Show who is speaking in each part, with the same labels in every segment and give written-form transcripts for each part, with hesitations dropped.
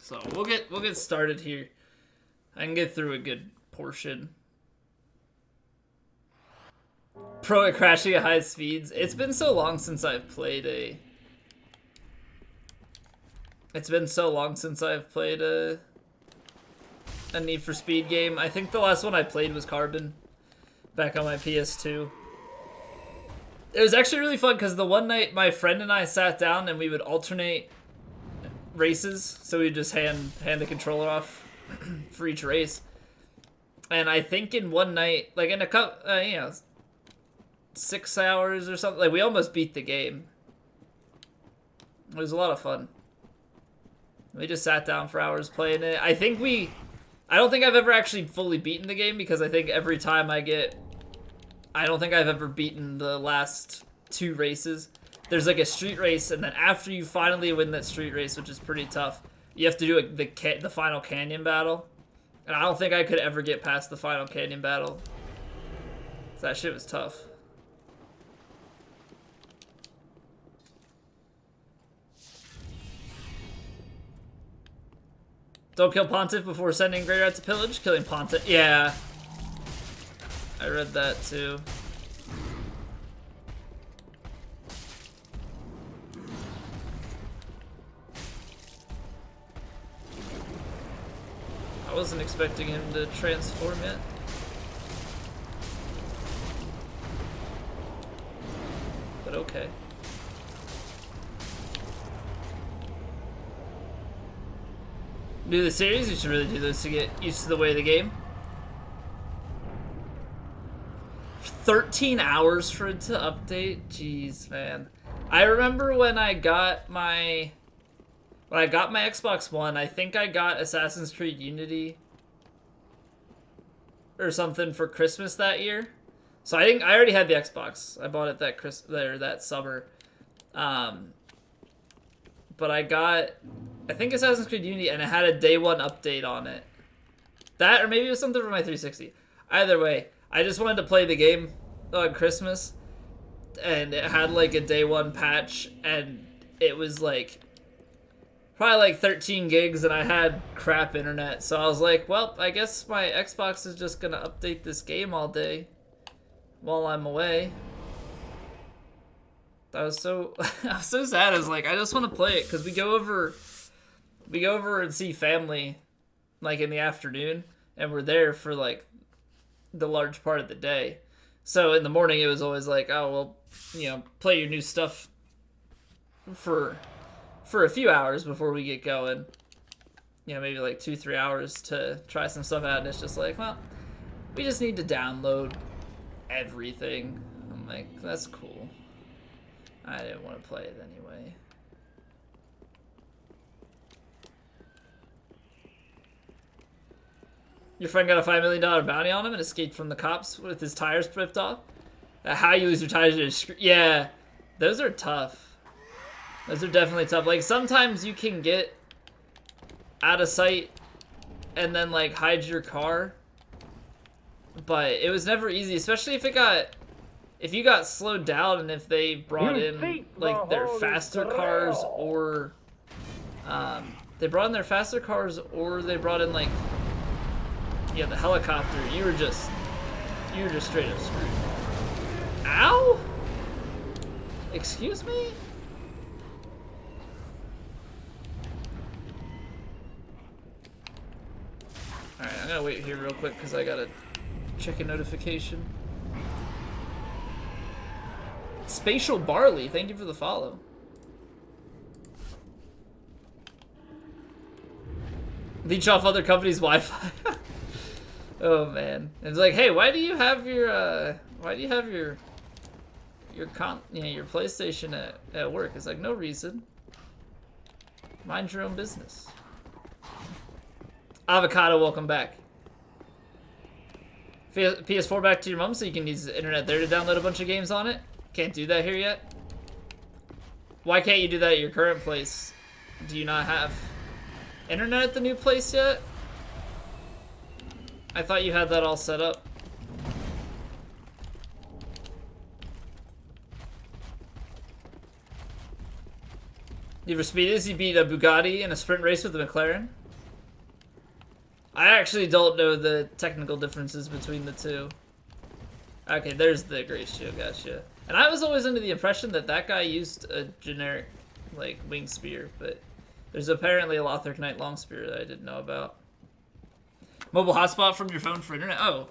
Speaker 1: So we'll get started here. I can get through a good portion. Pro at crashing at high speeds. It's been so long since I've played a. It's been so long since I've played a Need for Speed game. I think the last one I played was Carbon, back on my PS2. It was actually really fun because the one night my friend and I sat down and we would alternate races, so we'd just hand the controller off for each race. And I think in one night, like in a couple, 6 hours or something, like we almost beat the game. It was a lot of fun. We just sat down for hours playing it. I don't think I've ever actually fully beaten the game because I think every time I don't think I've ever beaten the last 2 races. There's like a street race, and then after you finally win that street race, which is pretty tough, you have to do the final canyon battle. And I don't think I could ever get past the final canyon battle. That shit was tough. Don't kill Pontiff before sending Greyrat to pillage. Killing Pontiff. Yeah. I read that too. I wasn't expecting him to transform yet. But okay. Do the series? You should really do this to get used to the way of the game. 13 hours for it to update? Jeez, man. I remember when I got my Xbox One, I think I got Assassin's Creed Unity or something for Christmas that year. So I already had the Xbox. I bought it that summer. But I think Assassin's Creed Unity, and it had a day 1 update on it. That, or maybe it was something for my 360. Either way, I just wanted to play the game on Christmas, and it had like a day 1 patch, and it was like probably like 13 gigs, and I had crap internet, so I was like, well, I guess my Xbox is just gonna update this game all day while I'm away. I was so sad. I was like, I just want to play it because we go over and see family like in the afternoon, and we're there for like the large part of the day. So in the morning it was always like, oh well, play your new stuff for a few hours before we get going. Maybe like 2-3 hours to try some stuff out, and it's just like, well, we just need to download everything. I'm like, that's cool. I didn't want to play it anyway. Your friend got a $5 million bounty on him and escaped from the cops with his tires ripped off? How you lose your tires? Yeah, those are tough. Those are definitely tough. Like, sometimes you can get out of sight and then, like, hide your car. But it was never easy, especially if you got slowed down and if they brought in, like, their faster cars or... they brought in their faster cars or they brought in, like... Yeah, the helicopter. You were just straight up screwed. Ow? Excuse me? Alright, I'm gonna wait here real quick because I gotta check a notification. Spatial Barley, thank you for the follow. Leech off other companies' Wi-Fi. Oh man, it's like, hey, why do you have your PlayStation at work? It's like, no reason. Mind your own business. Avocado, welcome back. PS4 back to your mom so you can use the internet there to download a bunch of games on it. Can't do that here yet. Why can't you do that at your current place? Do you not have internet at the new place yet? I thought you had that all set up. You ever speeded? You beat a Bugatti in a sprint race with a McLaren? I actually don't know the technical differences between the two. Okay, there's the Great Shield, gotcha. And I was always under the impression that that guy used a generic, like, wing spear, but there's apparently a Lothric Knight long spear that I didn't know about. Mobile hotspot from your phone for internet? Oh.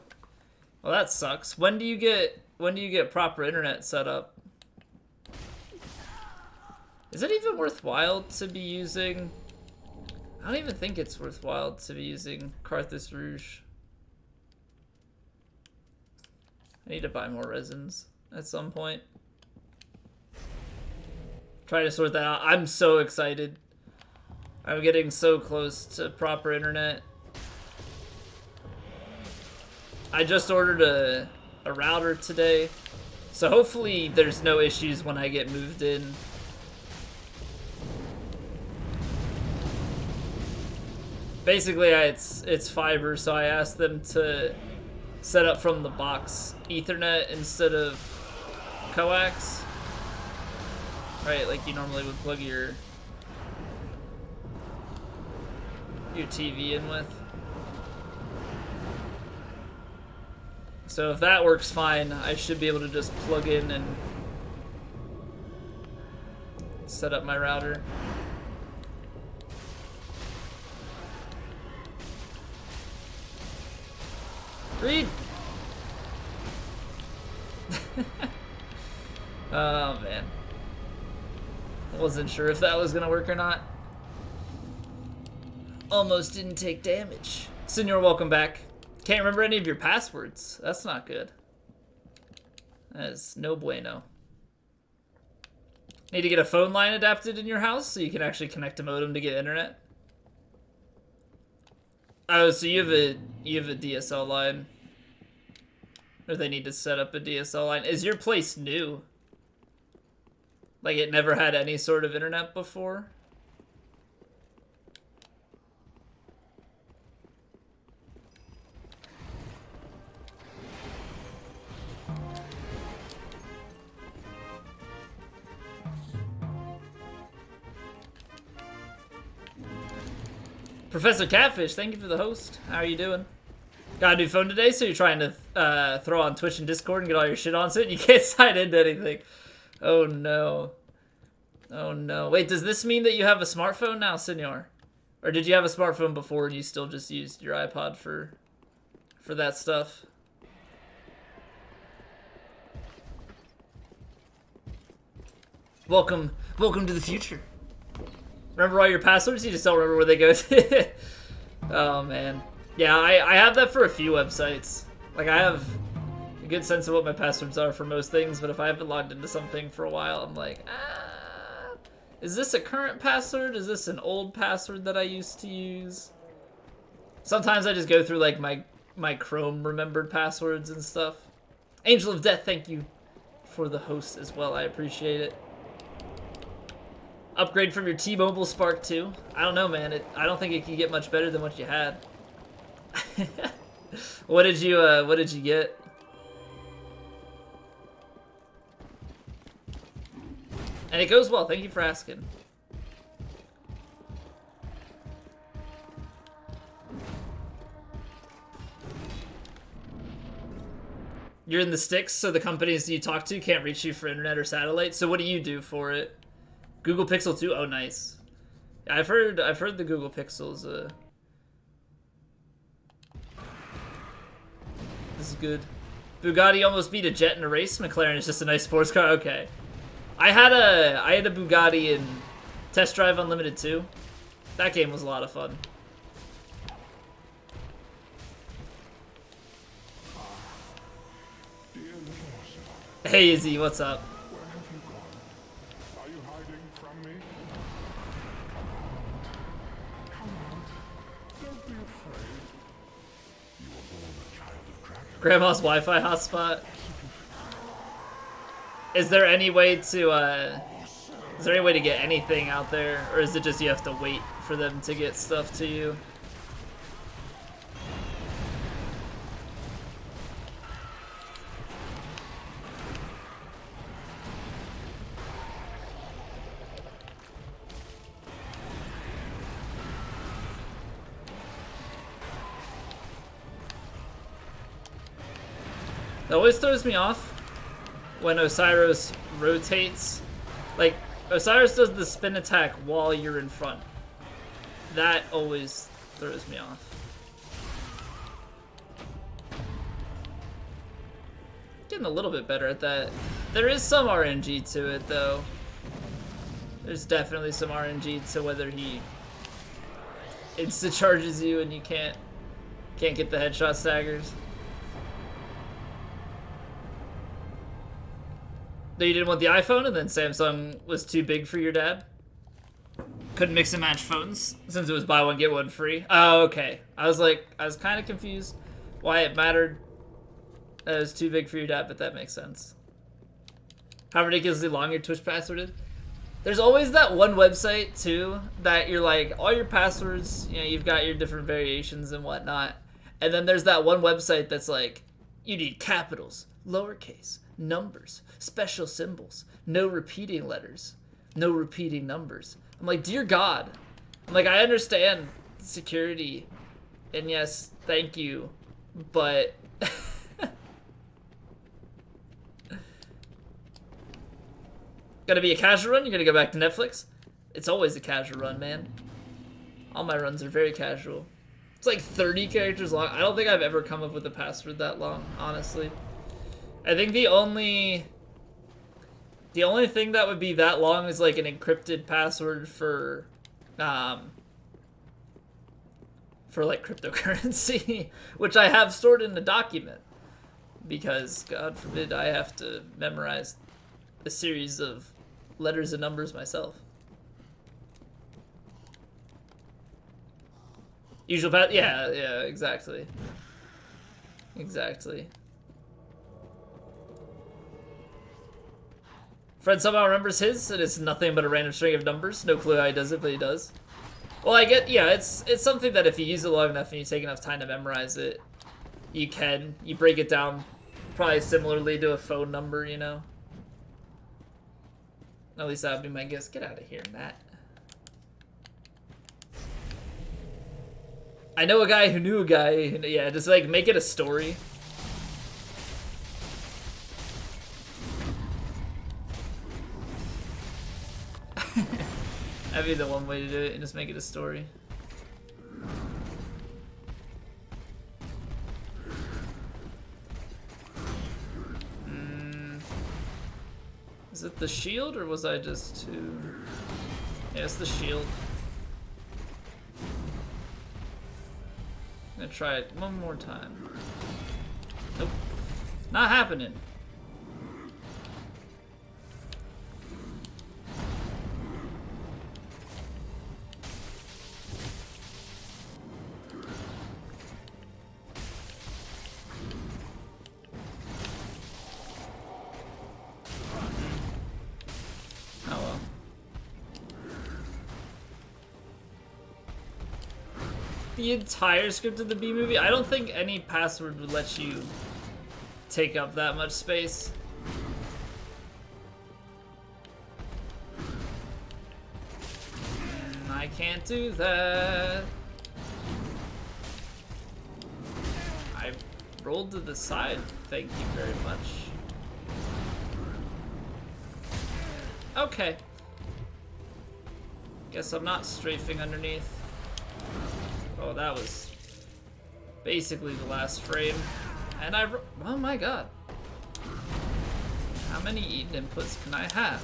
Speaker 1: Well, that sucks. When do you get proper internet set up? Is it even worthwhile to be using... I don't even think it's worthwhile to be using Carthus Rouge. I need to buy more resins at some point. Try to sort that out. I'm so excited. I'm getting so close to proper internet. I just ordered a router today, so hopefully there's no issues when I get moved in. Basically, it's fiber, so I asked them to set up from the box Ethernet instead of coax. Right, like you normally would plug your TV in with. So if that works fine, I should be able to just plug in and set up my router. Read! Oh man. I wasn't sure if that was gonna work or not. Almost didn't take damage. Senor, welcome back. Can't remember any of your passwords. That's not good. That is no bueno. Need to get a phone line adapted in your house so you can actually connect a modem to get internet? Oh, so you have a DSL line. Or they need to set up a DSL line. Is your place new? Like it never had any sort of internet before? Professor Catfish, thank you for the host. How are you doing? Got a new phone today, so you're trying to throw on Twitch and Discord and get all your shit on it, and you can't sign into anything. Oh no. Oh no. Wait, does this mean that you have a smartphone now, Senor? Or did you have a smartphone before and you still just used your iPod for that stuff? Welcome to the future. Remember all your passwords? You just don't remember where they go to. Oh man. Yeah, I have that for a few websites. Like I have a good sense of what my passwords are for most things, but if I haven't logged into something for a while, I'm like, is this a current password? Is this an old password that I used to use? Sometimes I just go through like my Chrome remembered passwords and stuff. Angel of Death, thank you for the host as well. I appreciate it. Upgrade from your T-Mobile Spark 2. I don't know, man. I don't think it can get much better than what you had. What did you get? And it goes well. Thank you for asking. You're in the sticks, so the companies you talk to can't reach you for internet or satellite. So what do you do for it? Google Pixel 2? Oh, nice. Yeah, I've heard the Google Pixel's this is good. Bugatti almost beat a Jet in a race. McLaren is just a nice sports car. Okay. I had a Bugatti in Test Drive Unlimited 2. That game was a lot of fun. Hey Izzy, what's up?
Speaker 2: Where have you gone? Are you hiding from me? Come out. Don't be afraid. You were born a child of dragon.
Speaker 1: Grandma's Wi-Fi hotspot. Is there any way to get anything out there, or is it just you have to wait for them to get stuff to you? That always throws me off when Osiris rotates. Like, Osiris does the spin attack while you're in front. That always throws me off. Getting a little bit better at that. There is some RNG to it, though. There's definitely some RNG to whether he insta-charges you and you can't get the headshot staggers. No, you didn't want the iPhone, and then Samsung was too big for your dad? Couldn't mix and match phones since it was buy one, get one free? Oh, okay. I was kind of confused why it mattered that it was too big for your dad, but that makes sense. How ridiculously long your Twitch password is? There's always that one website, too, that you're like, all your passwords, you know, you've got your different variations and whatnot. And then there's that one website that's like, you need capitals, lowercase, numbers, special symbols, no repeating letters, no repeating numbers. I'm like, dear God. I'm like, I understand security, and yes, thank you, but... Gonna be a casual run? You're gonna go back to Netflix? It's always a casual run, man. All my runs are very casual. It's like 30 characters long. I don't think I've ever come up with a password that long, honestly. I think the only thing that would be that long is like an encrypted password for like cryptocurrency, which I have stored in a document because God forbid I have to memorize a series of letters and numbers myself. Usual path, yeah, exactly. Exactly. Fred somehow remembers his, and it's nothing but a random string of numbers. No clue how he does it, but he does. Well, I get, yeah, it's something that if you use it long enough and you take enough time to memorize it, you break it down probably similarly to a phone number, you know? At least that would be my guess. Get out of here, Matt. I know a guy who knew a guy. Who, yeah, just like make it a story. That'd be the one way to do it, and just make it a story. Is it the shield, or was I just too... Yeah, it's the shield. I'm gonna try it one more time. Nope. Not happening. The entire script of the B movie? I don't think any password would let you take up that much space. I can't do that. I rolled to the side, thank you very much. Okay. Guess I'm not strafing underneath. Oh, that was basically the last frame. And oh my god. How many Eden inputs can I have?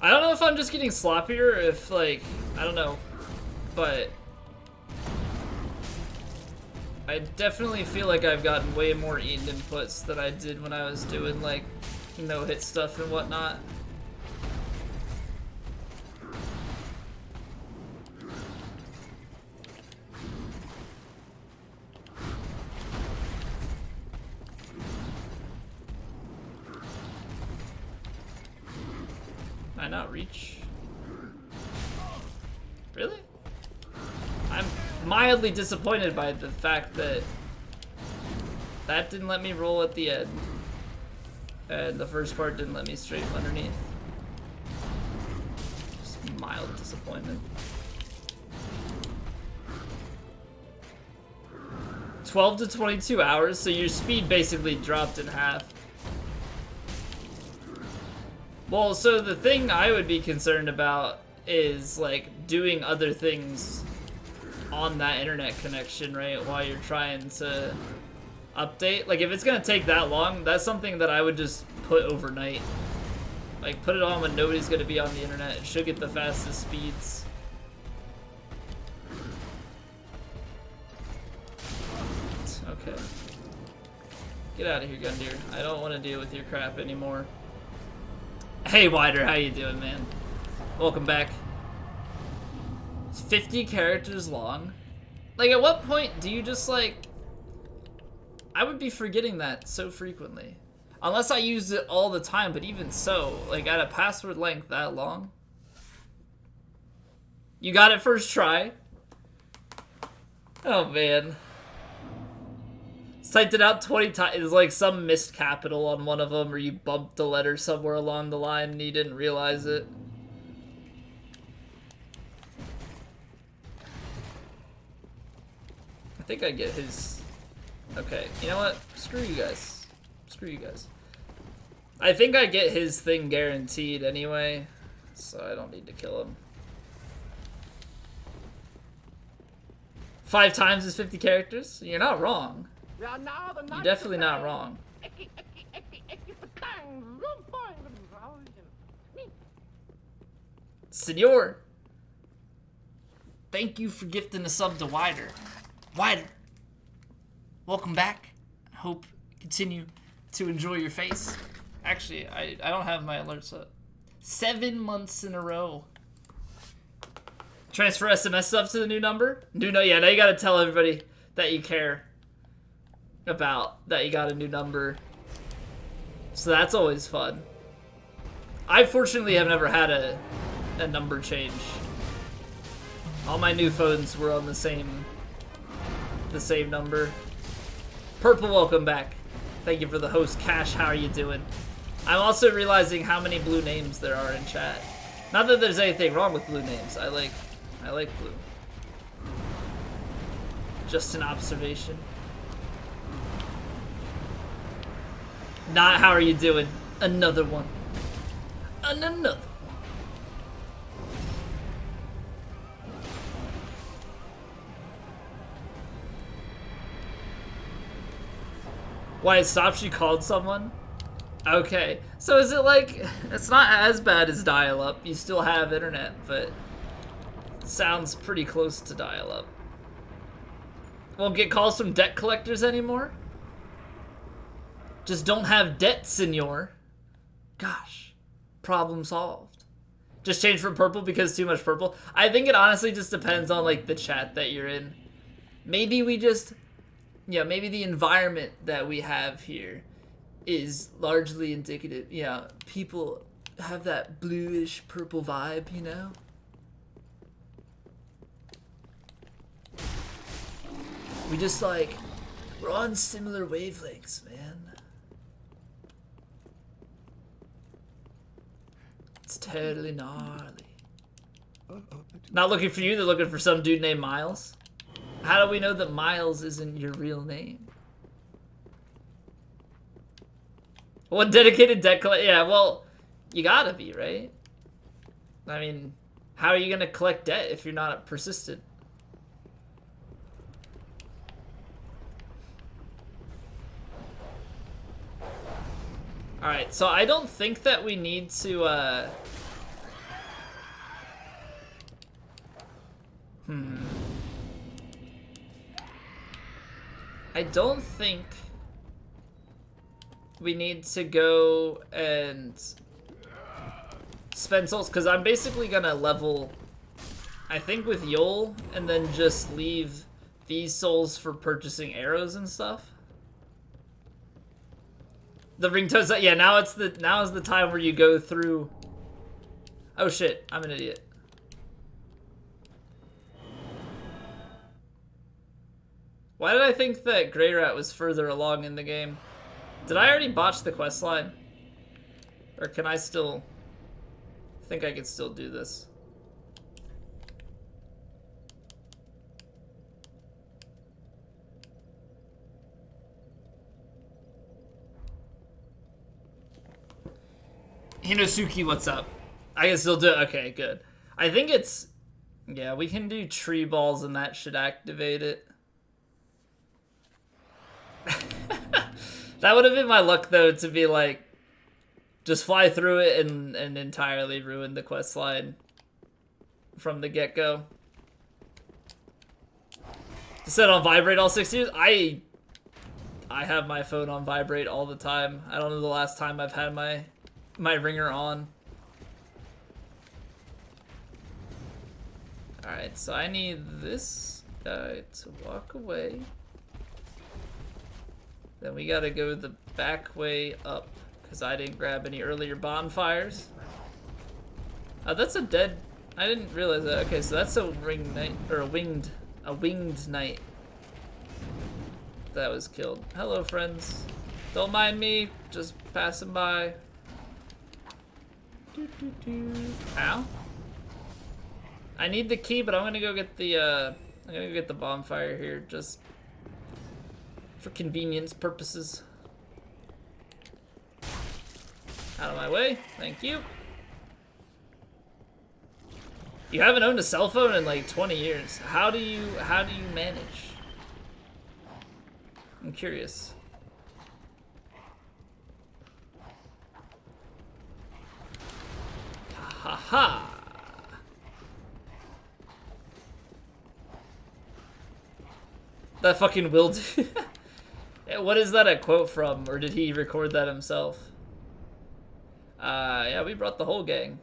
Speaker 1: I don't know if I'm just getting sloppier, if like, I don't know, but I definitely feel like I've gotten way more Eden inputs than I did when I was doing like no-hit stuff and whatnot. Not reach? Really? I'm mildly disappointed by the fact that that didn't let me roll at the end, and the first part didn't let me strafe underneath. Just mild disappointment. 12 to 22 hours, so your speed basically dropped in half. Well, so the thing I would be concerned about is like doing other things on that internet connection, right? While you're trying to update. Like if it's gonna take that long, that's something that I would just put overnight. Like put it on when nobody's gonna be on the internet. It should get the fastest speeds. Okay. Get out of here, Gundyr. I don't want to deal with your crap anymore. Hey, Wider, how you doing, man? Welcome back. It's 50 characters long. Like, at what point do you just, like... I would be forgetting that so frequently. Unless I used it all the time, but even so, like, at a password length that long? You got it first try? Oh, man. Typed it out 20 times. It's like some missed capital on one of them, or you bumped a letter somewhere along the line and you didn't realize it. I think I get his... Okay, you know what? Screw you guys. Screw you guys. I think I get his thing guaranteed anyway, so I don't need to kill him. 5 times is 50 characters? You're not wrong. You're definitely not wrong. Senor, thank you for gifting a sub to Wider. Wider, welcome back. I hope you continue to enjoy your face. Actually, I don't have my alerts up. 7 months in a row. Transfer SMS stuff to the new number? Yeah, now you gotta tell everybody that you care about that you got a new number. So that's always fun. I fortunately have never had a number change. All my new phones were on the same number. Purple, welcome back. Thank you for the host, Cash. How are you doing? I'm also realizing how many blue names there are in chat. Not that there's anything wrong with blue names. I like blue. Just an observation. Not how are you doing? Another one. Another one. Why it stopped? You called someone? Okay. So is it like, it's not as bad as dial-up. You still have internet, but it sounds pretty close to dial-up. Won't get calls from debt collectors anymore? Just don't have debt, senor. Gosh. Problem solved. Just change from purple because too much purple? I think it honestly just depends on like the chat that you're in. Maybe we just... Yeah, maybe the environment that we have here is largely indicative. Yeah, people have that bluish purple vibe, you know? We just like, we're on similar wavelengths, man. It's totally gnarly. Not looking for you, they're looking for some dude named Miles. How do we know that Miles isn't your real name? What dedicated debt collector? Yeah, well, you gotta be, right? I mean, how are you gonna collect debt if you're not persistent? Alright, so I don't think that we need to, I don't think we need to go and spend souls, because I'm basically gonna level, I think, with Yol, and then just leave these souls for purchasing arrows and stuff. The ringtones, yeah, now is the time where you go through. Oh shit, I'm an idiot. Why did I think that Grey Rat was further along in the game? Did I already botch the quest line? Or can I still... I think I can still do this. Hinosuke, what's up? I can still do it. Okay, good. I think it's... Yeah, we can do tree balls and that should activate it. That would have been my luck, though, to be like... Just fly through it and entirely ruin the quest line from the get-go. Set on vibrate all 6 years? I have my phone on vibrate all the time. I don't know the last time I've had my ringer on. Alright, so I need this guy to walk away. Then we gotta go the back way up, because I didn't grab any earlier bonfires. That's a dead... I didn't realize that. Okay, so that's a ring knight, or a winged knight that was killed. Hello, friends. Don't mind me, just passing by. Ow. I need the key, but I'm gonna go get the bonfire here, just for convenience purposes. Out of my way, thank you. You haven't owned a cell phone in like 20 years. How do you manage? I'm curious. Ha ha. That fucking will do. What is that a quote from? Or did he record that himself? Yeah, we brought the whole gang.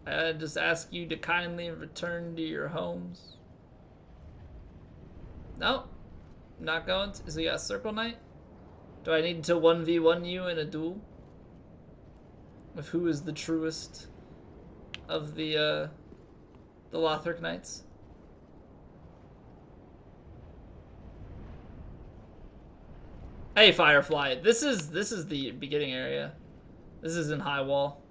Speaker 1: I just ask you to kindly return to your homes. No, not going to. Is he got Circle Knight? Do I need to 1v1 you in a duel? Of who is the truest of the Lothric Knights? Hey, Firefly. This is the beginning area. This is in High Wall.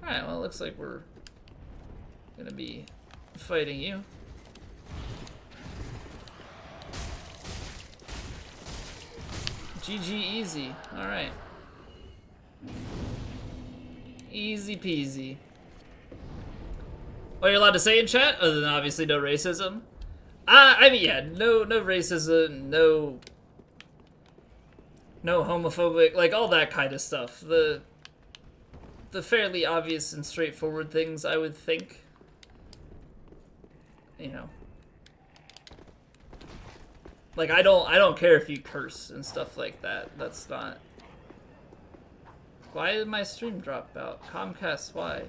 Speaker 1: Alright, well, it looks like we're gonna be fighting you. GG easy. Alright. Easy peasy. What are you allowed to say in chat? Other than obviously no racism? I mean, yeah, no racism, no homophobic, like all that kind of stuff. The fairly obvious and straightforward things, I would think. You know. Like I don't care if you curse and stuff like that. That's not. Why did my stream drop out? Comcast, why?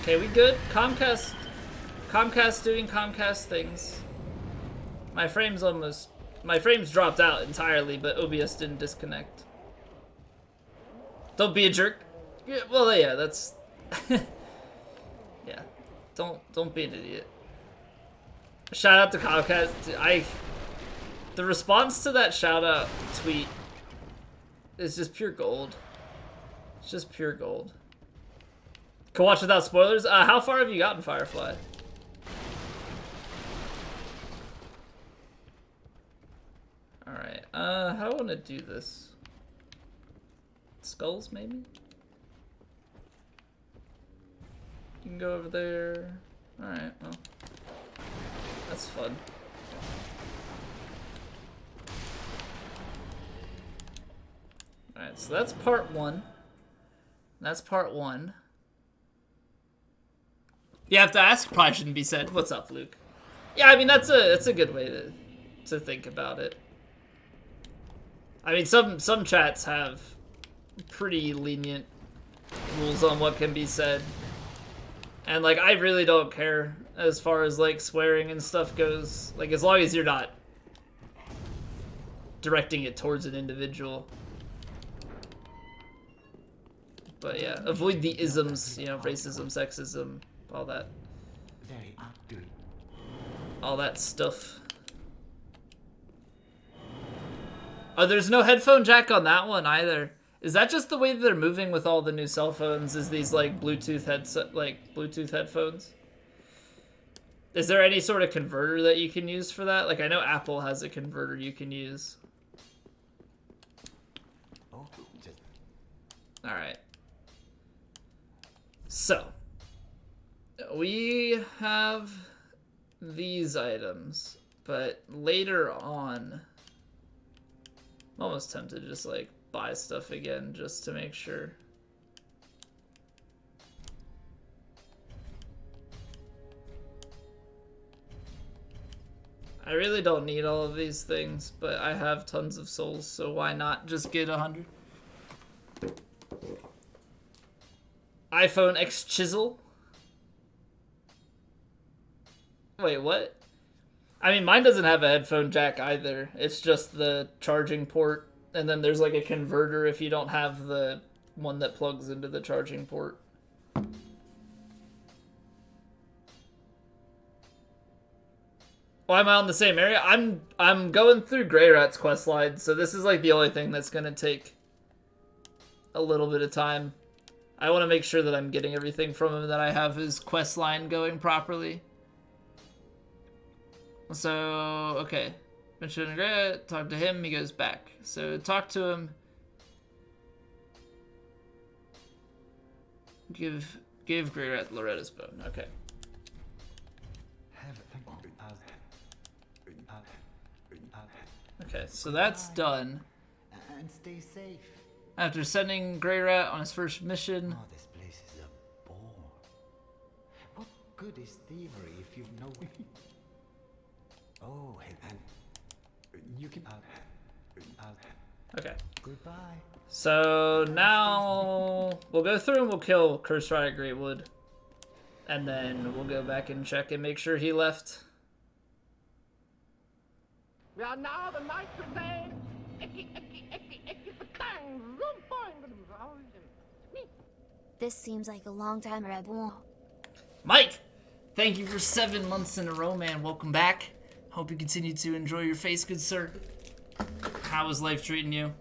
Speaker 1: Okay, we good? Comcast doing Comcast things. My frames dropped out entirely, but OBS didn't disconnect. Don't be a jerk. Yeah, well, yeah, that's yeah. Don't be an idiot. Shout out to Comcast. The response to that shout out tweet is just pure gold. It's just pure gold. Can watch without spoilers. How far have you gotten, Firefly? Alright, how do I want to do this? Skulls, maybe? You can go over there. Alright, well. That's fun. Alright, so that's part one. That's part one. You have to ask, probably shouldn't be said. What's up, Luke? Yeah, I mean, that's a good way to think about it. I mean, some chats have pretty lenient rules on what can be said. And, like, I really don't care as far as, like, swearing and stuff goes. Like, as long as you're not directing it towards an individual. But, yeah, avoid the isms, you know, racism, sexism, all that. All that stuff. Oh, there's no headphone jack on that one either. Is that just the way that they're moving with all the new cell phones? Is these like Bluetooth headphones? Is there any sort of converter that you can use for that? Like, I know Apple has a converter you can use. Alright. So. We have these items, but later on, I'm almost tempted to just, like, buy stuff again just to make sure. I really don't need all of these things, but I have tons of souls, so why not just get 100? iPhone X chisel? Wait, what? I mean, mine doesn't have a headphone jack either. It's just the charging port, and then there's like a converter if you don't have the one that plugs into the charging port. Why am I on the same area? I'm going through Grey Rat's quest line, so this is like the only thing that's gonna take a little bit of time. I want to make sure that I'm getting everything from him, that I have his quest line going properly. So, okay. Mention Grey Rat, talk to him, he goes back. So talk to him. Give Grey Rat Loretta's bone. Okay. Okay, so that's done.
Speaker 3: And stay safe.
Speaker 1: After sending Grey Rat on his first mission.
Speaker 3: Oh, this place is a bore. What good is thievery if you've no... Oh, and you can...
Speaker 1: Okay.
Speaker 3: Goodbye.
Speaker 1: So now we'll go through and we'll kill Curse Riot Greatwood. And then we'll go back and check and make sure he left.
Speaker 4: We are now the Knights of Day.
Speaker 5: This seems like a long time, Rebel.
Speaker 1: Mike, thank you for 7 months in a row, man. Welcome back. Hope you continue to enjoy your face, good sir. How is life treating you?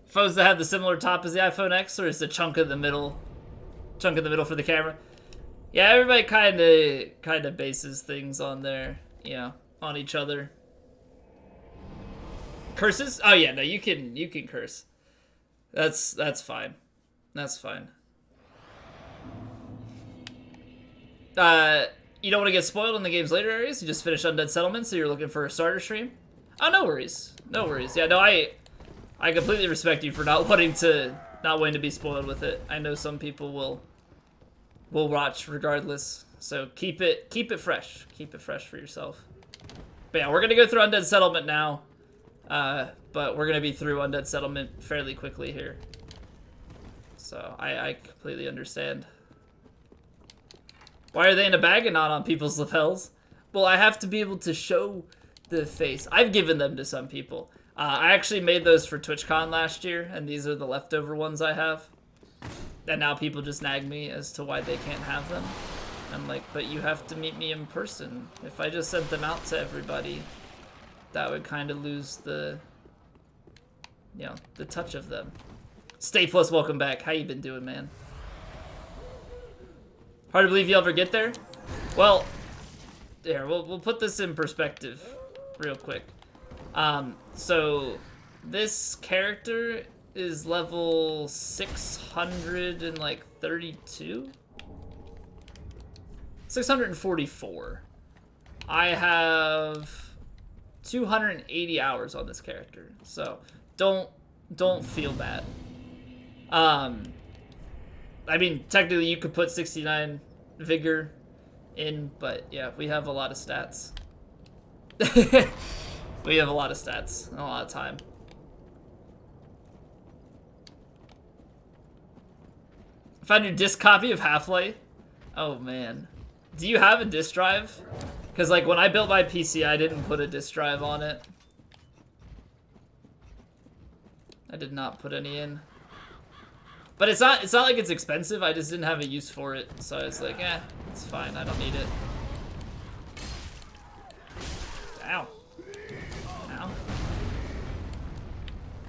Speaker 1: Phones that have the similar top as the iPhone X, or is the chunk in the middle for the camera? Yeah, everybody kind of bases things on their, you know, on each other. Curses? Oh yeah, no, you can curse. That's fine. That's fine. You don't want to get spoiled in the game's later areas? You just finished Undead Settlement, so you're looking for a starter stream? Oh, no worries. No worries. Yeah, no, I completely respect you for not wanting to be spoiled with it. I know some people will watch regardless. So keep it fresh. Keep it fresh for yourself. But yeah, we're gonna go through Undead Settlement now. But we're gonna be through Undead Settlement fairly quickly here. So I completely understand. Why are they in a bag and not on people's lapels? Well, I have to be able to show the face. I've given them to some people. I actually made those for TwitchCon last year, and these are the leftover ones I have. And now people just nag me as to why they can't have them. I'm like, but you have to meet me in person. If I just sent them out to everybody, that would kind of lose the, you know, the touch of them. Stay Plus, welcome back. How you been doing, man? Hard to believe you'll ever get there? Well, here, we'll put this in perspective real quick. So this character is level 632? 644. I have 280 hours on this character, so don't feel bad. I mean, technically you could put 69 vigor in, but yeah, we have a lot of stats. We have a lot of stats and a lot of time. Found your disc copy of Half-Life? Oh man. Do you have a disc drive? Because like when I built my PC, I didn't put a disc drive on it. I did not put any in. But it's not like it's expensive, I just didn't have a use for it. So I was like, eh, it's fine, I don't need it. Ow. Ow.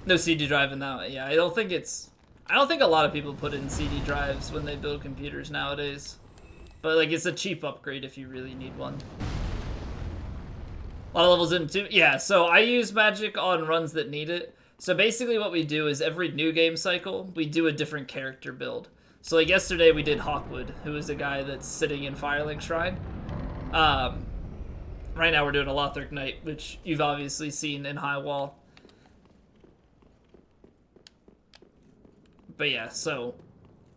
Speaker 1: No CD drive in that. Yeah, I don't think a lot of people put in CD drives when they build computers nowadays. But like, it's a cheap upgrade if you really need one. A lot of levels in too. Yeah, so I use magic on runs that need it. So basically what we do is every new game cycle, we do a different character build. So like yesterday we did Hawkwood, who is a guy that's sitting in Firelink Shrine. Right now we're doing a Lothric Knight, which you've obviously seen in High Wall. But yeah, so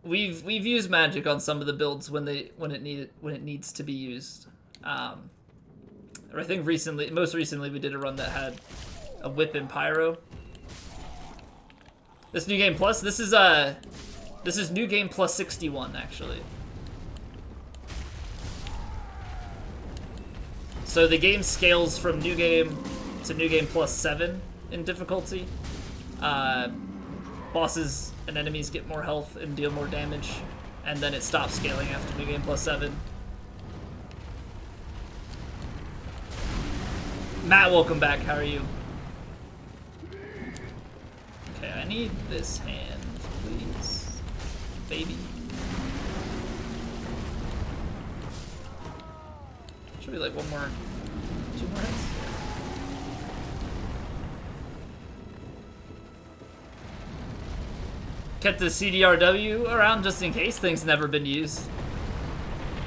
Speaker 1: we've used magic on some of the builds when it needs to be used. I think most recently we did a run that had a whip and pyro. This new game plus, this is new game plus 61 actually. So the game scales from new game to new game plus 7 in difficulty. Bosses and enemies get more health and deal more damage, and then it stops scaling after new game plus 7. Matt, welcome back. How are you? Okay, I need this hand, please. Baby. Should be like 2 more hits. Kept the CDRW around just in case things never been used.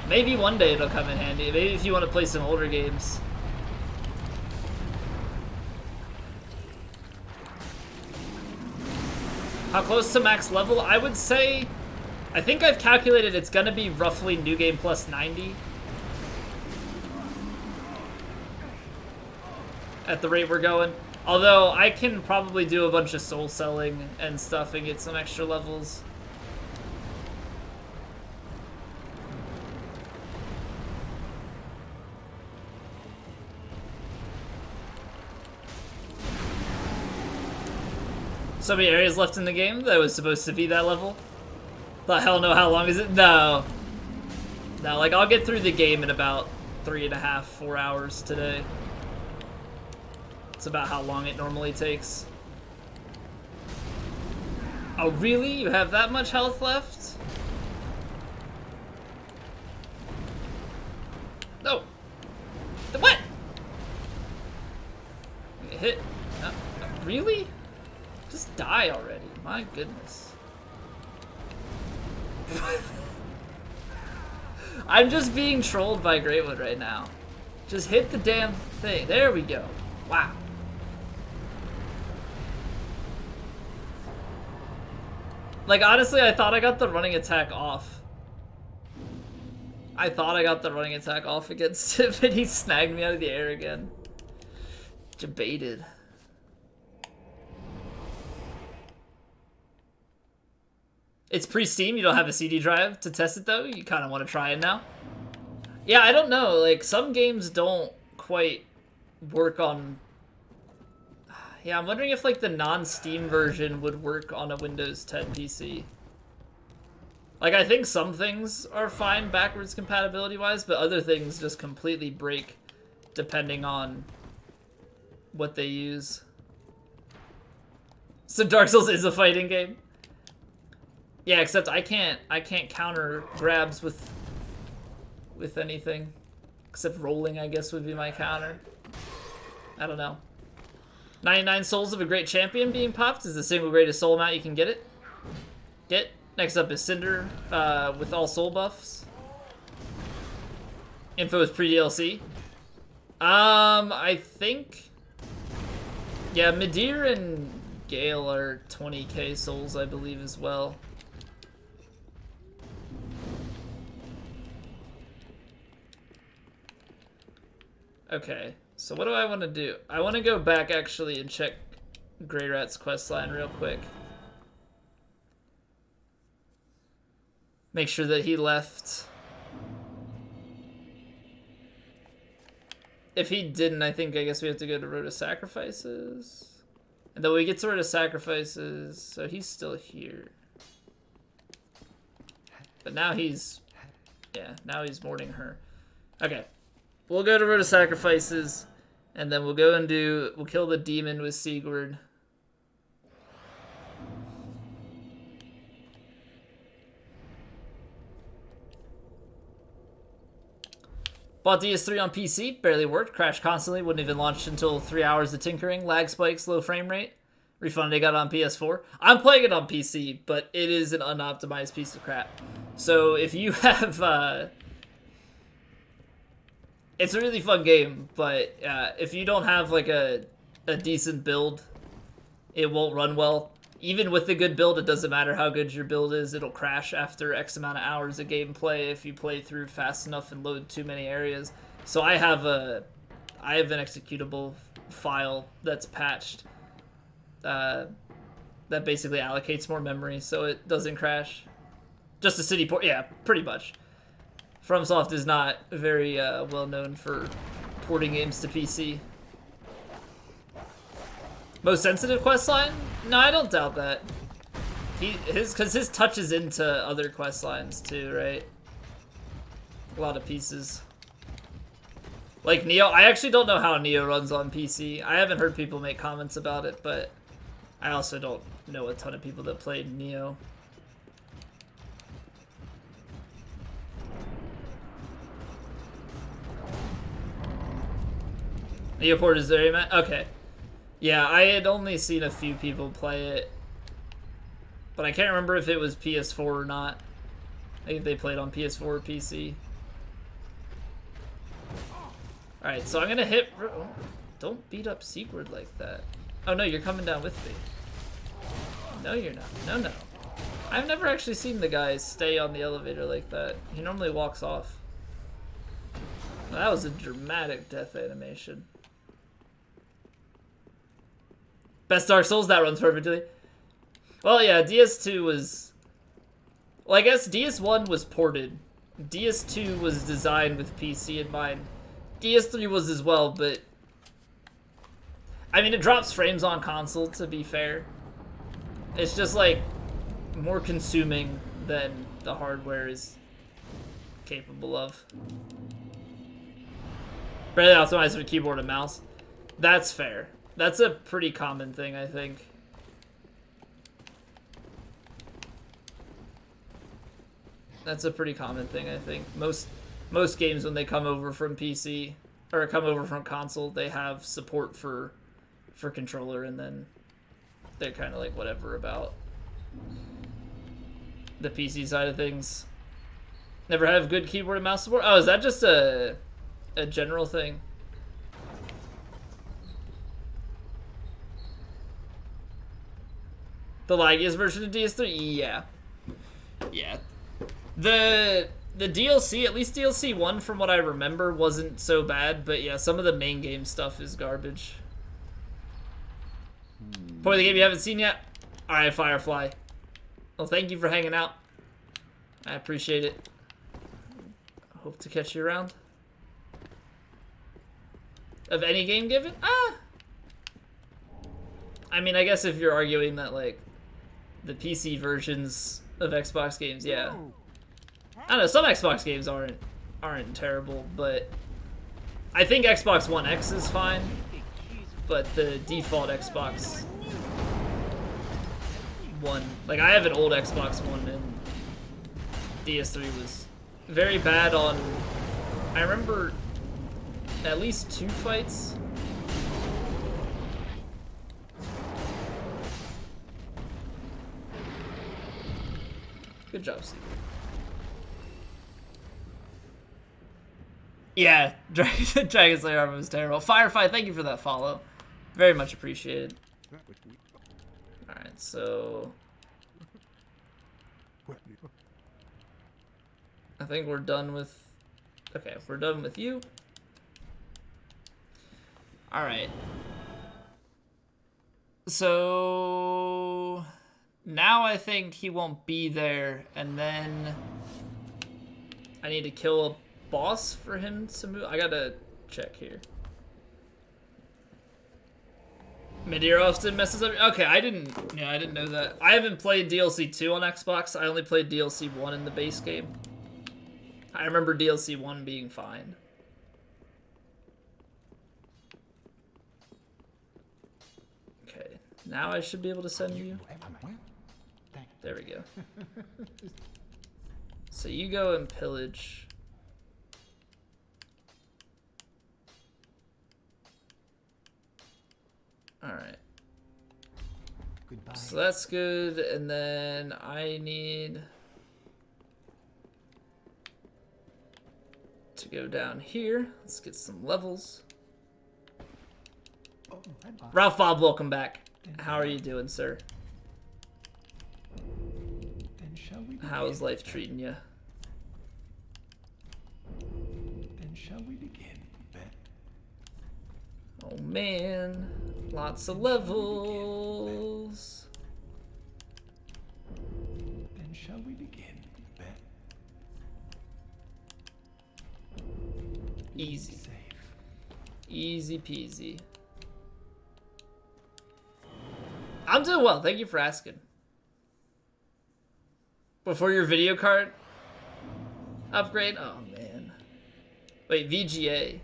Speaker 1: Maybe one day it'll come in handy. Maybe if you want to play some older games. How close to max level? I would say, I think I've calculated it's gonna be roughly new game plus 90. At the rate we're going. Although I can probably do a bunch of soul selling and stuff and get some extra levels. So many areas left in the game that was supposed to be that level. The hell no, how long is it? No. No, like I'll get through the game in about 3.5, 4 hours today. It's about how long it normally takes. Oh really? You have that much health left? No. What? Get hit. No. Really? Just die already. My goodness. I'm just being trolled by Greatwood right now. Just hit the damn thing. There we go. Wow. Like, honestly, I thought I got the running attack off. I thought I got the running attack off against him, and he snagged me out of the air again. Debated. It's pre-Steam, you don't have a CD drive to test it though? You kind of want to try it now? Yeah, I don't know, like, some games don't quite work on... Yeah, I'm wondering if, like, the non-Steam version would work on a Windows 10 PC. Like, I think some things are fine backwards compatibility-wise, but other things just completely break depending on what they use. So Dark Souls is a fighting game? Yeah, except I can't counter grabs with anything. Except rolling, I guess, would be my counter. I don't know. 99 souls of a great champion being popped is the single greatest soul amount you can get it. Next up is Cinder with all soul buffs. Info is pre-DLC. I think... Yeah, Midir and Gale are 20k souls, I believe, as well. Okay, so what do I want to do? I want to go back actually and check Grey Rat's questline real quick. Make sure that he left. If he didn't, I guess we have to go to Road of Sacrifices. And then we get to Road of Sacrifices, so he's still here. But now he's... Yeah, now he's mourning her. Okay. We'll go to Road of Sacrifices, and then we'll go and we'll kill the demon with Sigurd. Bought DS3 on PC, barely worked, crashed constantly, wouldn't even launch until 3 hours of tinkering, lag spikes, low frame rate. Refunded, got it on PS4. I'm playing it on PC, but it is an unoptimized piece of crap. So if you have, it's a really fun game, but if you don't have like a decent build, it won't run well. Even with a good build, it doesn't matter how good your build is, it'll crash after X amount of hours of gameplay if you play through fast enough and load too many areas. So I have an executable file that's patched that basically allocates more memory so it doesn't crash. Just a city port, yeah, pretty much. FromSoft is not very well known for porting games to PC. Most sensitive questline? No, I don't doubt that. Because his touches into other quest lines too, right? A lot of pieces. Like Neo, I actually don't know how Neo runs on PC. I haven't heard people make comments about it, but I also don't know a ton of people that played Neo. Neoport is very mad. Okay. Yeah, I had only seen a few people play it, but I can't remember if it was PS4 or not. Maybe they played on PS4 or PC. Alright, so I'm gonna hit... Oh, don't beat up Seaward like that. Oh no, you're coming down with me. No, you're not. No, no. I've never actually seen the guy stay on the elevator like that. He normally walks off. Well, that was a dramatic death animation. Best Dark Souls, that runs perfectly. Well, yeah, DS2 was... Well, I guess DS1 was ported. DS2 was designed with PC in mind. DS3 was as well, but... I mean, it drops frames on console, to be fair. It's just, like, more consuming than the hardware is capable of. Barely optimized with keyboard and mouse. That's fair. That's a pretty common thing, I think. That's a pretty common thing, I think. Most games, when they come over from PC or come over from console, they have support for controller, and then they're kind of like whatever about the PC side of things. Never have good keyboard and mouse support. Oh, is that just a general thing? The laggiest version of DS3? Yeah. Yeah. The DLC, at least DLC 1 from what I remember, wasn't so bad, but yeah, some of the main game stuff is garbage. Point of the game you haven't seen yet? Alright, Firefly. Well, thank you for hanging out. I appreciate it. Hope to catch you around. Of any game given? I mean, I guess if you're arguing that, like, the PC versions of Xbox games, yeah. I don't know, some Xbox games aren't terrible, but I think Xbox One X is fine, but the default Xbox One, like, I have an old Xbox One, and DS3 was very bad on, I remember at least 2 fights. Good job, Steve. Yeah, Dragon Slayer armor was terrible. Firefly, thank you for that follow. Very much appreciated. Alright, so... I think we're done with... Okay, we're done with you. Alright. So... Now I think he won't be there, and then... I need to kill a boss for him to move. I gotta check here. Midir often messes up. Okay, I didn't know that. I haven't played DLC 2 on Xbox. I only played DLC 1 in the base game. I remember DLC 1 being fine. Okay, now I should be able to send you. There we go. So you go and pillage. Alright.
Speaker 3: Goodbye.
Speaker 1: So that's good, and then I need to go down here. Let's get some levels.
Speaker 3: Oh, bye-bye.
Speaker 1: Ralph Bob, welcome back. How are you doing, sir?
Speaker 3: Then shall we
Speaker 1: How is life treating you?
Speaker 3: Then shall we begin, Bet?
Speaker 1: Oh man, lots of levels.
Speaker 3: Then shall we begin, Bet?
Speaker 1: Easy.
Speaker 3: Safe.
Speaker 1: Easy peasy. I'm doing well, thank you for asking. Before your video card upgrade? Oh man. Wait, VGA.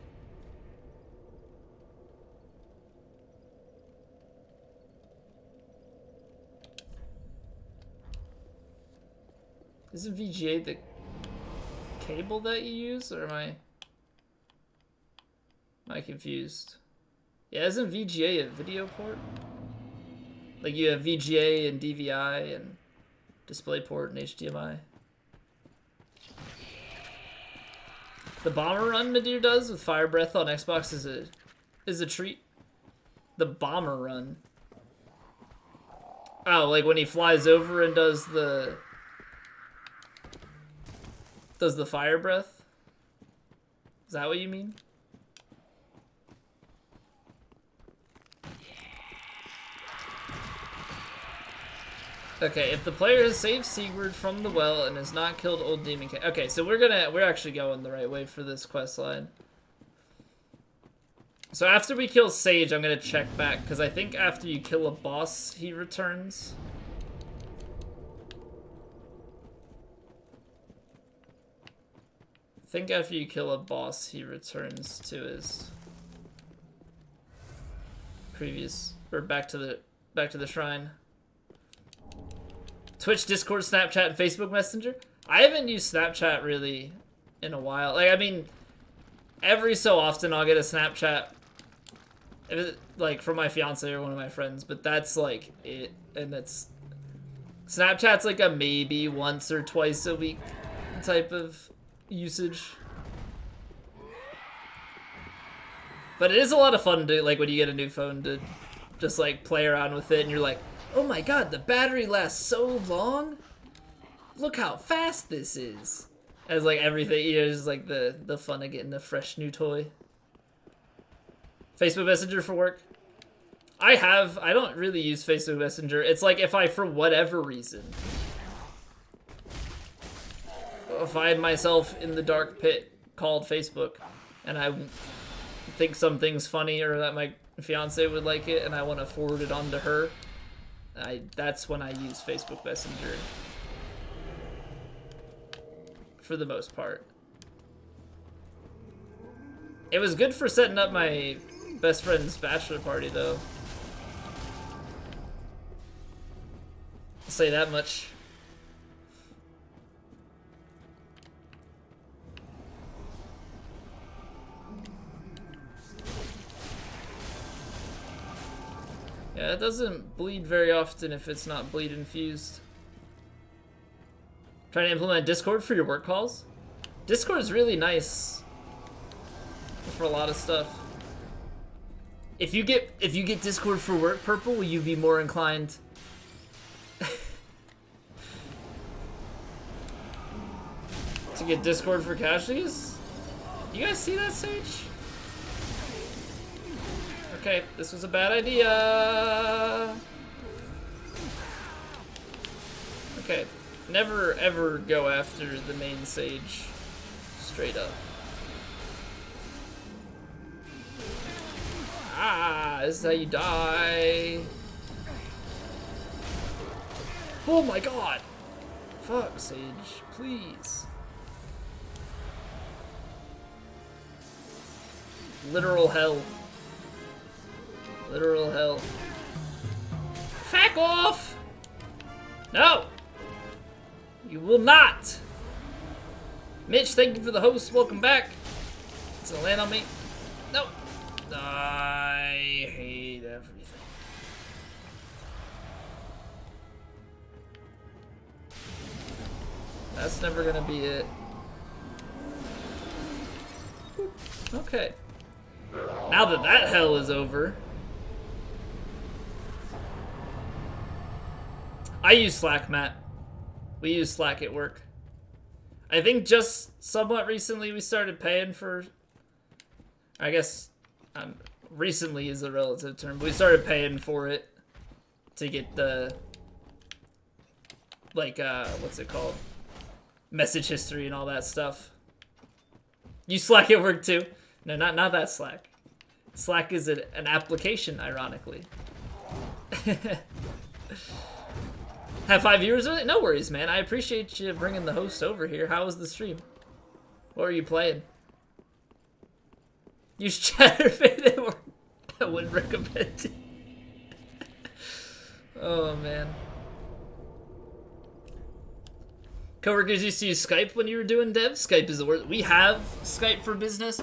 Speaker 1: Isn't VGA the cable that you use, or am I confused? Yeah, isn't VGA a video port? Like you have VGA and DVI and DisplayPort and HDMI. The bomber run Nadir does with Fire Breath on Xbox is a treat. The bomber run. Oh, like when he flies over and does the fire breath? Is that what you mean? Okay, if the player has saved Sigurd from the well and has not killed Old Demon King. Okay, so we're actually going the right way for this quest line. So after we kill Sage, I'm gonna check back, because I think after you kill a boss, he returns. I think after you kill a boss, he returns to his previous, or back to the shrine. Twitch, Discord, Snapchat, and Facebook Messenger. I haven't used Snapchat really in a while. Like, I mean, every so often I'll get a Snapchat, like from my fiance or one of my friends, but that's like it. And that's Snapchat's like a maybe once or twice a week type of usage. But it is a lot of fun to, like, when you get a new phone, to just like play around with it, and you're like, oh my god, the battery lasts so long? Look how fast this is. As like everything, you know, just like the fun of getting a fresh new toy. Facebook Messenger for work. I don't really use Facebook Messenger. It's like if I, for whatever reason, find myself in the dark pit called Facebook, and I think something's funny or that my fiance would like it, and I want to forward it on to her, that's when I use Facebook Messenger. For the most part. It was good for setting up my best friend's bachelor party, though. I'll say that much. Yeah, it doesn't bleed very often if it's not bleed infused. Trying to implement Discord for your work calls? Discord is really nice for a lot of stuff. If you get Discord for work, Purple, will you be more inclined to get Discord for casualties? You guys see that, Sage? Okay, this was a bad idea. Okay, never ever go after the main Sage straight up. Ah, this is how you die. Oh my god. Fuck, Sage, please. Literal hell. Literal hell. Fuck off! No! You will not! Mitch, thank you for the host. Welcome back. It's gonna land on me. Nope. I hate everything. That's never gonna be it. Okay. Now that that hell is over. I use Slack, Matt. We use Slack at work. I think just somewhat recently we started paying for... I guess recently is a relative term, but we started paying for it to get the... like, what's it called? Message history and all that stuff. You Slack at work too? No, not that Slack. Slack is an application, ironically. Have 5 viewers with it? No worries, man. I appreciate you bringing the host over here. How was the stream? What were you playing? Use Chatterbait at work. I wouldn't recommend it. Oh, man. Coworkers used to use Skype when you were doing dev. Skype is the worst. We have Skype for business,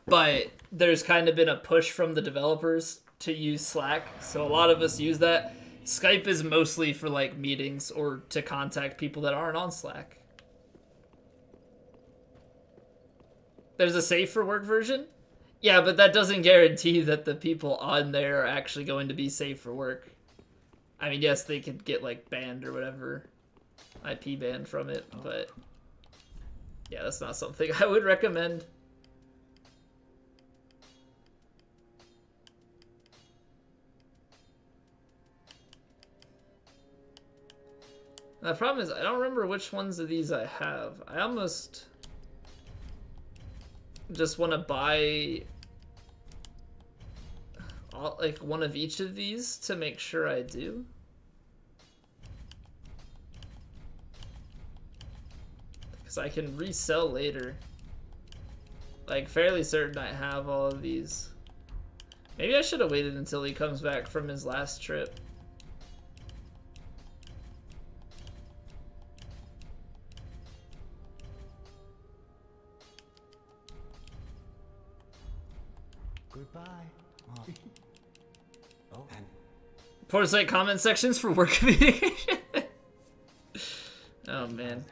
Speaker 1: but there's kind of been a push from the developers to use Slack, so a lot of us use that. Skype is mostly for like meetings or to contact people that aren't on Slack. There's a safe for work version? Yeah, but that doesn't guarantee that the people on there are actually going to be safe for work. I mean, yes, they could get like banned or whatever, IP banned from it, but yeah, that's not something I would recommend. The problem is I don't remember which ones of these I have. I almost just want to buy like one of each of these to make sure I do. Because I can resell later. Like, fairly certain I have all of these. Maybe I should have waited until he comes back from his last trip.
Speaker 3: Goodbye. Oh, and
Speaker 1: Portsite comment sections for work communication. Oh man.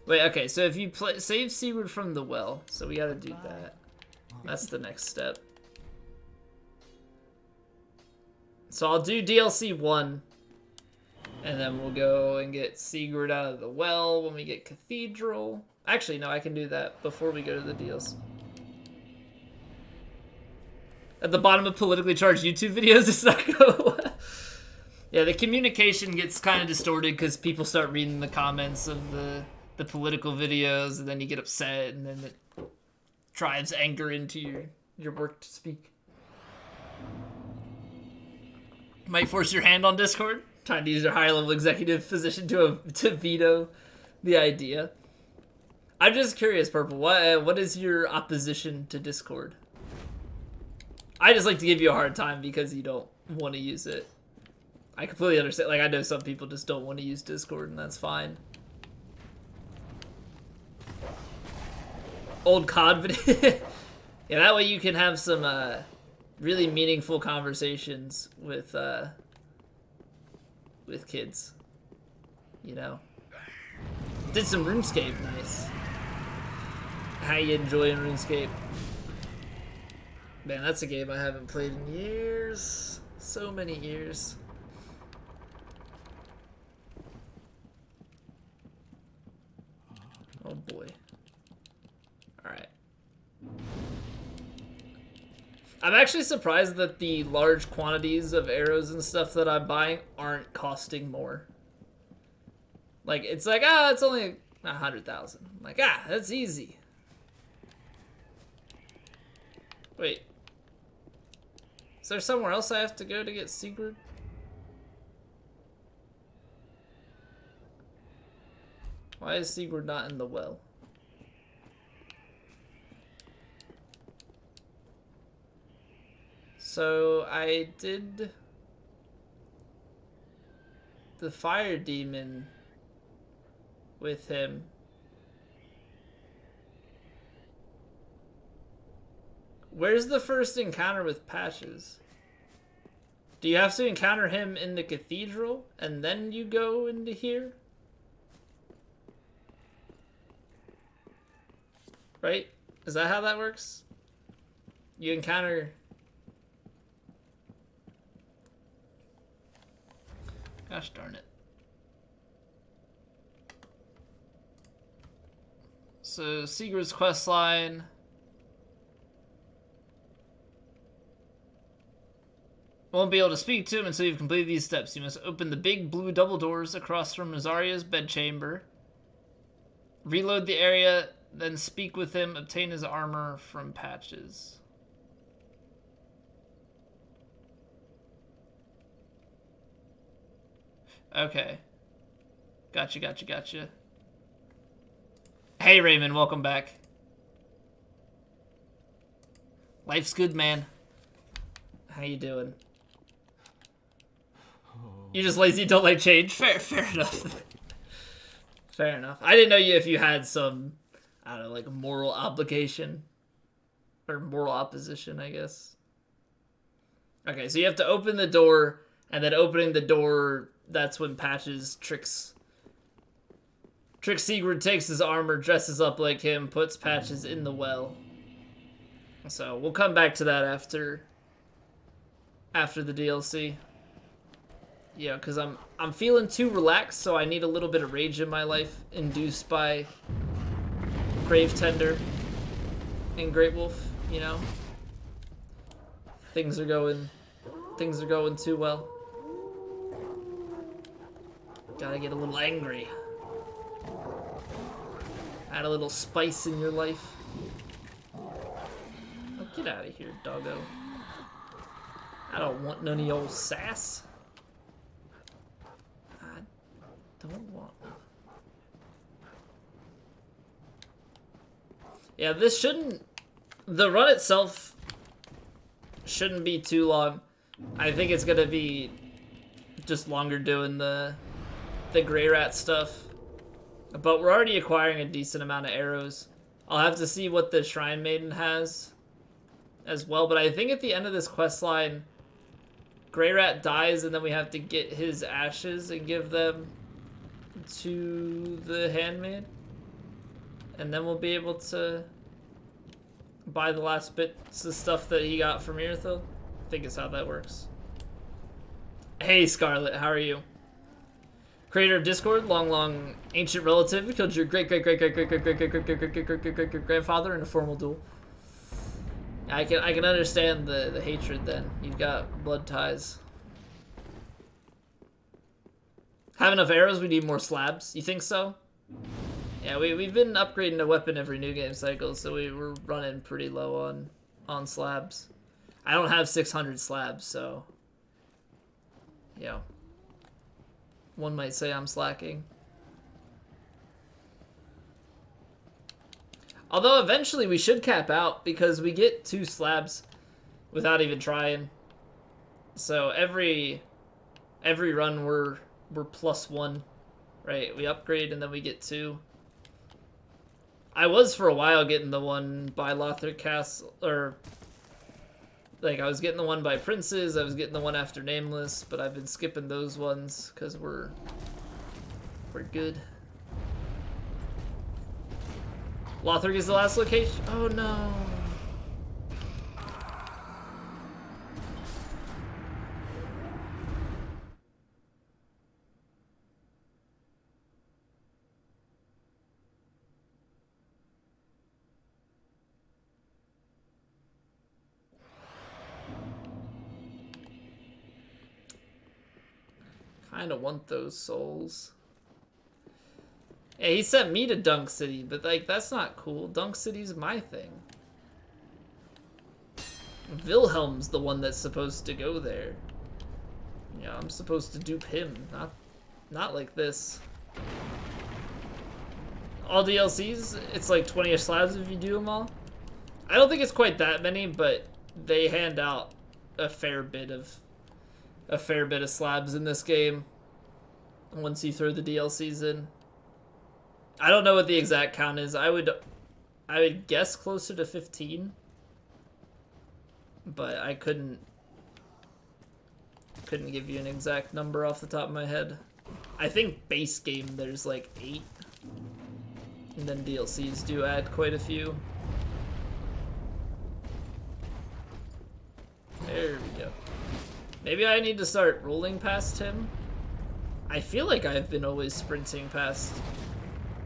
Speaker 1: Wait, okay, so if you save Seaward from the well, so we gotta do that. That's the next step. So I'll do DLC 1, and then we'll go and get Sigurd out of the well when we get Cathedral. Actually, no, I can do that before we go to the DLC. At the bottom of politically charged YouTube videos, it's not go. Yeah, the communication gets kind of distorted because people start reading the comments of the political videos, and then you get upset, and then it drives anger into your work to speak. Might force your hand on Discord. Time to use your higher level executive position to veto the idea. I'm just curious, Purple. What is your opposition to Discord? I just like to give you a hard time because you don't want to use it. I completely understand. Like, I know some people just don't want to use Discord, and that's fine. Old COD video. Yeah, that way you can have some really meaningful conversations with kids. You know. Did some RuneScape, nice. How you enjoying RuneScape? Man, that's a game I haven't played in years. So many years. Oh boy. Alright. I'm actually surprised that the large quantities of arrows and stuff that I'm buying aren't costing more. Like, it's like, it's only 100,000. Like, that's easy. Wait. Is there somewhere else I have to go to get Sigurd? Why is Sigurd not in the well? So I did the fire demon with him. Where's the first encounter with Patches? Do you have to encounter him in the cathedral and then you go into here? right? Is that how that works? You encounter... Gosh darn it. So, Sigurd's questline. Won't be able to speak to him until you've completed these steps. You must open the big blue double doors across from Nazaria's bedchamber. Reload the area, then speak with him. Obtain his armor from Patches. Okay. Gotcha. Hey, Raymond, welcome back. Life's good, man. How you doing? You just lazy, don't like change? Fair enough. Fair enough. I didn't know if you had some, I don't know, like moral obligation. Or moral opposition, I guess. Okay, so you have to open the door, and then opening the door, that's when Patches tricks Sigurd, takes his armor, dresses up like him, puts Patches in the well. So we'll come back to that after the DLC. Yeah, because I'm feeling too relaxed, so I need a little bit of rage in my life, induced by Grave Tender and Great Wolf, you know? Things are going too well. Gotta get a little angry. Add a little spice in your life. Oh, get out of here, doggo. I don't want none of your sass. I don't want none. Yeah, this shouldn't... The run itself shouldn't be too long. I think it's gonna be just longer doing the Grey Rat stuff. But we're already acquiring a decent amount of arrows. I'll have to see what the Shrine Maiden has as well. But I think at the end of this quest line, Grey Rat dies and then we have to get his ashes and give them to the handmaid. And then we'll be able to buy the last bits of stuff that he got from Irithil. I think is how that works. Hey Scarlet, how are you? Creator of Discord, long ancient relative who killed your great grandfather in a formal duel. I can understand the hatred then. You've got blood ties. Have enough arrows, we need more slabs. You think so? Yeah, we've been upgrading a weapon every new game cycle, so we're running pretty low on slabs. I don't have 600 slabs, so yeah. One might say I'm slacking. Although eventually we should cap out because we get 2 slabs without even trying. So every run we're +1, right? We upgrade and then we get 2. I was for a while getting the one by Lothric Castle, or like I was getting the one by Princes, I was getting the one after Nameless, but I've been skipping those ones because we're good. Lothric is the last location. Oh no. Kinda want those souls. Yeah, he sent me to Dunk City, but like that's not cool. Dunk City's my thing. Wilhelm's the one that's supposed to go there. Yeah, I'm supposed to dupe him, not like this. All DLCs, it's like 20-ish slabs if you do them all. I don't think it's quite that many, but they hand out a fair bit of slabs in this game once you throw the DLCs in. I don't know what the exact count is. I would guess closer to 15, but I couldn't give you an exact number off the top of my head. I think base game there's like 8. And then DLCs do add quite a few. There we go. Maybe I need to start rolling past him. I feel like I've been always sprinting past.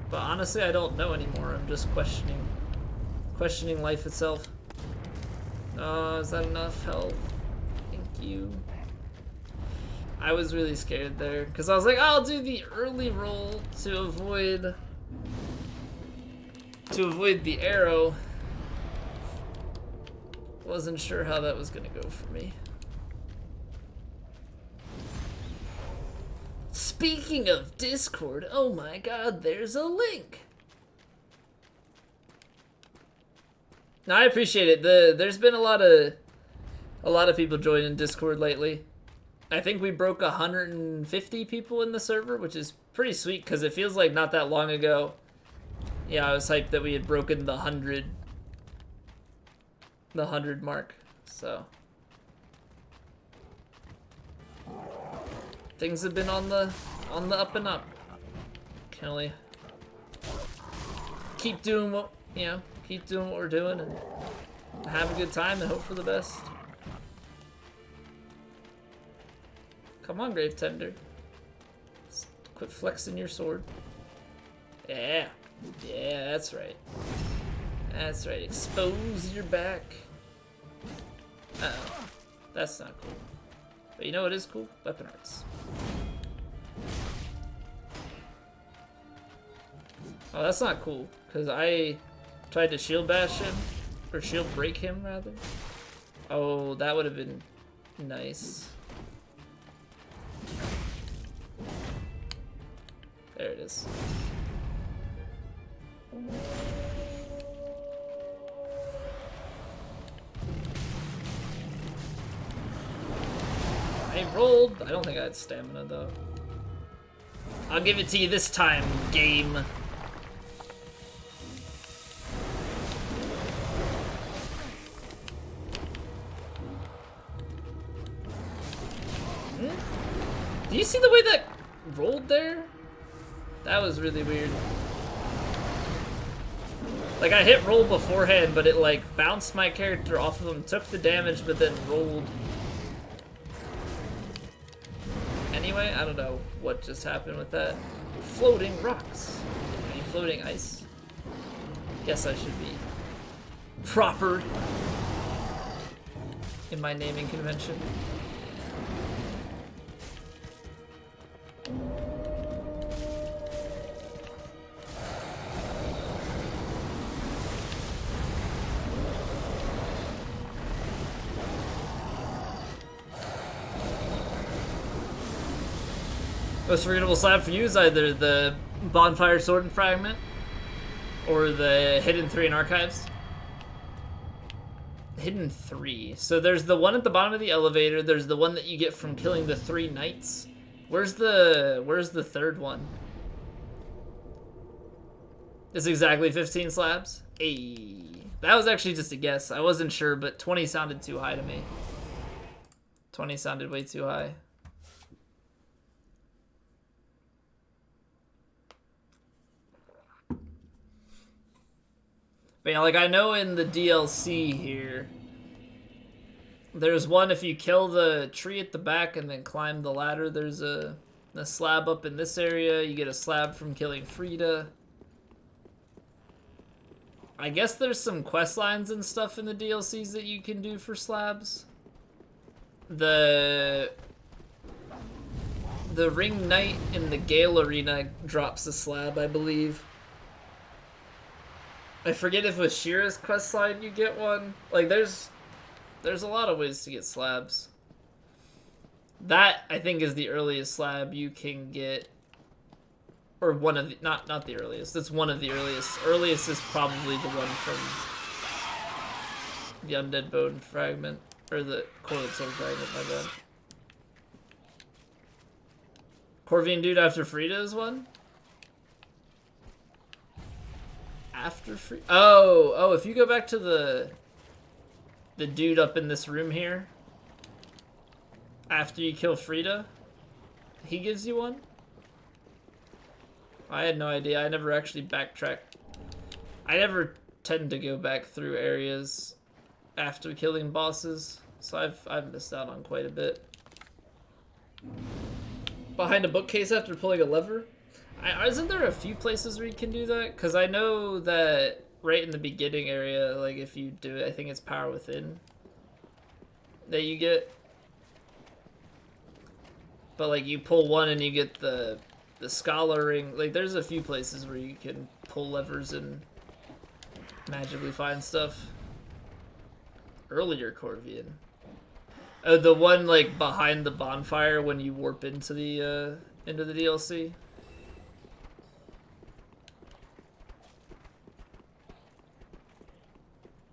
Speaker 1: But honestly, I don't know anymore. I'm just questioning life itself. Oh, is that enough health? Thank you. I was really scared there because I was like, I'll do the early roll to avoid the arrow. Wasn't sure how that was gonna go for me. Speaking of Discord, oh my god, there's a link. Now I appreciate it. There's been a lot of people joining Discord lately. I think we broke 150 people in the server, which is pretty sweet because it feels like not that long ago. Yeah, I was hyped that we had broken the 100 mark. So things have been on the up and up. Can only keep doing what we're doing and have a good time and hope for the best. Come on, Grave Tender. Quit flexing your sword. Yeah. Yeah, that's right. That's right. Expose your back. Uh-oh. That's not cool. But you know what is cool? Weapon arts. Oh, that's not cool. Because I tried to shield bash him. Or shield break him, rather. Oh, that would have been nice. There it is. I rolled. I don't think I had stamina though. I'll give it to you this time, game. Do you see the way that rolled there? That was really weird. Like, I hit roll beforehand, but it, like, bounced my character off of him, took the damage, but then rolled. Anyway, I don't know what just happened with that. Floating rocks. Any floating ice? Guess I should be proper in my naming convention. Most forgettable slab for you is either the Bonfire Sword and Fragment or the Hidden 3 in Archives. Hidden 3. So there's the one at the bottom of the elevator, there's the one that you get from killing the 3 knights. Where's the third one? It's exactly 15 slabs? Ayy. That was actually just a guess. I wasn't sure, but 20 sounded too high to me. 20 sounded way too high. But yeah, like I know in the DLC here, there's one if you kill the tree at the back and then climb the ladder, there's a slab up in this area. You get a slab from killing Frida. I guess there's some quest lines and stuff in the DLCs that you can do for slabs. The Ring Knight in the Gale Arena drops a slab, I believe. I forget if with Shira's questline you get one. Like, there's a lot of ways to get slabs. That, I think, is the earliest slab you can get. Or one of the... Not the earliest. That's one of the earliest. Earliest is probably the one from the Undead Bone Fragment. Or the Coiled Sword Fragment, my bad. Corvian Dude after Frida is one? After Frida? Oh, if you go back to the dude up in this room here, after you kill Frida, he gives you one? I had no idea. I never actually backtracked I never tend to go back through areas after killing bosses, so I've missed out on quite a bit. Behind a bookcase after pulling a lever? Isn't there a few places where you can do that? Because I know that right in the beginning area, like if you do it, I think it's Power Within that you get. But like you pull one and you get the Scholar Ring. Like there's a few places where you can pull levers and magically find stuff. Earlier Corvian. Oh, the one like behind the bonfire when you warp into the DLC.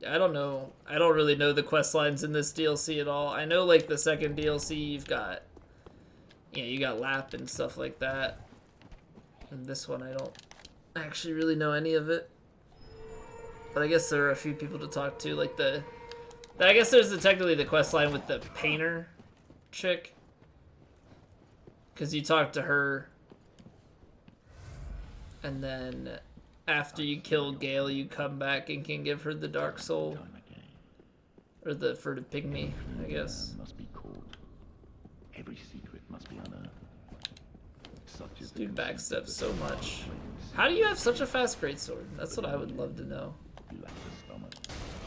Speaker 1: I don't know. I don't really know the quest lines in this DLC at all. I know like the second DLC you've got, you got Lap and stuff like that. And this one I don't actually really know any of it. But I guess there are a few people to talk to, like I guess there's technically the quest line with the painter chick. Because you talk to her, and then after you kill Gale, you come back and can give her the Dark Soul. Or the Furtive Pygmy, I guess.
Speaker 2: Must be caught. Every secret must be unearthed.
Speaker 1: This dude backsteps so much. How do you have such a fast greatsword? That's what I would love to know.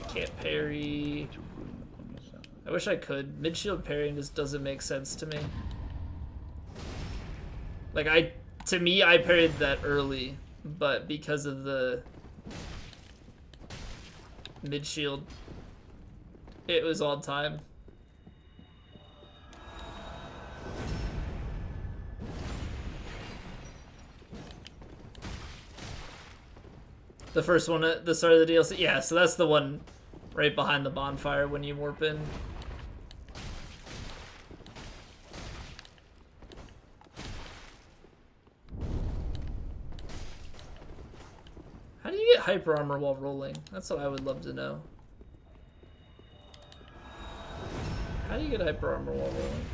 Speaker 1: Can't parry. I wish I could. Mid-shield parrying just doesn't make sense to me. Like to me, I parried that early, but because of the mid-shield, it was on time. The first one at the start of the DLC? Yeah, so that's the one right behind the bonfire when you warp in. How do you get hyper armor while rolling? That's what I would love to know. How do you get hyper armor while rolling?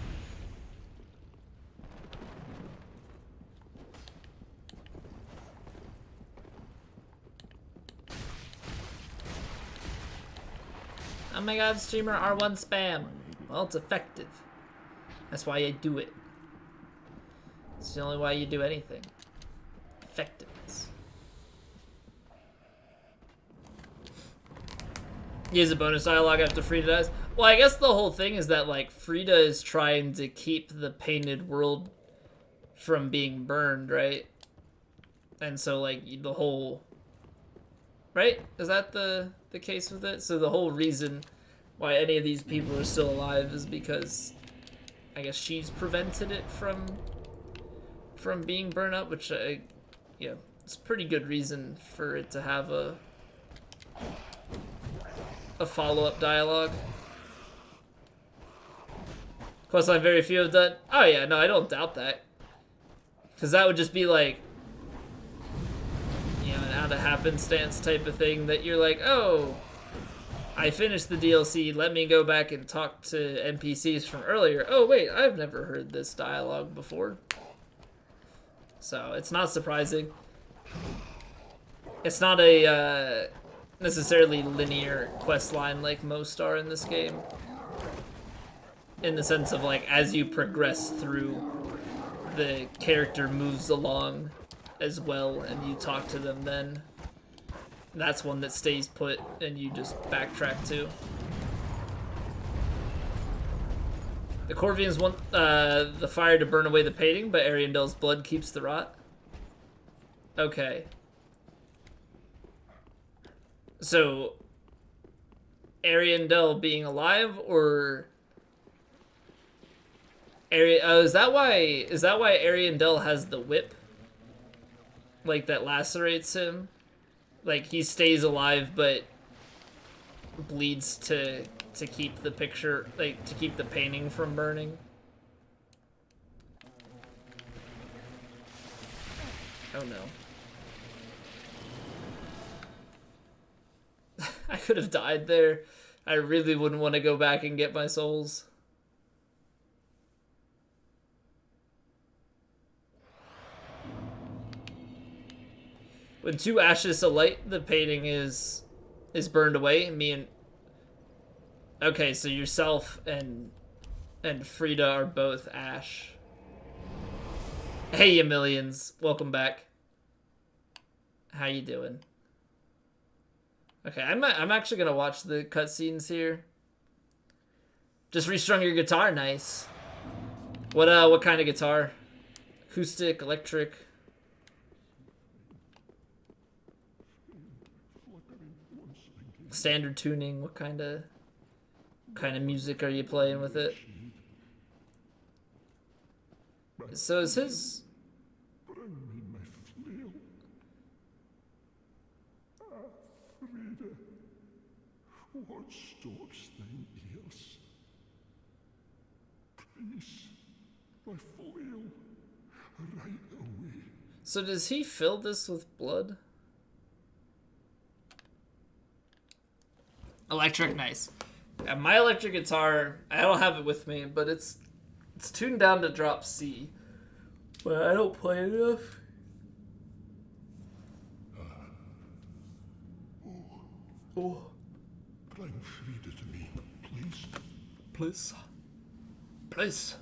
Speaker 1: Oh my god, streamer R1 spam. Well, it's effective. That's why I do it. It's the only way you do anything. Effectiveness. Use a bonus dialogue after Frida dies. Well, I guess the whole thing is that, like, Frida is trying to keep the painted world from being burned, right? And so, like, the whole... Right? Is that the case with it? So the whole reason why any of these people are still alive is because I guess she's prevented it from being burned up, which it's a pretty good reason for it to have a follow-up dialogue. Questline very few have done. Oh yeah, no, I don't doubt that. Because that would just be like, an out of happenstance type of thing that you're like, oh, I finished the DLC, let me go back and talk to NPCs from earlier. Oh wait, I've never heard this dialogue before. So it's not surprising. It's not a necessarily linear quest line like most are in this game. In the sense of, like, as you progress through, the character moves along as well, and you talk to them then. That's one that stays put, and you just backtrack to. The Corvians want the fire to burn away the painting, but Ariandel's blood keeps the rot. Okay. So, Ariandel being alive, or... is that why Ariandel has the whip? Like, that lacerates him? Like, he stays alive, but bleeds to keep the picture, like, to keep the painting from burning? Oh no. I could have died there. I really wouldn't want to go back and get my souls. When 2 ashes to light, the painting is burned away. Me and okay, so yourself and Frida are both ash. Hey, you millions, welcome back. How you doing? Okay, I'm actually gonna watch the cutscenes here. Just restrung your guitar, nice. What kind of guitar? Acoustic, electric? Standard tuning? What kind of music are you playing with it? So is his...
Speaker 2: Bring me my flail. Frida, what stops thine ears? Please, my flail, right away.
Speaker 1: So does he fill this with blood? Electric, nice. Yeah, my electric guitar, I don't have it with me, but it's tuned down to drop C. But I don't play it enough. Oh.
Speaker 2: Bring Frida to me, please.
Speaker 1: Please. Please.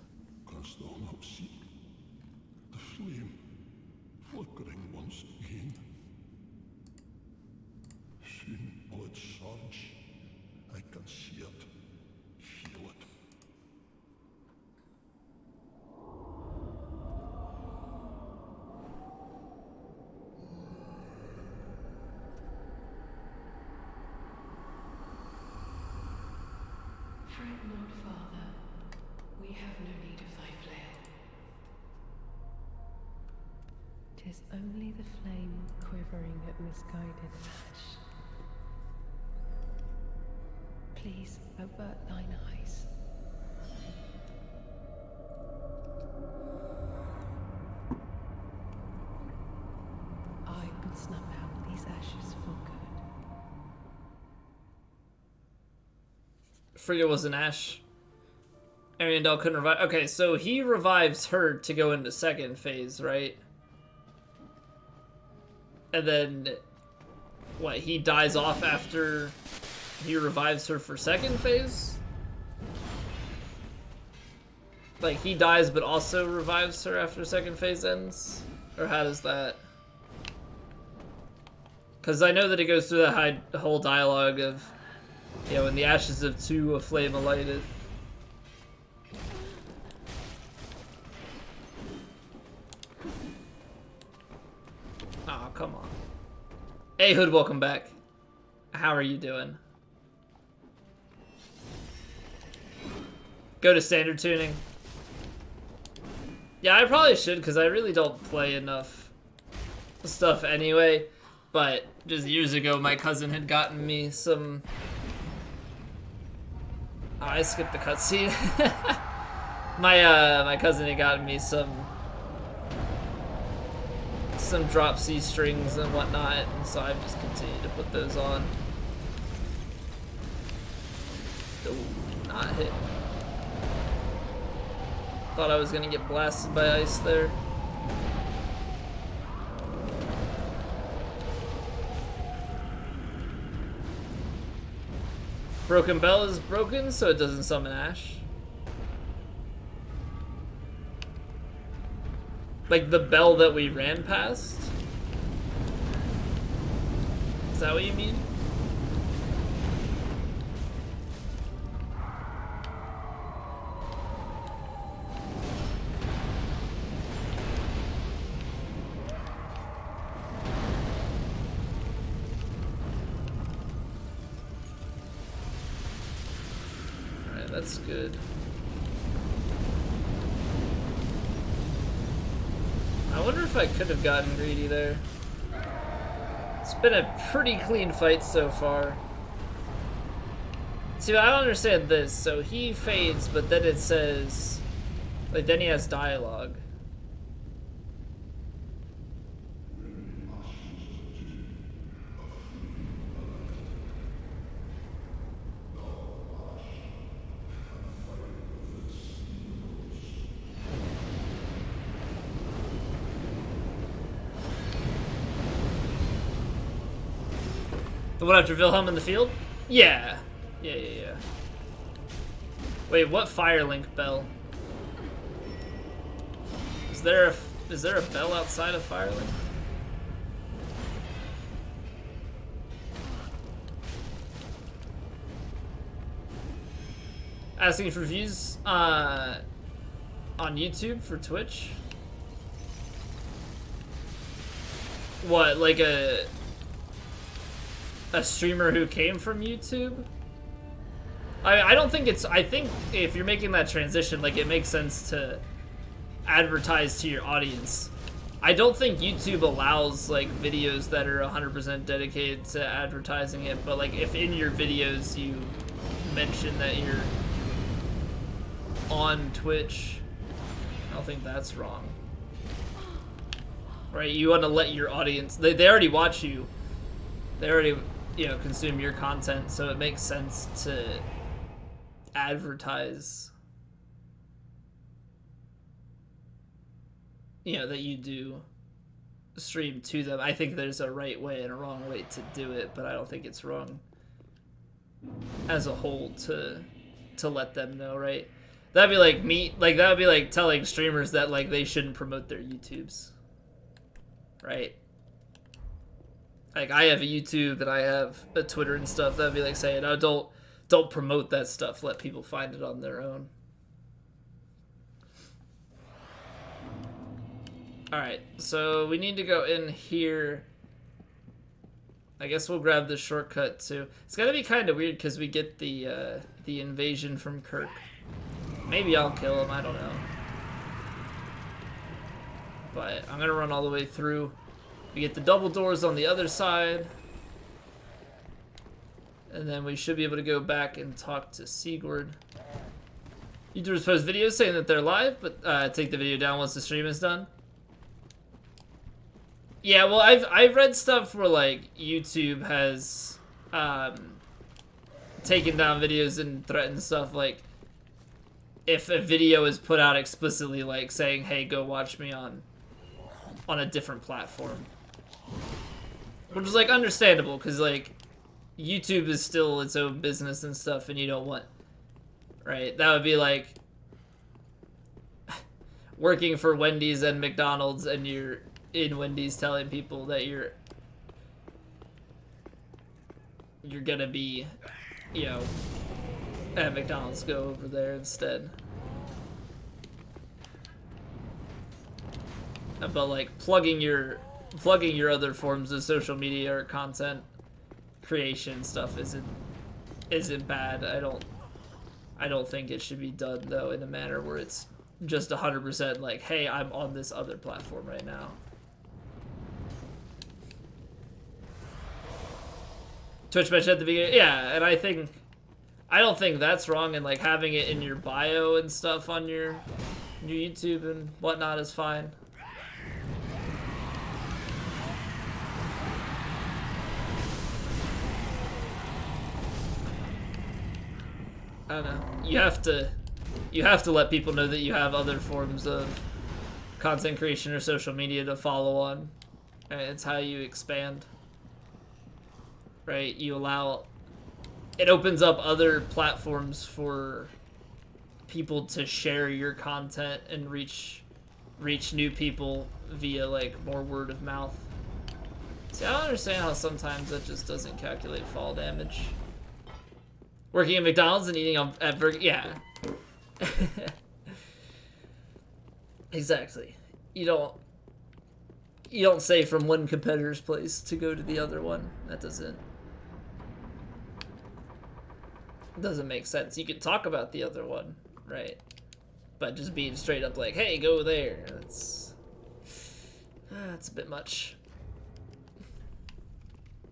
Speaker 2: Canst thou not see the flame flickering once again? Soon will it surge. I can see it, feel it.
Speaker 6: Fret not, Father. We have no need of thy flail. 'Tis only the flame quivering at misguided ash. Please avert thine eyes. I could snuff out these ashes for good.
Speaker 1: Frida was an ash. Ariandel couldn't revive. Okay, so he revives her to go into second phase, right? And then, what, he dies off after he revives her for second phase? Like, he dies but also revives her after second phase ends? Or how does that... Because I know that it goes through the whole dialogue of, you know, in the ashes of 2 a flame alighteth. Oh, come on. Hey, Hood, welcome back. How are you doing? Go to standard tuning. Yeah, I probably should, because I really don't play enough stuff anyway. But just years ago, my cousin had gotten me some... Oh, I skipped the cutscene. my cousin had gotten me some drop C strings and whatnot, and so I've just continued to put those on. Oh, not hit. Thought I was gonna get blasted by ice there. Broken Bell is broken, so it doesn't summon Ash. Like the bell that we ran past? Is that what you mean? Alright, that's good. I wonder if I could have gotten greedy there. It's been a pretty clean fight so far. See, I don't understand this. So he fades, but then it says... Like, then he has dialogue. The one after Wilhelm in the field? Yeah. Yeah. Wait, what Firelink bell? Is there a bell outside of Firelink? Asking for views on YouTube for Twitch? What, like a streamer who came from YouTube? I don't think it's, I think if you're making that transition, like, it makes sense to advertise to your audience. I don't think YouTube allows, like, videos that are 100% dedicated to advertising it, but, like, if in your videos you mention that you're on Twitch, I don't think that's wrong. Right, you want to let your audience, they already watch you. They already, you know, consume your content, so it makes sense to advertise, you know, that you do stream to them. I think there's a right way and a wrong way to do it, but I don't think it's wrong as a whole to let them know, right? That'd be like that would be like telling streamers that, like, they shouldn't promote their YouTubes. Right? Like, I have a YouTube and I have a Twitter and stuff. That'd be like saying, oh, don't promote that stuff. Let people find it on their own. Alright, so we need to go in here. I guess we'll grab the shortcut too. It's gotta be kind of weird because we get the invasion from Kirk. Maybe I'll kill him, I don't know. But I'm gonna run all the way through. We get the double doors on the other side. And then we should be able to go back and talk to Sigurd. YouTubers post videos saying that they're live, but take the video down once the stream is done. Yeah, well, I've read stuff where, like, YouTube has taken down videos and threatened stuff, like, if a video is put out explicitly, like, saying, hey, go watch me on a different platform. Which is, like, understandable, because, like, YouTube is still its own business and stuff, and you don't want, right? That would be like working for Wendy's and McDonald's, and you're in Wendy's telling people that you're gonna be, you know, at McDonald's. Go over there instead. But, like, plugging your other forms of social media or content creation stuff isn't bad. I don't think it should be done, though, in a manner where it's just 100% like, hey, I'm on this other platform right now. Twitch mentioned at the beginning, yeah, and I don't think that's wrong, and, like, having it in your bio and stuff on your YouTube and whatnot is fine. I don't know. You have to let people know that you have other forms of content creation or social media to follow on. And it's how you expand. Right? It opens up other platforms for people to share your content and reach new people via, like, more word of mouth. See, I don't understand how sometimes that just doesn't calculate fall damage. Working at McDonald's and eating at Burger... Yeah. Exactly. You don't say from one competitor's place to go to the other one. That doesn't make sense. You can talk about the other one, right? But just being straight up like, hey, go there. That's a bit much.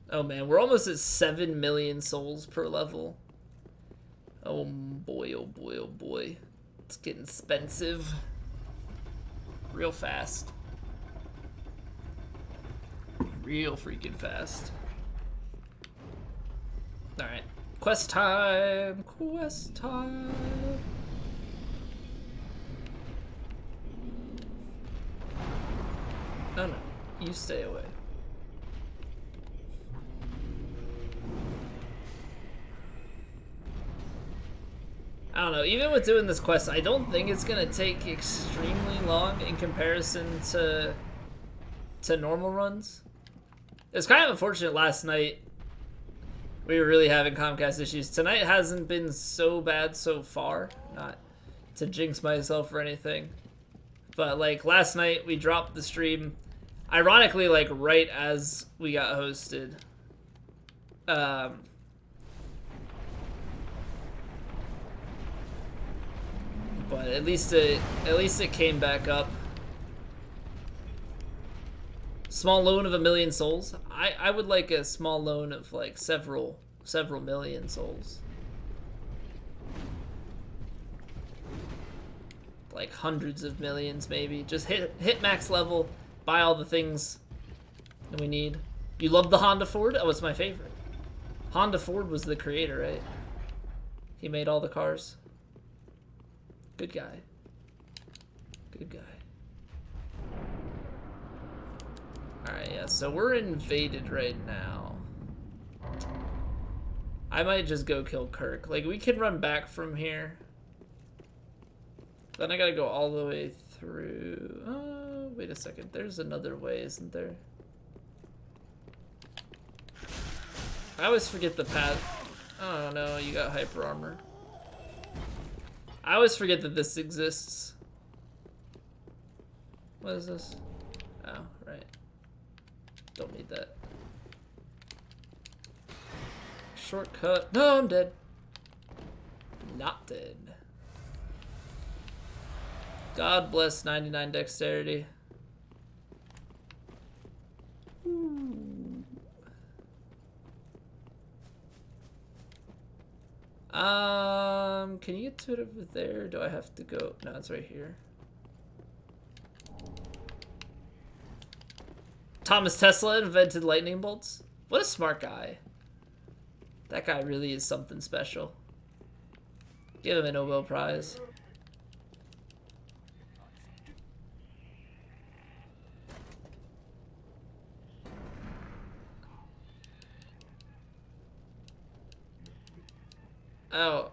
Speaker 1: Oh man, we're almost at 7 million souls per level. Oh boy, oh boy, oh boy. It's getting expensive. Real fast. Real freaking fast. Alright. Quest time! Quest time! Oh no. You stay away. don't know. Even with doing this quest, I don't think it's gonna take extremely long in comparison to normal runs. It's kind of unfortunate last night. We were really having Comcast issues. Tonight hasn't been so bad so far. Not to jinx myself or anything. But like last night we dropped the stream. Ironically, like right as we got hosted. But at least it came back up. Small loan of 1 million souls. I would like a small loan of like several million souls. Like hundreds of millions maybe. Just hit max level, buy all the things that we need. You love the Honda Ford? Oh, it's my favorite. Honda Ford was the creator, right? He made all the cars. Good guy. Good guy. Alright, yeah, so we're invaded right now. I might just go kill Kirk. Like, we can run back from here. Then I gotta go all the way through. Oh, wait a second. There's another way, isn't there? I always forget the path. Oh no, you got hyper armor. I always forget that this exists. What is this? Oh, right. Don't need that. Shortcut. No, I'm dead. Not dead. God bless 99 dexterity. Can you get to it over there? Do I have to go? No, it's right here. Thomas Tesla invented lightning bolts. What a smart guy. That guy really is something special. Give him a Nobel Prize. Oh,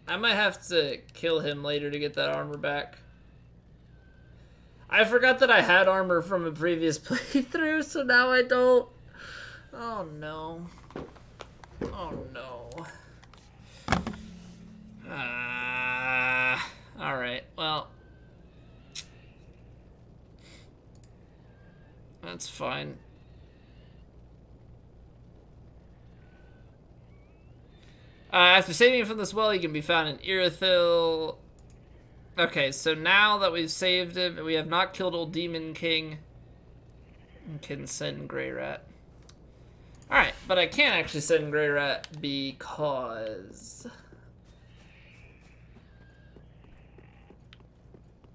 Speaker 1: I might have to kill him later to get that armor back. I forgot that I had armor from a previous playthrough, so now I don't. Oh no. Oh no. Alright, well. That's fine. After saving from this well, he can be found in Irithyll. Okay, so now that we've saved him, we have not killed Old Demon King. And can send Grey Rat. Alright, but I can't actually send Grey Rat because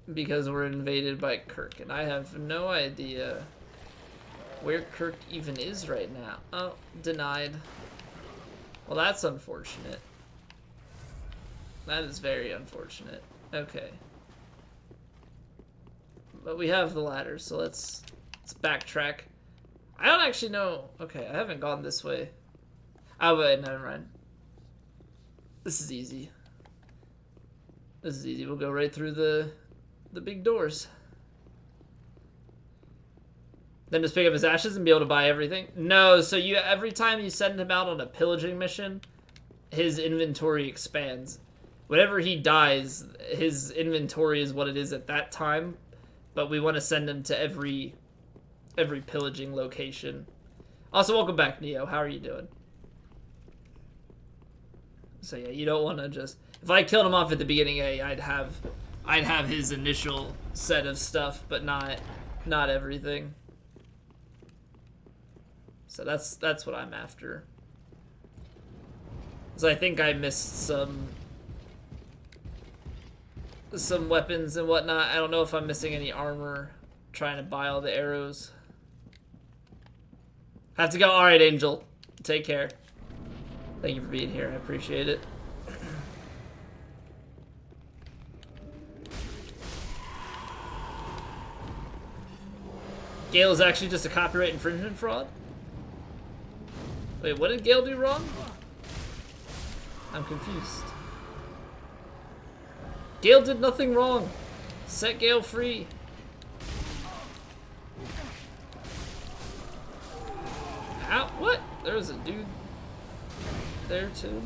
Speaker 1: we're invaded by Kirk, and I have no idea where Kirk even is right now. Oh, denied. Well, that's unfortunate. That is very unfortunate. Okay. But we have the ladder, so let's backtrack. I don't actually know. Okay, I haven't gone this way. Oh, wait, never mind. This is easy. This is easy. We'll go right through the big doors. Then just pick up his ashes and be able to buy everything? No, so you every time you send him out on a pillaging mission, his inventory expands. Whenever he dies, his inventory is what it is at that time, but we want to send him to every pillaging location. Also, welcome back, Neo. How are you doing? So yeah, you don't want to just... If I killed him off at the beginning, I'd have his initial set of stuff, but not everything. So that's what I'm after. Because I think I missed some weapons and whatnot. I don't know if I'm missing any armor. Trying to buy all the arrows. Have to go. All right, Angel. Take care. Thank you for being here. I appreciate it. Gale is actually just a copyright infringement fraud? Wait, what did Gale do wrong? I'm confused. Gale did nothing wrong. Set Gale free. Ow, what? There was a dude there too.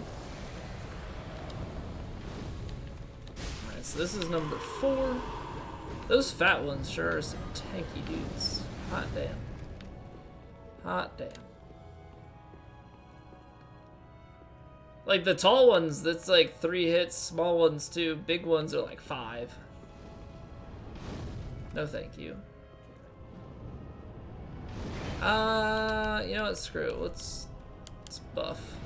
Speaker 1: Alright, so this is number 4. Those fat ones sure are some tanky dudes. Hot damn. Hot damn. Like the tall ones, that's like 3 hits, small ones 2, big ones are like 5. No thank you. You know what, screw it. Let's buff.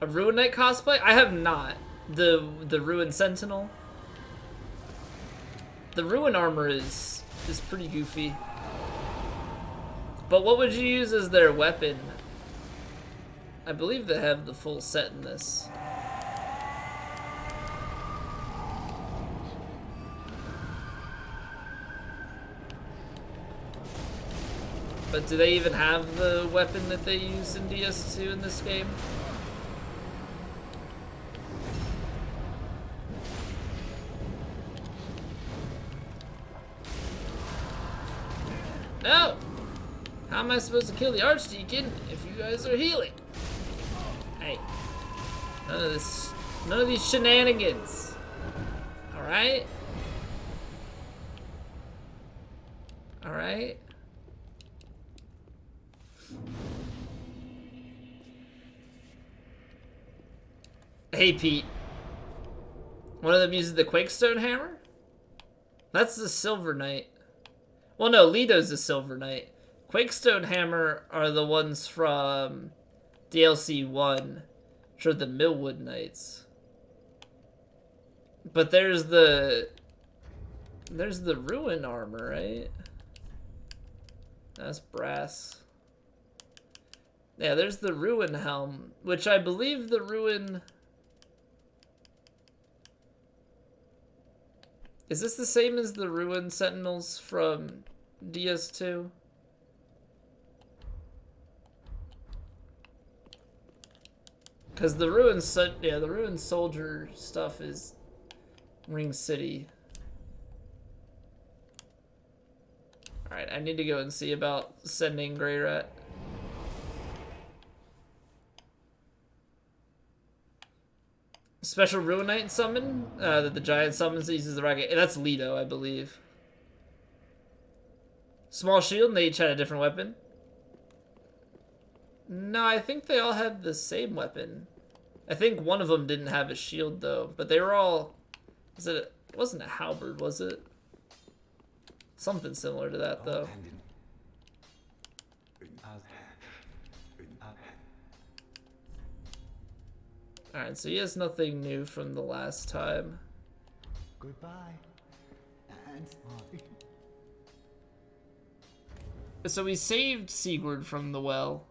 Speaker 1: A Ruin Knight cosplay? I have not. The Ruin Sentinel. The Ruin armor is pretty goofy. But what would you use as their weapon? I believe they have the full set in this. But do they even have the weapon that they use in DS2 in this game? No! How am I supposed to kill the Archdeacon if you guys are healing? Hey, none of these shenanigans. Alright? Alright? Hey Pete. One of them uses the Quakestone Hammer? That's the Silver Knight. Well, no, Leto's the Silver Knight. Quakestone Hammer are the ones from DLC 1, which are the Millwood Knights. But there's the Ruin armor, right? That's brass. Yeah, there's the Ruin helm, which I believe the Ruin... Is this the same as the Ruin Sentinels from DS2? Because the Ruin Soldier stuff is Ring City. Alright, I need to go and see about sending Grey Rat. Special Ruin Knight summon that the giant summons uses the rocket. That's Leto, I believe. Small shield, and they each had a different weapon. No, I think they all had the same weapon. I think one of them didn't have a shield though, but they were all. It wasn't a halberd, was it? Something similar to that though. Alright, so he has nothing new from the last time.
Speaker 3: Goodbye. And smile.
Speaker 1: So we saved Sigurd from the well.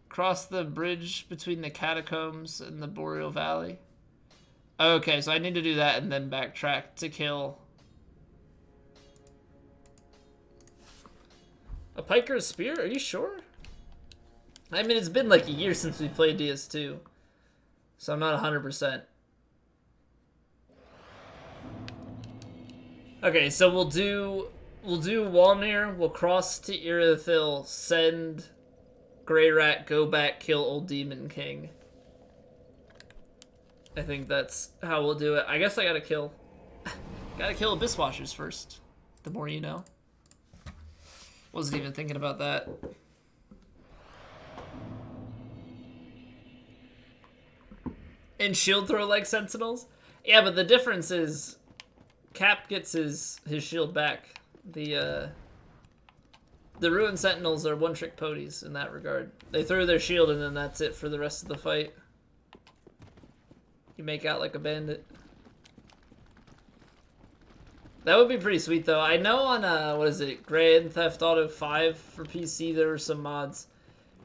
Speaker 1: Cross the bridge between the catacombs and the Boreal Valley. Okay, so I need to do that and then backtrack to kill... A pike or a spear? Are you sure? I mean, it's been like a year since we played DS2. So I'm not 100%. Okay, so we'll do Walnir, we'll cross to Irithyll, send Grey Rat, go back, kill Old Demon King. I think that's how we'll do it. I guess I gotta kill Abyss Washers first. The more you know. Wasn't even thinking about that. And shield throw like Sentinels? Yeah, but the difference is Cap gets his shield back. The Ruin Sentinels are one-trick ponies in that regard. They throw their shield and then that's it for the rest of the fight. You make out like a bandit. That would be pretty sweet though. I know on what is it, Grand Theft Auto 5 for PC there were some mods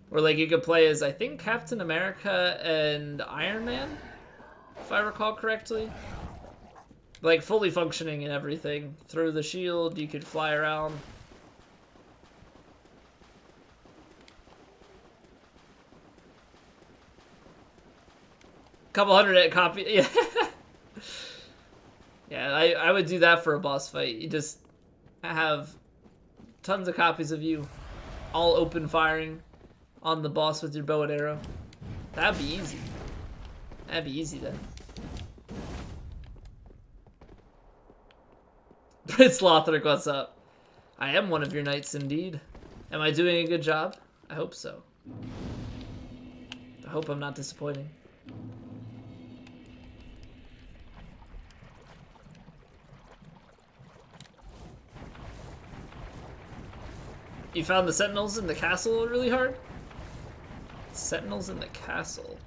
Speaker 1: where like you could play as I think Captain America and Iron Man, if I recall correctly. Like fully functioning and everything. Through the shield, you could fly around. Couple hundred copy. Yeah. Yeah, I would do that for a boss fight. You just have tons of copies of you all open firing on the boss with your bow and arrow. That'd be easy. That'd be easy then. Prince Lothric, what's up? I am one of your knights indeed. Am I doing a good job? I hope so. I hope I'm not disappointing. You found the sentinels in the castle really hard? Sentinels in the castle.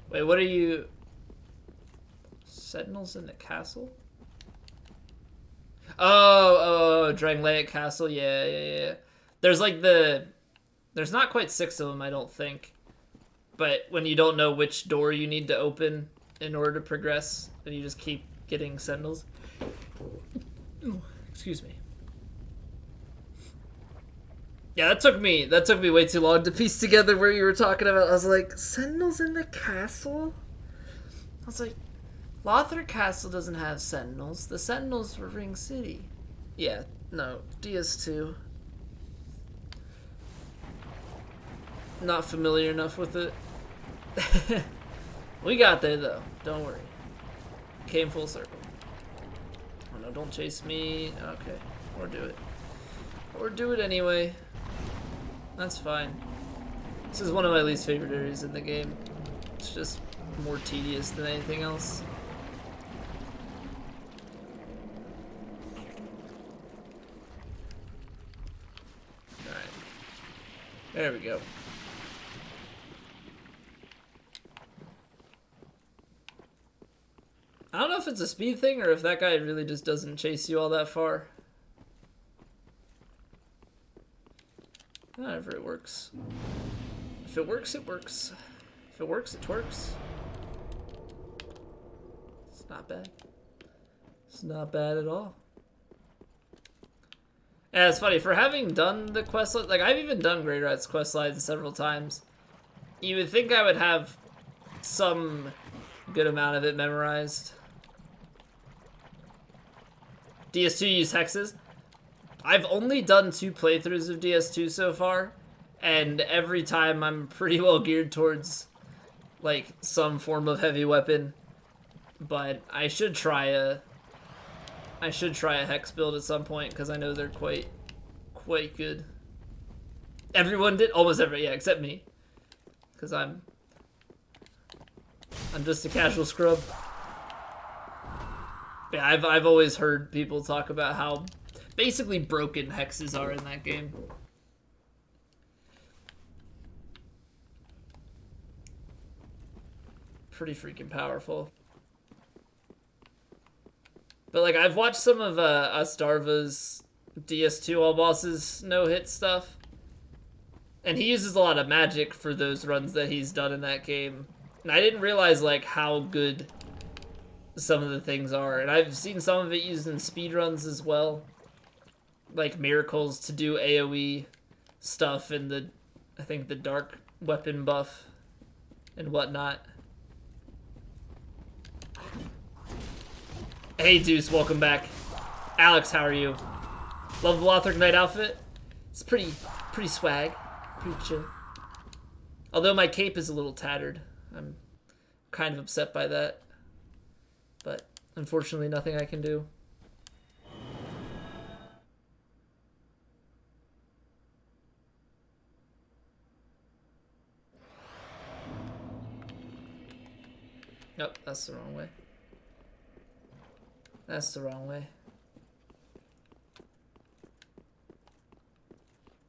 Speaker 1: Wait, what are you... Sentinels in the castle? Oh, Dranglaic Castle. Yeah. There's like there's not quite 6 of them, I don't think. But when you don't know which door you need to open in order to progress, then you just keep getting sentinels. Ooh, excuse me. Yeah, that took me way too long to piece together where you were talking about. I was like, sentinels in the castle? I was like, Lothric Castle doesn't have sentinels. The sentinels were Ring City. Yeah, no, DS2. Not familiar enough with it. We got there though, don't worry. Came full circle. Oh no, don't chase me. Okay, or do it. Or do it anyway. That's fine. This is one of my least favorite areas in the game. It's just more tedious than anything else. Alright. There we go. I don't know if it's a speed thing or if that guy really just doesn't chase you all that far. However it works. If it works, it works. If it works, it twerks. It's not bad. It's not bad at all. Yeah, it's funny. For having done the quest, like I've even done Grey Rat's quest lines several times. You would think I would have some good amount of it memorized. DS2 use hexes. I've only done 2 playthroughs of DS2 so far, and every time I'm pretty well geared towards like some form of heavy weapon. But I should try a hex build at some point because I know they're quite good. Everyone did, almost every, yeah, except me, because I'm just a casual scrub. Yeah, I've always heard people talk about how basically broken hexes are in that game. Pretty freaking powerful. But like I've watched some of Astarva's DS2 all bosses no-hit stuff. And he uses a lot of magic for those runs that he's done in that game. And I didn't realize like how good some of the things are. And I've seen some of it used in speedruns as well. Like miracles to do AoE stuff and I think the dark weapon buff and whatnot. Hey Deuce, welcome back. Alex, how are you? Love the Lothric Knight outfit. It's pretty swag, pretty chill. Although my cape is a little tattered. I'm kind of upset by that. But unfortunately nothing I can do. Nope, that's the wrong way. That's the wrong way.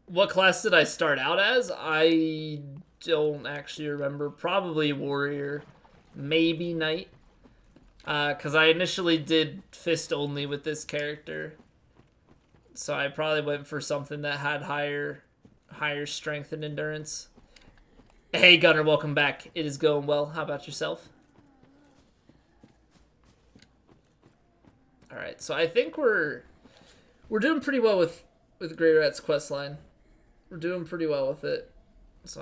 Speaker 1: What class did I start out as? I don't actually remember. Probably warrior, maybe knight. Because I initially did fist only with this character. So I probably went for something that had higher strength and endurance. Hey Gunner, welcome back. It is going well. How about yourself? Alright, so I think we're doing pretty well with Grey Rat's questline. We're doing pretty well with it. So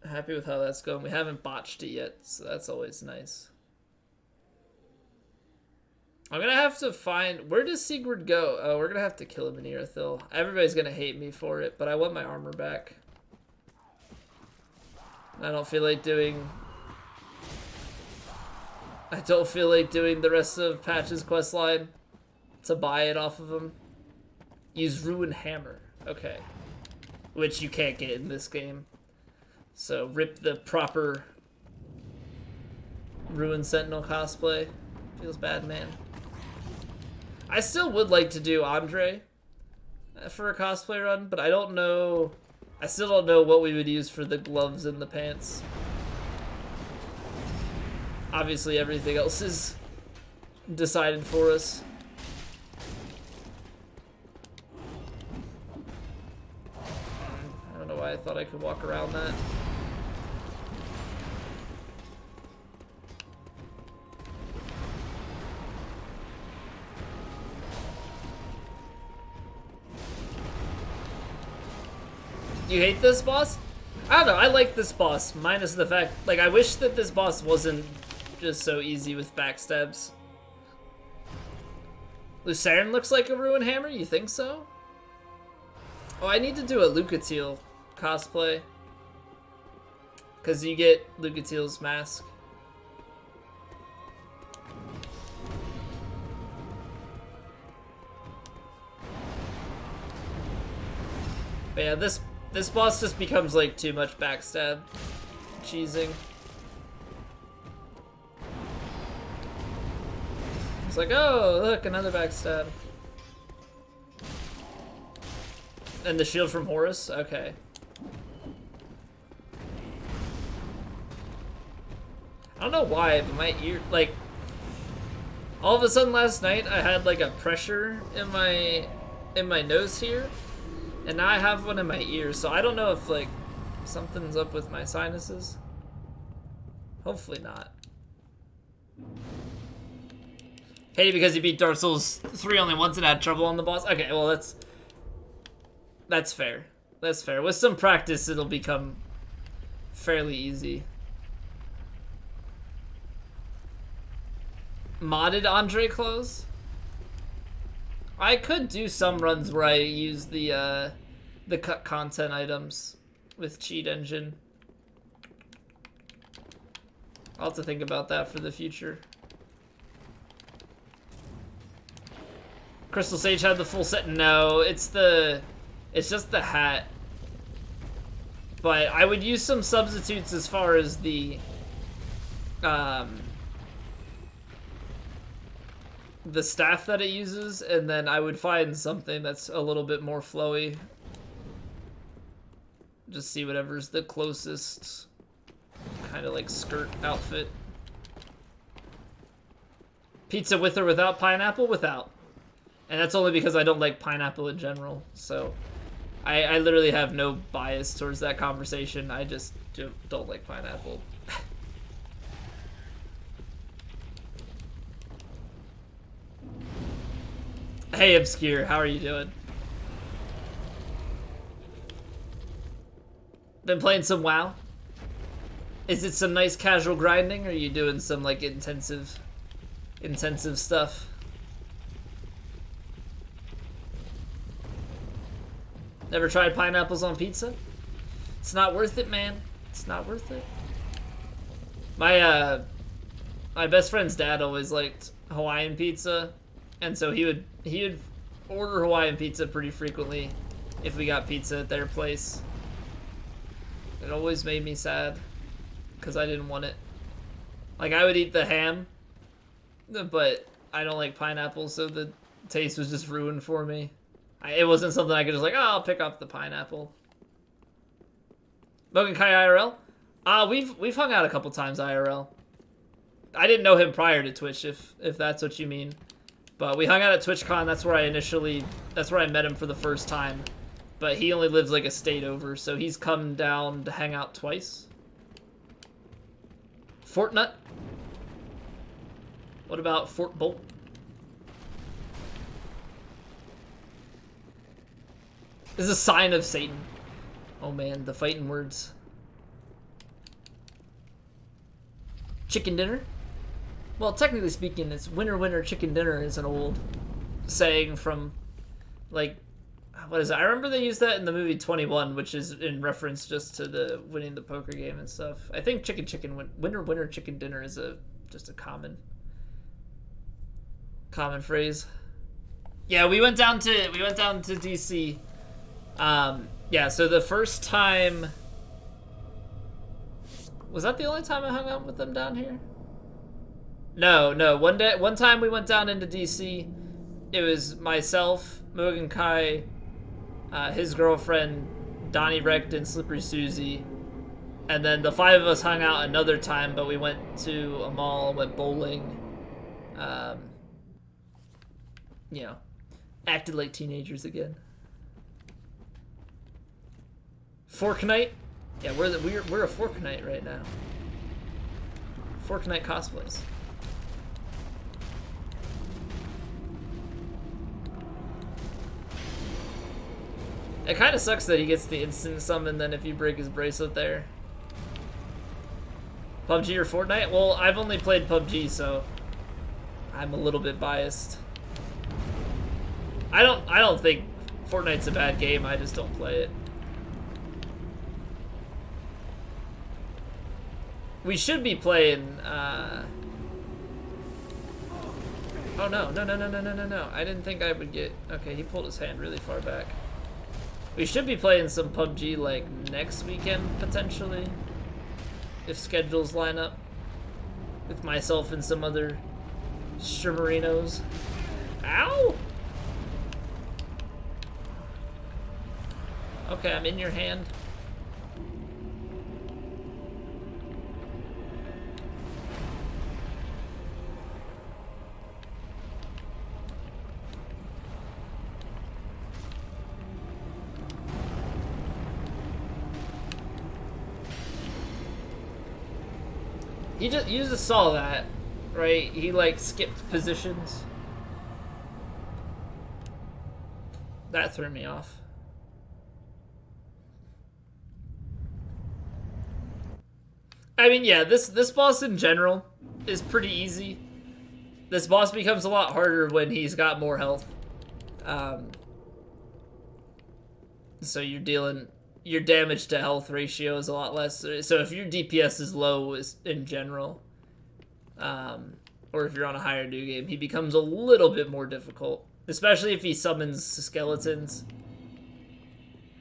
Speaker 1: Happy with how that's going. We haven't botched it yet, so that's always nice. I'm gonna have to find... Where does Sigurd go? Oh, we're gonna have to kill him in Irithyll. Everybody's gonna hate me for it, but I want my armor back. I don't feel like doing... I don't feel like doing the rest of Patch's questline to buy it off of him. Use Ruin Hammer. Okay. Which you can't get in this game. So rip the proper Ruin Sentinel cosplay. Feels bad, man. I still would like to do Andre for a cosplay run, but I don't know... I still don't know what we would use for the gloves and the pants. Obviously everything else is decided for us. I don't know why I thought I could walk around that. You hate this boss? I don't know, I like this boss, minus the fact, like, I wish that this boss wasn't just so easy with backstabs. Lucerne looks like a Ruin Hammer, you think so? Oh, I need to do a Lucatiel cosplay. Because you get Lucatiel's mask. But yeah, this boss just becomes like too much backstab cheesing. It's like, oh, look, another backstab. And the shield from Horus? Okay. I don't know why, but my ear, like, all of a sudden last night I had like a pressure in my nose here. And now I have one in my ear, so I don't know if, like, something's up with my sinuses. Hopefully not. Hey, because you beat Dark Souls 3 only once and had trouble on the boss? Okay, well, that's fair. That's fair. With some practice, it'll become fairly easy. Modded Andre clothes? I could do some runs where I use the cut content items with Cheat Engine. I'll have to think about that for the future. Crystal Sage had the full set? No, it's just the hat. But I would use some substitutes as far as the staff that it uses, and then I would find something that's a little bit more flowy. Just see whatever's the closest kind of like skirt outfit. Pizza with or without pineapple? Without. And that's only because I don't like pineapple in general, so I literally have no bias towards that conversation. I just don't like pineapple. Hey, Obscure, how are you doing? Been playing some WoW? Is it some nice casual grinding, or are you doing some, like, intensive stuff? Never tried pineapples on pizza? It's not worth it, man. It's not worth it. My best friend's dad always liked Hawaiian pizza. And so he would order Hawaiian pizza pretty frequently if we got pizza at their place. It always made me sad because I didn't want it. Like, I would eat the ham, but I don't like pineapple, so the taste was just ruined for me. It wasn't something I could just like, oh, I'll pick off the pineapple. Mogan Kai IRL? We've hung out a couple times IRL. I didn't know him prior to Twitch, if that's what you mean. But we hung out at TwitchCon. That's where I met him for the first time. But he only lives like a state over, so he's come down to hang out twice. Fortnut? What about Fort Bolt? This is a sign of Satan. Oh man, the fighting words. chicken dinner. Well, technically speaking, it's winner, winner, chicken dinner is an old saying from, like, what is it? I remember they used that in the movie 21, which is in reference just to the winning the poker game and stuff. I think winner, winner, chicken dinner is just a common phrase. Yeah, we went down to DC. Yeah, so the first time, was that the only time I hung out with them down here? No. One time we went down into DC. It was myself, Mugen Kai, his girlfriend, Donnie Recht, and Slippery Susie. And then the 5 of us hung out another time, but we went to a mall, went bowling. You know, acted like teenagers again. Fortnite? Yeah, we're a Fortnite right now. Fortnite cosplays. It kind of sucks that he gets the instant summon then if you break his bracelet there. PUBG or Fortnite? Well, I've only played PUBG, so I'm a little bit biased. I don't think Fortnite's a bad game, I just don't play it. We should be playing, oh no. I didn't think I would get, okay, he pulled his hand really far back. We should be playing some PUBG like next weekend, potentially. If schedules line up. With myself and some other streamerinos. Ow! Okay, I'm in your hand. You just saw that, right? He like skipped positions. That threw me off. I mean, yeah, this boss in general is pretty easy. This boss becomes a lot harder when he's got more health. So your damage to health ratio is a lot less. So if your DPS is low in general, or if you're on a higher new game, he becomes a little bit more difficult. Especially if he summons skeletons.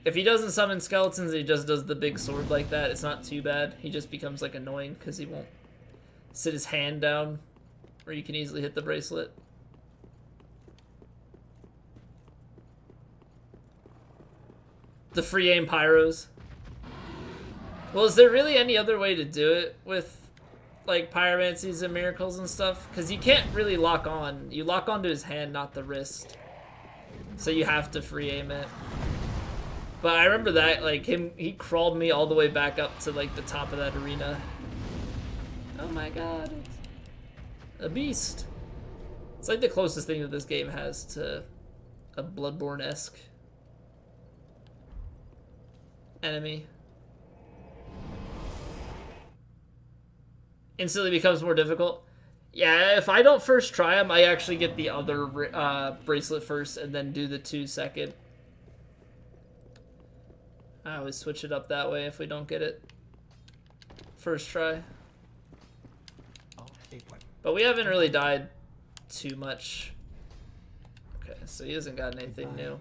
Speaker 1: If he doesn't summon skeletons, he just does the big sword like that, it's not too bad. He just becomes like annoying because he won't sit his hand down where you can easily hit the bracelet. The free aim pyros. Well, is there really any other way to do it with like pyromancies and miracles and stuff? Because you can't really lock on. You lock onto his hand, not the wrist. So you have to free aim it. But I remember that, like, he crawled me all the way back up to, like, the top of that arena. Oh my god. A beast. It's like the closest thing that this game has to a Bloodborne-esque enemy. Instantly becomes more difficult. Yeah, if I don't first try him, I actually get the other bracelet first and then do the 2 second. I always switch it up that way if we don't get it first try. But we haven't really died too much. Okay, so he hasn't gotten anything new.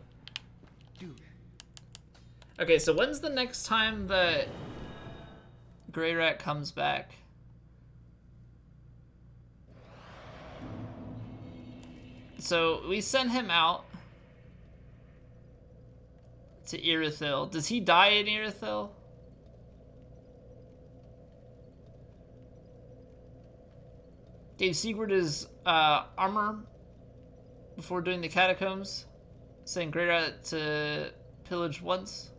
Speaker 1: Okay, so when's the next time that Grey Rat comes back? So we sent him out to Irithyll. Does he die in Irithyll? Gave Sigurd his armor before doing the catacombs, saying Grey Rat to pillage once.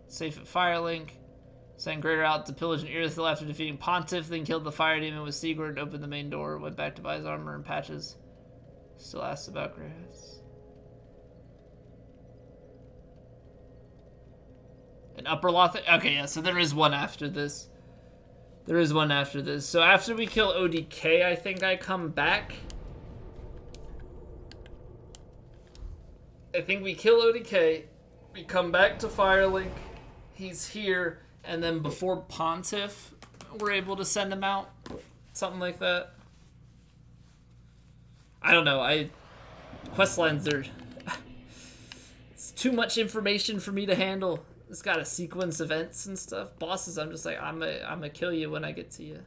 Speaker 1: Safe at Firelink, saying Grey Rat to pillage in Irithyll after defeating Pontiff, then killed the fire demon with Sigurd, opened the main door, went back to buy his armor and patches. Still asks about Grey Rats. An Upper Lothric? Okay, yeah, so there is one after this. There is one after this. So after we kill ODK, I think I come back. I think we kill ODK. We come back to Firelink. He's here. And then before Pontiff, we're able to send him out. Something like that. I don't know. Quest lines are... It's too much information for me to handle. It's got to sequence events and stuff. Bosses, I'm just like, I'm gonna kill you when I get to you.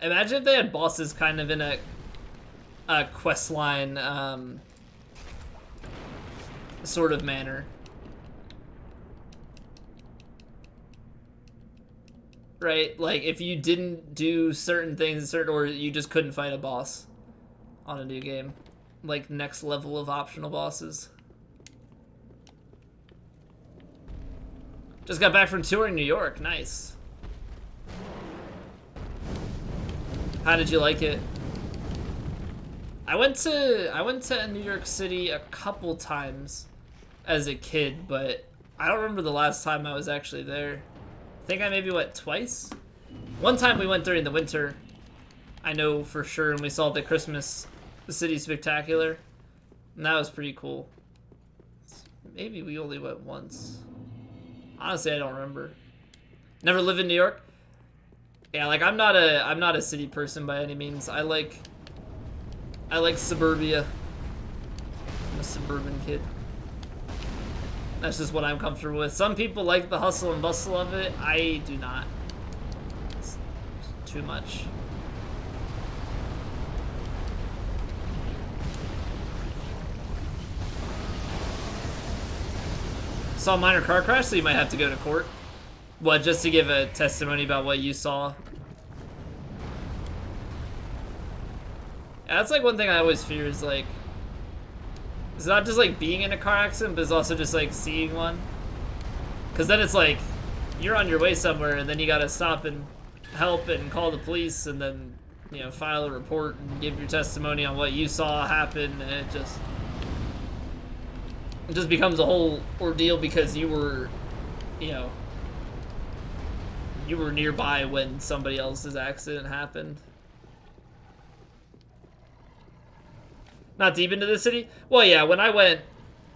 Speaker 1: Imagine if they had bosses kind of in a quest line sort of manner. Right? Like, if you didn't do certain things in certain order, you just couldn't fight a boss on a new game. Like, next level of optional bosses. Just got back from touring New York. Nice. How did you like it? I went to New York City a couple times as a kid, but I don't remember the last time I was actually there. I think I maybe went twice. One time we went during the winter. I know for sure, and we saw the Christmas City Spectacular. And that was pretty cool. Maybe we only went once. Honestly, I don't remember. Never lived in New York. Yeah, like I'm not a city person by any means. I like suburbia. I'm a suburban kid. That's just what I'm comfortable with. Some people like the hustle and bustle of it. I do not. It's too much. Saw a minor car crash, so you might have to go to court. What, just to give a testimony about what you saw? Yeah, that's like one thing I always fear is like, it's not just like being in a car accident, but it's also just like seeing one. Cause then it's like, you're on your way somewhere and then you gotta stop and help and call the police and then, you know, file a report and give your testimony on what you saw happen, and it just becomes a whole ordeal because you were, you know, you were nearby when somebody else's accident happened. Not deep into the city? Well, yeah, when I went,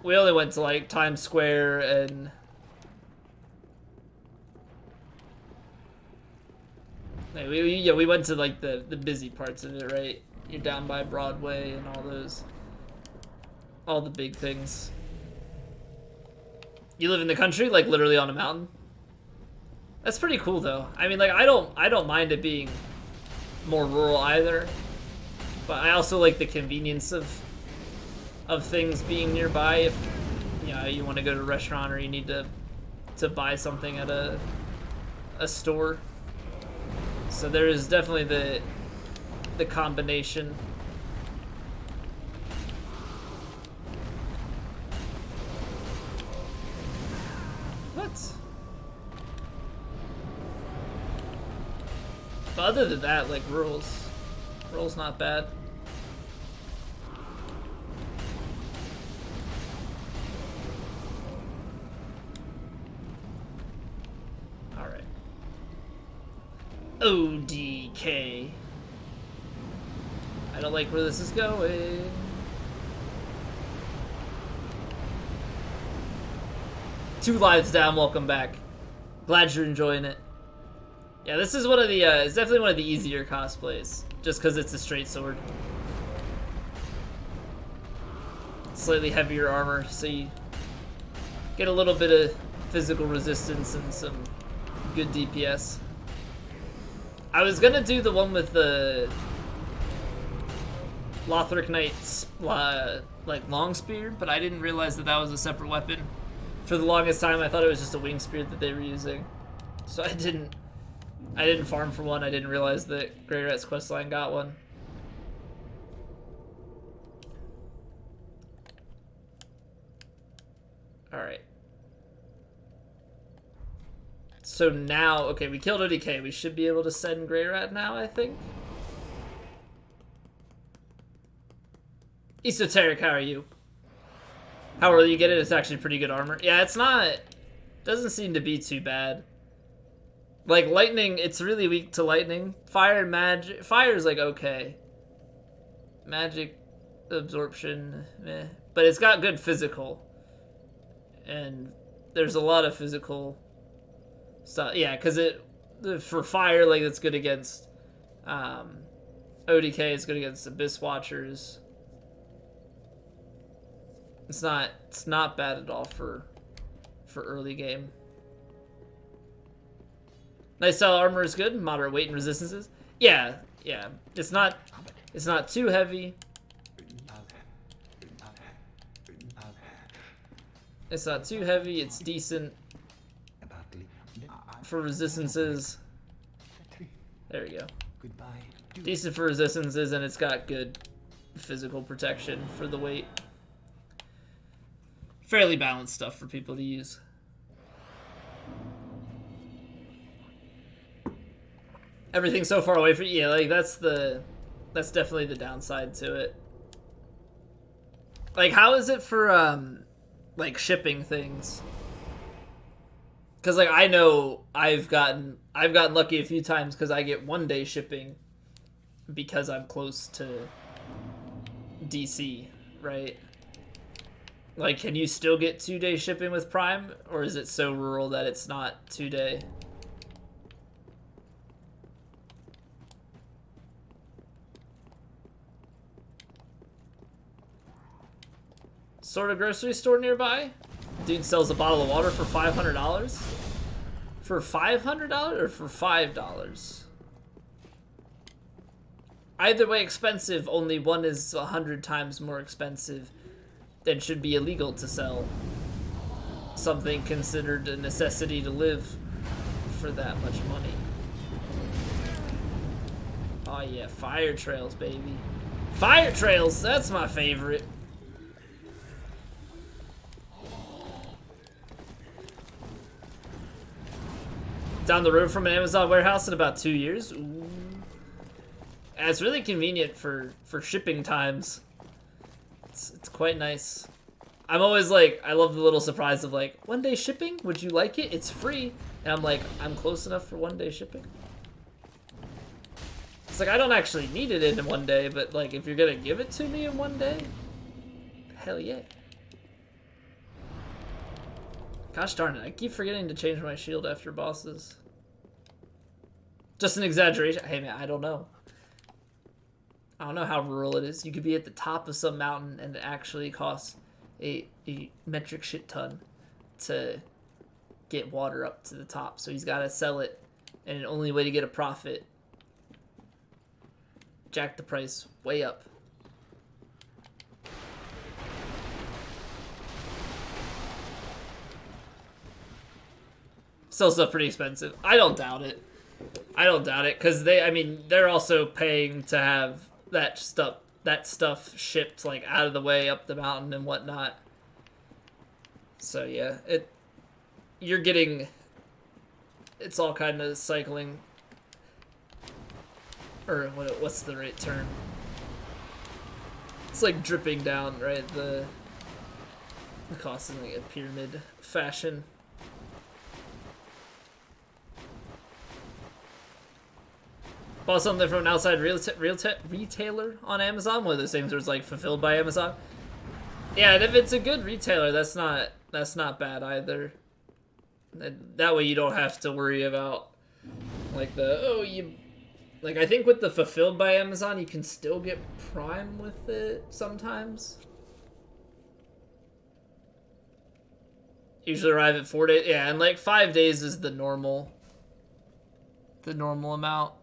Speaker 1: we only went to like Times Square and we went to like the busy parts of it, right? You're down by Broadway and all the big things. You live in the country, like literally on a mountain? That's pretty cool though. I mean, like I don't mind it being more rural either. But I also like the convenience of things being nearby if, you know, you want to go to a restaurant or you need to buy something at a store. So there is definitely the combination. What? But other than that, like rural's not bad. Alright. ODK. I don't like where this is going. Two lives down, welcome back. Glad you're enjoying it. Yeah, this is one of the, it's definitely one of the easier cosplays. Just because it's a straight sword. Slightly heavier armor, so you get a little bit of physical resistance and some good DPS. I was gonna do the one with the Lothric Knight's like long spear, but I didn't realize that was a separate weapon. For the longest time, I thought it was just a wing spear that they were using, so I didn't farm for one. I didn't realize that Grey Rat's questline got one. Alright. So now, okay, we killed ODK. We should be able to send Grey Rat now, I think. Esoteric, how are you? How early you get it? It's actually pretty good armor. Yeah, it's not Doesn't seem to be too bad. Like lightning, it's really weak to lightning. Fire and magic. Fire is like okay. Magic absorption, meh. But it's got good physical. And there's a lot of physical stuff. Yeah, because for fire, like it's good against ODK, it's good against Abyss Watchers. It's not bad at all for early game. Nice style armor is good. Moderate weight and resistances. Yeah. It's not too heavy. It's not too heavy. It's decent for resistances. There we go. Decent for resistances, and it's got good physical protection for the weight. Fairly balanced stuff for people to use. Everything's so far away from you. Yeah, like that's definitely the downside to it. Like, how is it for like shipping things? Because like I know I've gotten lucky a few times because I get 1-day shipping because I'm close to DC, right? Like, can you still get 2-day shipping with Prime, or is it so rural that it's not 2-day? Sort of grocery store nearby? Dude sells a bottle of water for $500? For $500 or for $5? Either way expensive, only one is 100 times more expensive than should be illegal to sell something considered a necessity to live for that much money. Oh yeah, fire trails, baby. Fire trails, that's my favorite. Down the road from an Amazon warehouse in about 2 years. Ooh. And it's really convenient for shipping times. It's quite nice. I'm always like, I love the little surprise of like, 1-day shipping? Would you like it? It's free. And I'm like, I'm close enough for 1-day shipping. It's like, I don't actually need it in 1 day, but like, if you're gonna give it to me in 1 day, hell yeah. Gosh darn it, I keep forgetting to change my shield after bosses. Just an exaggeration. Hey man, I don't know. I don't know how rural it is. You could be at the top of some mountain and it actually costs a metric shit ton to get water up to the top. So he's got to sell it, and the only way to get a profit, jack the price way up. Still stuff pretty expensive. I don't doubt it. I don't doubt it, because they're also paying to have that stuff shipped like out of the way up the mountain and whatnot. So yeah, it's all kind of cycling, or what's the right term? It's like dripping down, right? The cost in like a pyramid fashion. Bought something from an outside retailer on Amazon. One of those things where it's like fulfilled by Amazon. Yeah, and if it's a good retailer, that's not bad either. That way you don't have to worry about like I think with the fulfilled by Amazon, you can still get Prime with it sometimes. Usually arrive at 4 days. Yeah, and like 5 days is the normal amount.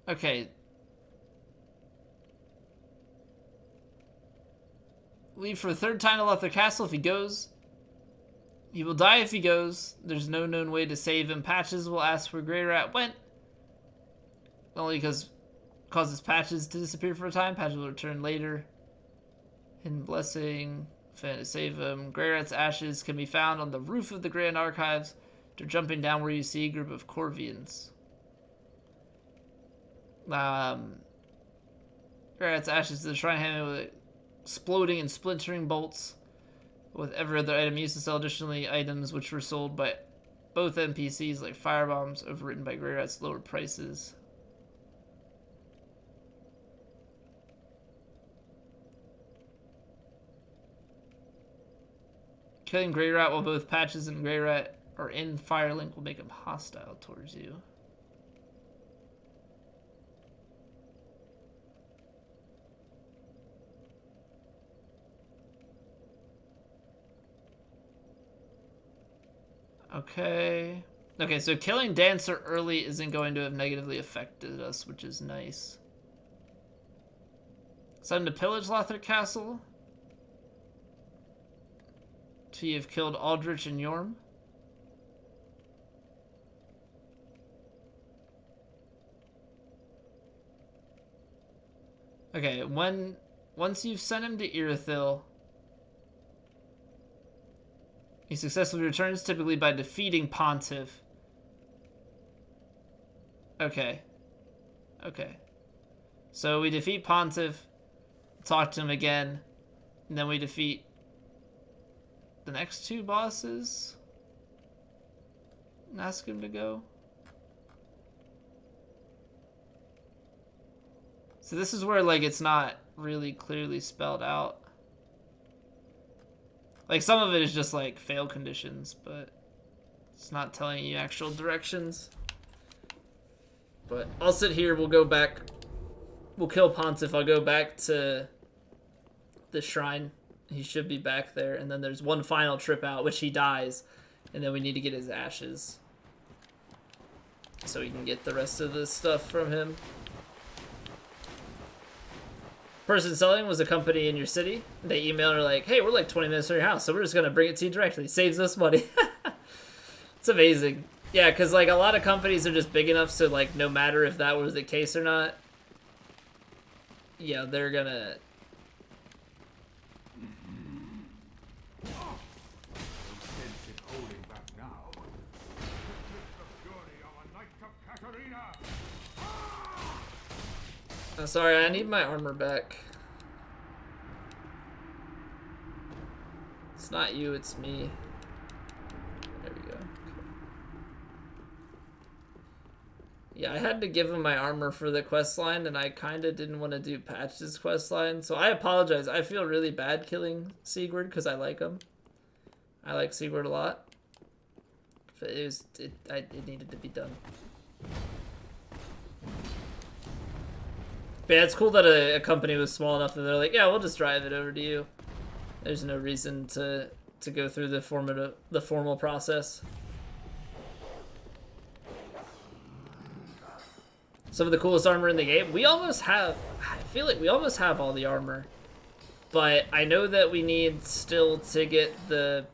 Speaker 1: Okay. Leave for a third time to Lothric Castle if he goes. He will die if he goes. There's no known way to save him. Patches will ask where Grey Rat went. Only because causes Patches to disappear for a time. Patches will return later. Hidden Blessing. To save him. Grey Rat's ashes can be found on the roof of the Grand Archives. After jumping down where you see a group of Corvians. Greyrat's ashes to the shrine handled with exploding and splintering bolts. With every other item used to sell additionally items which were sold by both NPCs like firebombs, overwritten by Greyrat's lower prices. Killing Greyrat while both Patches and Greyrat are in Firelink will make him hostile towards you. Okay. Okay, so killing Dancer early isn't going to have negatively affected us, which is nice. Send to pillage Lothric Castle. So you've killed Aldrich and Yorm. Okay, once you've sent him to Irithyll, he successfully returns, typically by defeating Pontiff. Okay. Okay. So we defeat Pontiff, talk to him again, and then we defeat the next two bosses and ask him to go. So this is where, like, it's not really clearly spelled out. Like, some of it is just, like, fail conditions, but it's not telling you actual directions. But I'll sit here, we'll go back, we'll kill Pontiff, I'll go back to the shrine. He should be back there, and then there's one final trip out, which he dies, and then we need to get his ashes. So we can get the rest of the stuff from him. Person selling was a company in your city. They emailed her like, hey, we're like 20 minutes from your house, so we're just gonna bring it to you directly. Saves us money. It's amazing. Yeah, because like a lot of companies are just big enough so like no matter if that was the case or not, yeah, they're gonna... Oh, sorry, I need my armor back. It's not you, it's me. There we go. Okay. Yeah, I had to give him my armor for the quest line, and I kind of didn't want to do Patch's quest line, so I apologize. I feel really bad killing Sigurd because I like him. I like Sigurd a lot. But it needed to be done. But yeah, it's cool that a company was small enough that they're like, yeah, we'll just drive it over to you. There's no reason to go through the formal process. Some of the coolest armor in the game. We almost have, I feel like we almost have all the armor. But I know that we need still to get the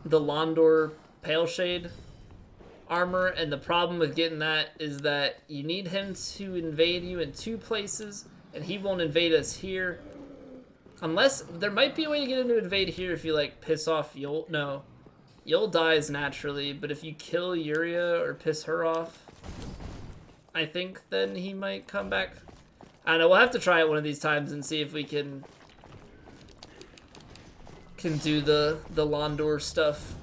Speaker 1: Londor Pale Shade armor, and the problem with getting that is that you need him to invade you in two places, and he won't invade us here. Unless, there might be a way to get him to invade here if you, like, piss off Yul. No. Yul dies naturally, but if you kill Yuria or piss her off, I think then he might come back. I don't know, we'll have to try it one of these times and see if we can do the Londor stuff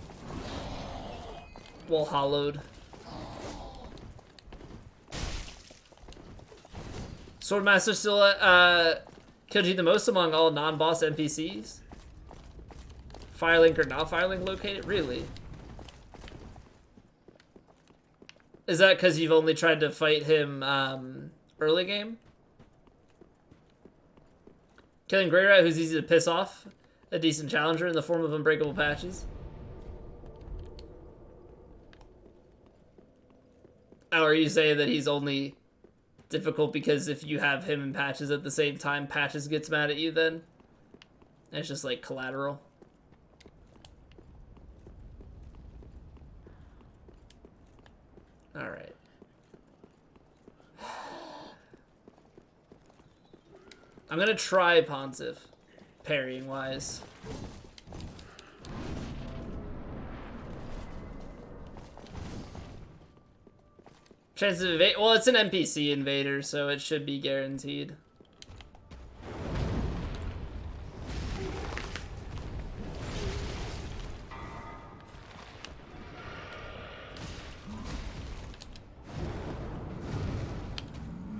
Speaker 1: while hollowed. Swordmaster still killed you the most among all non-boss NPCs? Firelink or not Firelink located? Really? Is that because you've only tried to fight him early game? Killing Greyrat, who's easy to piss off? A decent challenger in the form of unbreakable patches? Oh, are you saying that he's only difficult because if you have him and Patches at the same time, Patches gets mad at you then? And it's just like collateral. Alright. I'm gonna try Pontiff, parrying wise. Chance of invade. Well, it's an NPC invader, so it should be guaranteed.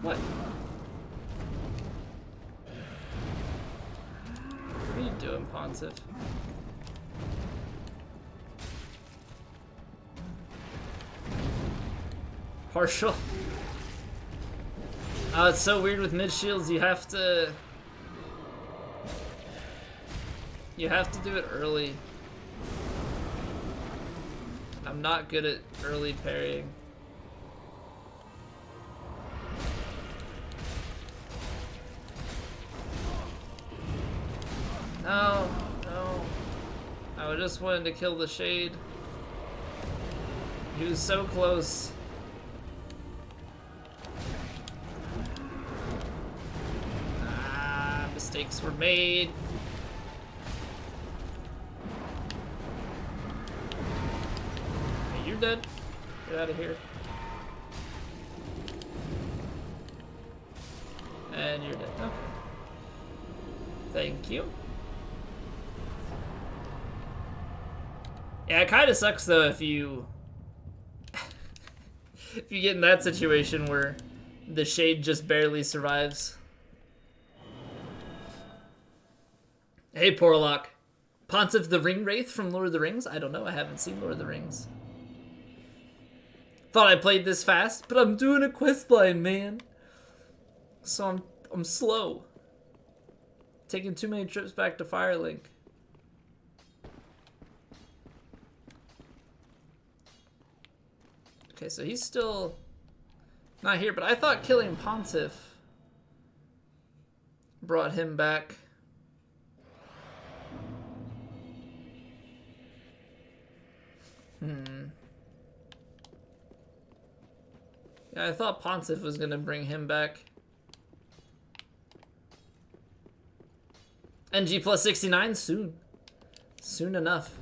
Speaker 1: What? What are you doing, Pontiff? Partial. Oh, it's so weird with mid shields. You have to do it early. I'm not good at early parrying. No, no. I just wanted to kill the Shade. He was so close. Ah, mistakes were made. Hey, you're dead. Get out of here. And you're dead. Okay. Thank you. Yeah, it kind of sucks though if you if you get in that situation where the Shade just barely survives. Hey, Porlock. Pontiff the Ring Wraith from Lord of the Rings? I don't know, I haven't seen Lord of the Rings. Thought I played this fast, but I'm doing a quest line, man. So I'm slow. Taking too many trips back to Firelink. Okay, so he's still not here, but I thought killing Pontiff brought him back. Yeah, I thought Pontiff was gonna bring him back. NG plus 69 soon. Soon enough.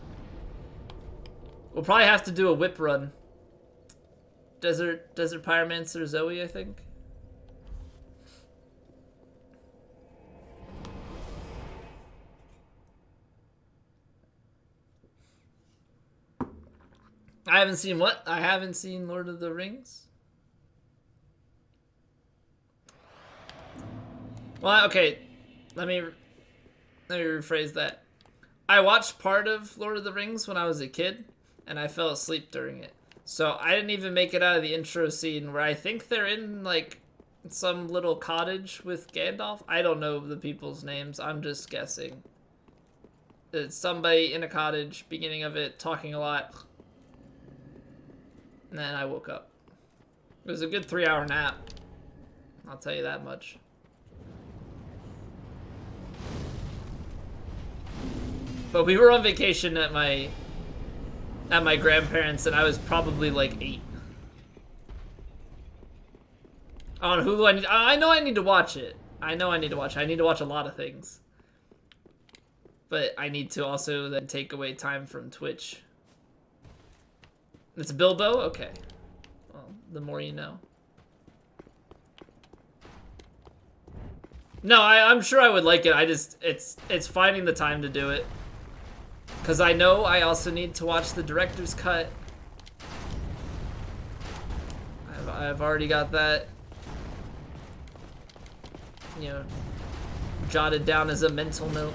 Speaker 1: We'll probably have to do a whip run. Desert Pyromancer Zoe, I think. I haven't seen what? I haven't seen Lord of the Rings. Well, okay. Let me rephrase that. I watched part of Lord of the Rings when I was a kid, and I fell asleep during it. So I didn't even make it out of the intro scene where I think they're in, like, some little cottage with Gandalf. I don't know the people's names. I'm just guessing. It's somebody in a cottage, beginning of it, talking a lot. And then I woke up. It was a good 3-hour nap. I'll tell you that much. But we were on vacation at my grandparents', and I was probably like 8. On Hulu, I know I need to watch it. I know I need to watch it. I need to watch a lot of things. But I need to also then take away time from Twitch. It's Bilbo? Okay. Well, the more you know. No, I'm sure I would like it. I just, it's finding the time to do it. Because I know I also need to watch the director's cut. I've already got that, you know, jotted down as a mental note.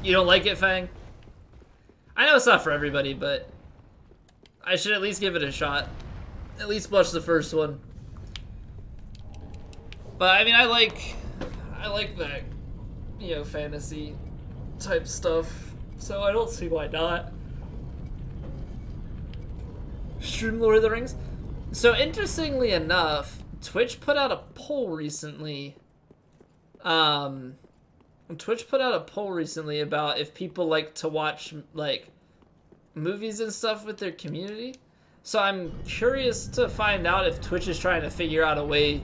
Speaker 1: You don't like it, Fang? I know it's not for everybody, but I should at least give it a shot. At least watch the first one. But I mean, I like that, you know, fantasy type stuff, so I don't see why not. Stream Lord of the Rings. So interestingly enough, Twitch put out a poll recently. Twitch put out a poll recently about if people like to watch like movies and stuff with their community. So I'm curious to find out if Twitch is trying to figure out a way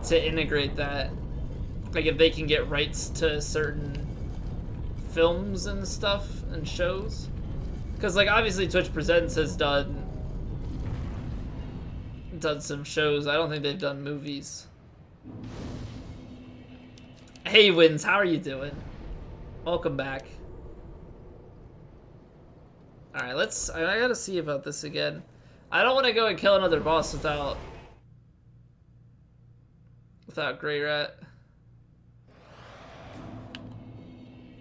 Speaker 1: to integrate that. Like if they can get rights to certain films and stuff and shows. Because like obviously Twitch Presents has done done some shows. I don't think they've done movies. Hey, Wins, how are you doing? Welcome back. Alright, I gotta see about this again. I don't want to go and kill another boss without Grey Rat.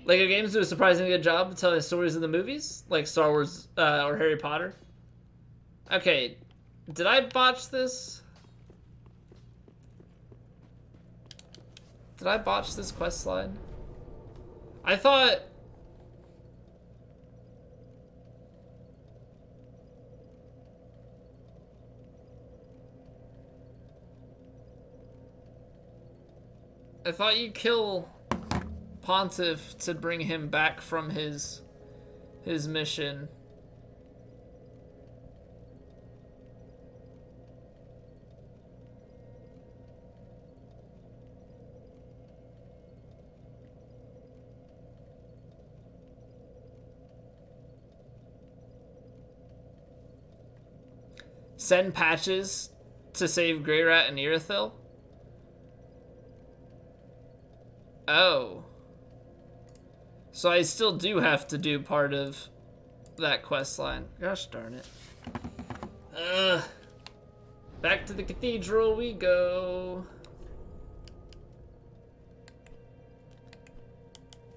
Speaker 1: Lego games do a surprisingly good job of telling stories in the movies, like Star Wars or Harry Potter. Okay, did I botch this? Did I botch this quest line? I thought... you kill Pontiff to bring him back from his mission. Send patches to save Grey Rat and Irithyll? Oh. So I still do have to do part of that quest line. Gosh darn it. Back to the cathedral we go.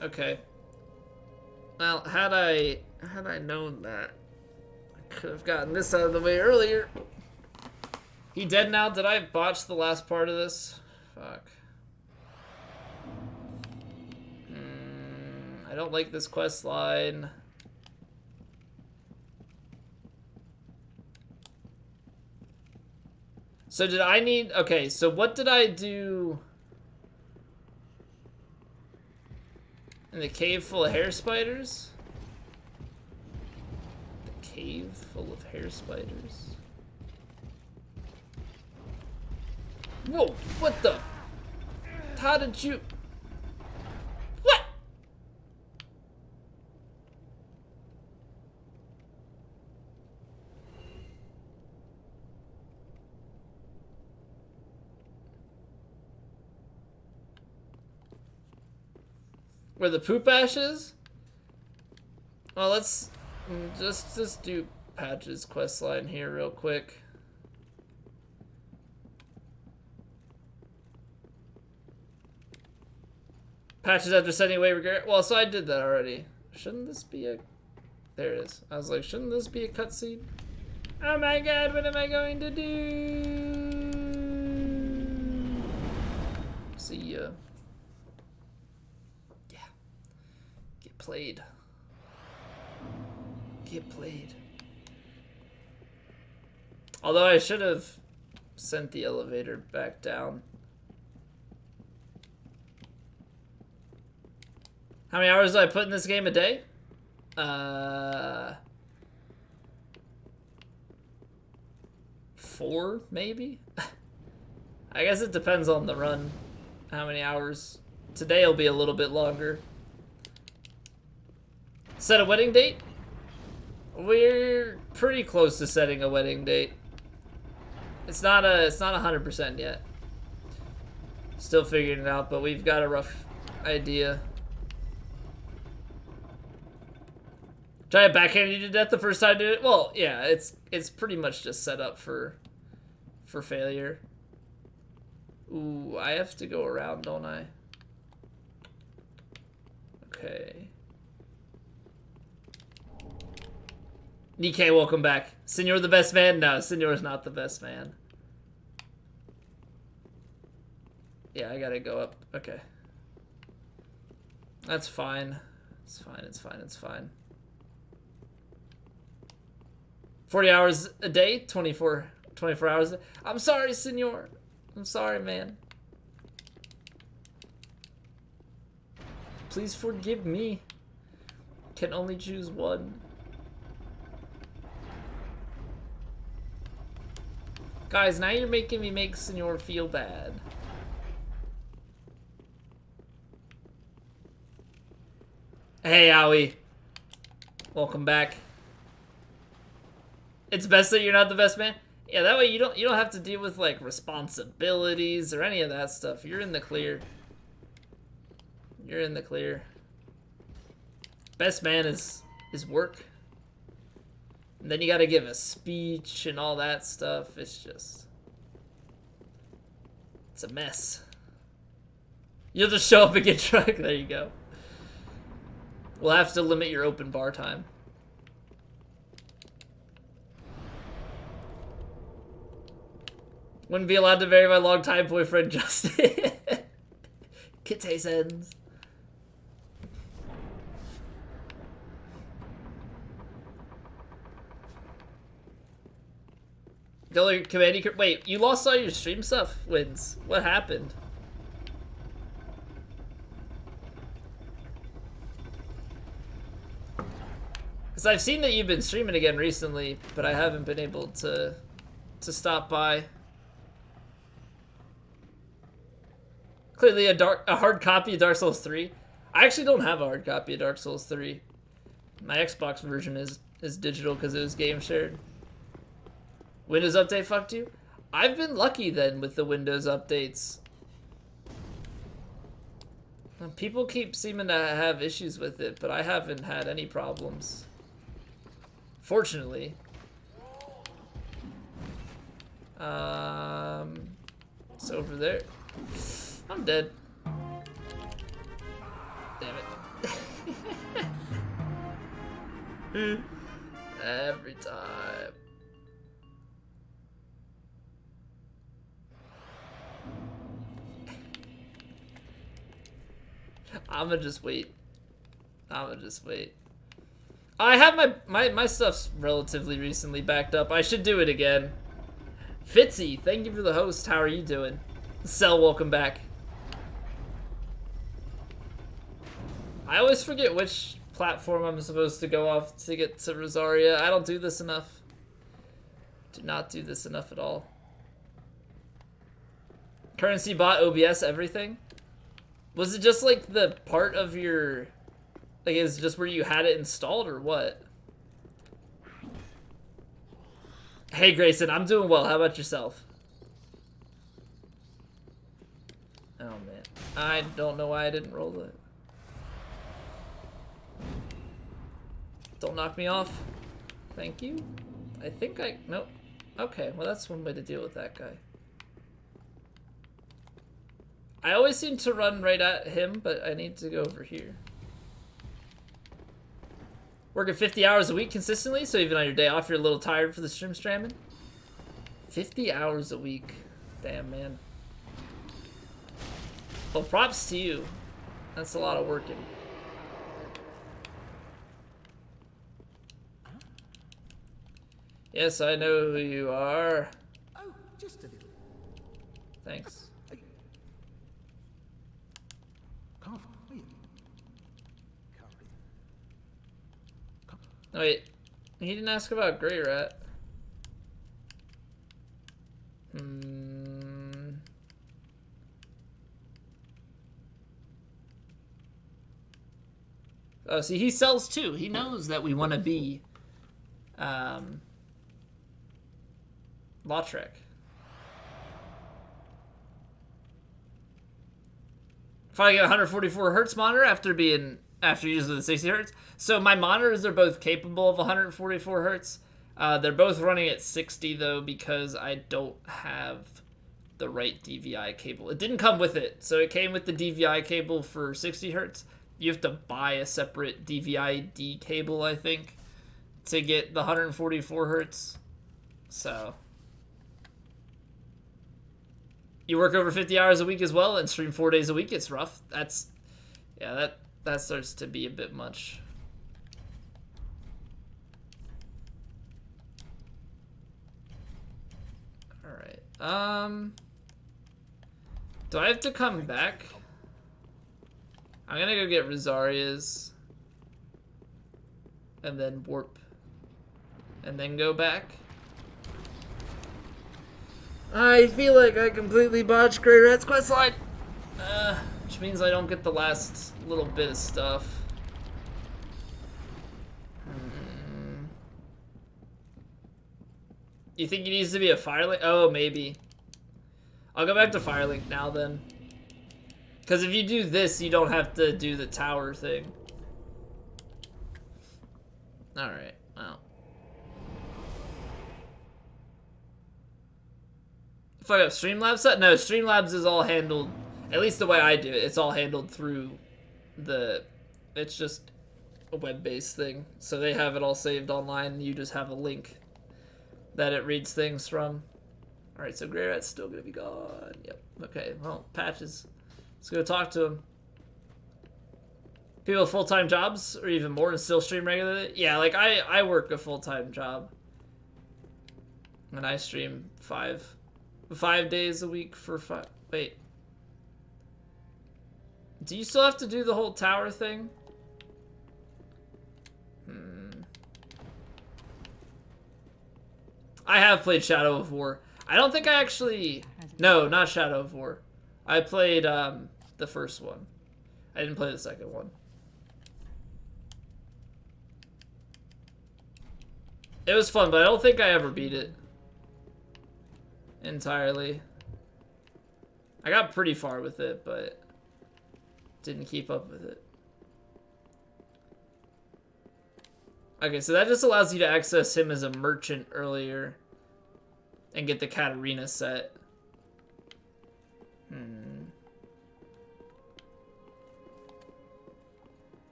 Speaker 1: Okay. Well, had I known that, I could have gotten this out of the way earlier. He dead now? Did I botch the last part of this? Fuck. I don't like this quest line. So did I need... Okay, so what did I do in the cave full of hair spiders? The cave full of hair spiders? Whoa, what the? How did you... What? Where the poop ash is? Well, let's just do Patch's quest line here real quick. Patches after sending away regret. Well, so I did that already. Shouldn't this be a... There it is. I was like, shouldn't this be a cutscene? Oh my god, what am I going to do? See ya. Yeah. Get played. Get played. Although I should have sent the elevator back down. How many hours do I put in this game a day? 4, maybe? I guess it depends on the run. How many hours. Today will be a little bit longer. Set a wedding date? We're pretty close to setting a wedding date. It's not 100% yet. Still figuring it out, but we've got a rough idea. Try to backhand you to death the first time I did it? Well, yeah, it's pretty much just set up for failure. Ooh, I have to go around, don't I? Okay. Nikkei, welcome back. Senor the best man? No, Senor's not the best man. Yeah, I gotta go up. Okay. That's fine. It's fine, it's fine, it's fine. 40 hours a day, 24 hours a day. I'm sorry, senor. I'm sorry, man. Please forgive me. Can only choose one. Guys, now you're making me make senor feel bad. Hey, Owie. Welcome back. It's best that you're not the best man? Yeah, that way you don't have to deal with like responsibilities or any of that stuff. You're in the clear. You're in the clear. Best man is work. And then you gotta give a speech and all that stuff. It's a mess. You'll just show up and get drunk. There you go. We'll have to limit your open bar time. Wouldn't be allowed to marry my longtime boyfriend, Justin. Kitty sends. Wait, you lost all your stream stuff, Wins. What happened? Because I've seen that you've been streaming again recently, but I haven't been able to stop by. Clearly a hard copy of Dark Souls 3. I actually don't have a hard copy of Dark Souls 3. My Xbox version is digital because it was game shared. Windows Update fucked you? I've been lucky then with the Windows updates. People keep seeming to have issues with it, but I haven't had any problems. Fortunately. It's over there. I'm dead. Damn it. Every time. I'ma just wait. I have my stuff's relatively recently backed up. I should do it again. Fitzy, thank you for the host. How are you doing? Cell, welcome back. I always forget which platform I'm supposed to go off to get to Rosaria. I don't do this enough. Do not do this enough at all. Currency bot, OBS, everything? Was it just like the part of your... Like, is it just where you had it installed or what? Hey Grayson, I'm doing well. How about yourself? Oh man. I don't know why I didn't roll it. Don't knock me off. Thank you. I think I... Nope. Okay, well that's one way to deal with that guy. I always seem to run right at him, but I need to go over here. Working 50 hours a week consistently, so even on your day off, you're a little tired for the stream stramming. 50 hours a week. Damn, man. Well, props to you. That's a lot of working. Yes, I know who you are.
Speaker 3: Oh, just a little.
Speaker 1: Thanks.
Speaker 3: Can't wait.
Speaker 1: Oh, wait. He didn't ask about Grey Rat. Oh, see, he sells too. He knows that we want to be Lothric. Finally get 144 hertz monitor after using the 60 hertz. So my monitors are both capable of 144 hertz. They're both running at 60 though because I don't have the right DVI cable. It didn't come with it, so it came with the DVI cable for 60 hertz. You have to buy a separate DVI-D cable, I think, to get the 144 hertz. So you work over 50 hours a week as well and stream 4 days a week. It's rough. That starts to be a bit much. All right. Do I have to come back? I'm gonna go get Rosaria's and then warp and then go back. I feel like I completely botched Grey Rat's questline, which means I don't get the last little bit of stuff. You think he needs to be a Firelink? Oh, maybe. I'll go back to Firelink now then. Because if you do this, you don't have to do the tower thing. Alright, well. Fuck up Streamlabs? No, Streamlabs is all handled, at least the way I do it, it's all handled through the, it's just a web-based thing. So they have it all saved online, and you just have a link that it reads things from. Alright, so Grey Rat's still gonna be gone. Yep, okay, well, Patches. Let's go talk to him. People with full-time jobs, or even more, and still stream regularly? Yeah, like, I work a full-time job. And I stream 5 days a week for 5... Wait. Do you still have to do the whole tower thing? I have played Shadow of War. I don't think I actually... No, not Shadow of War. I played the first one. I didn't play the second one. It was fun, but I don't think I ever beat it entirely. I got pretty far with it, but didn't keep up with it. Okay, so that just allows you to access him as a merchant earlier and get the Katarina set.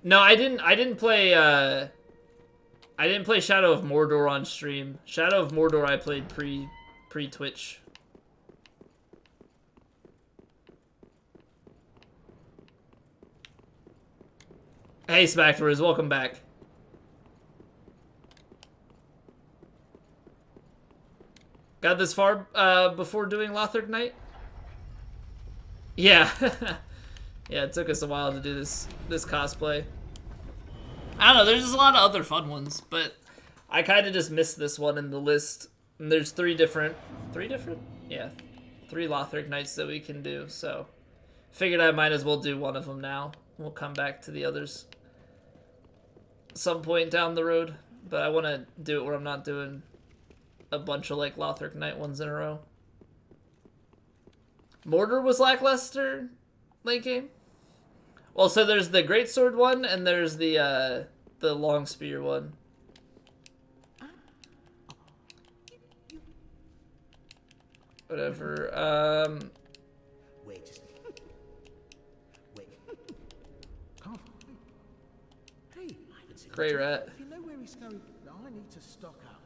Speaker 1: No, I didn't play Shadow of Mordor on stream. Shadow of Mordor I played pre-Twitch. Hey Spectres, welcome back. Got this far before doing Lothric Knight? Yeah. Yeah, it took us a while to do this cosplay. I don't know, there's just a lot of other fun ones, but I kind of just missed this one in the list. And there's three different? Yeah, 3 Lothric Knights that we can do, so figured I might as well do one of them now. We'll come back to the others some point down the road, but I want to do it where I'm not doing a bunch of like Lothric Knight ones in a row. Mordor was lackluster late game? Well, so there's the greatsword one, and there's the long spear one. Whatever.
Speaker 3: Wait, just wait. Come on. Hey, I haven't seen
Speaker 1: Grey
Speaker 3: you.
Speaker 1: Rat.
Speaker 3: If you know where he's going, I need to stock up.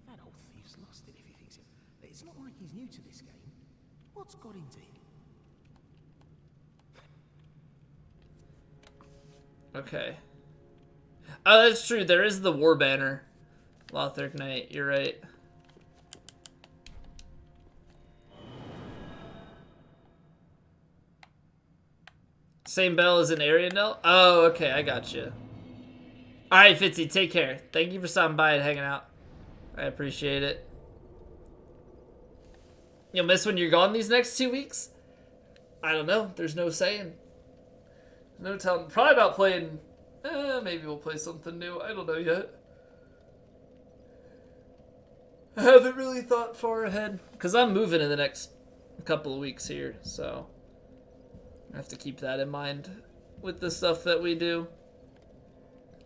Speaker 3: That old thief's lost it if he thinks it. It's not like he's new to this game. What's got into him?
Speaker 1: Okay. Oh, that's true. There is the war banner. Lothric Knight, you're right. Same bell as an Ariandel? Oh, okay, I got you. Alright, Fitzy, take care. Thank you for stopping by and hanging out. I appreciate it. You'll miss when you're gone these next 2 weeks? I don't know. There's no saying. No telling. Probably about playing... maybe we'll play something new. I don't know yet. I haven't really thought far ahead. Because I'm moving in the next couple of weeks here, so... I have to keep that in mind with the stuff that we do.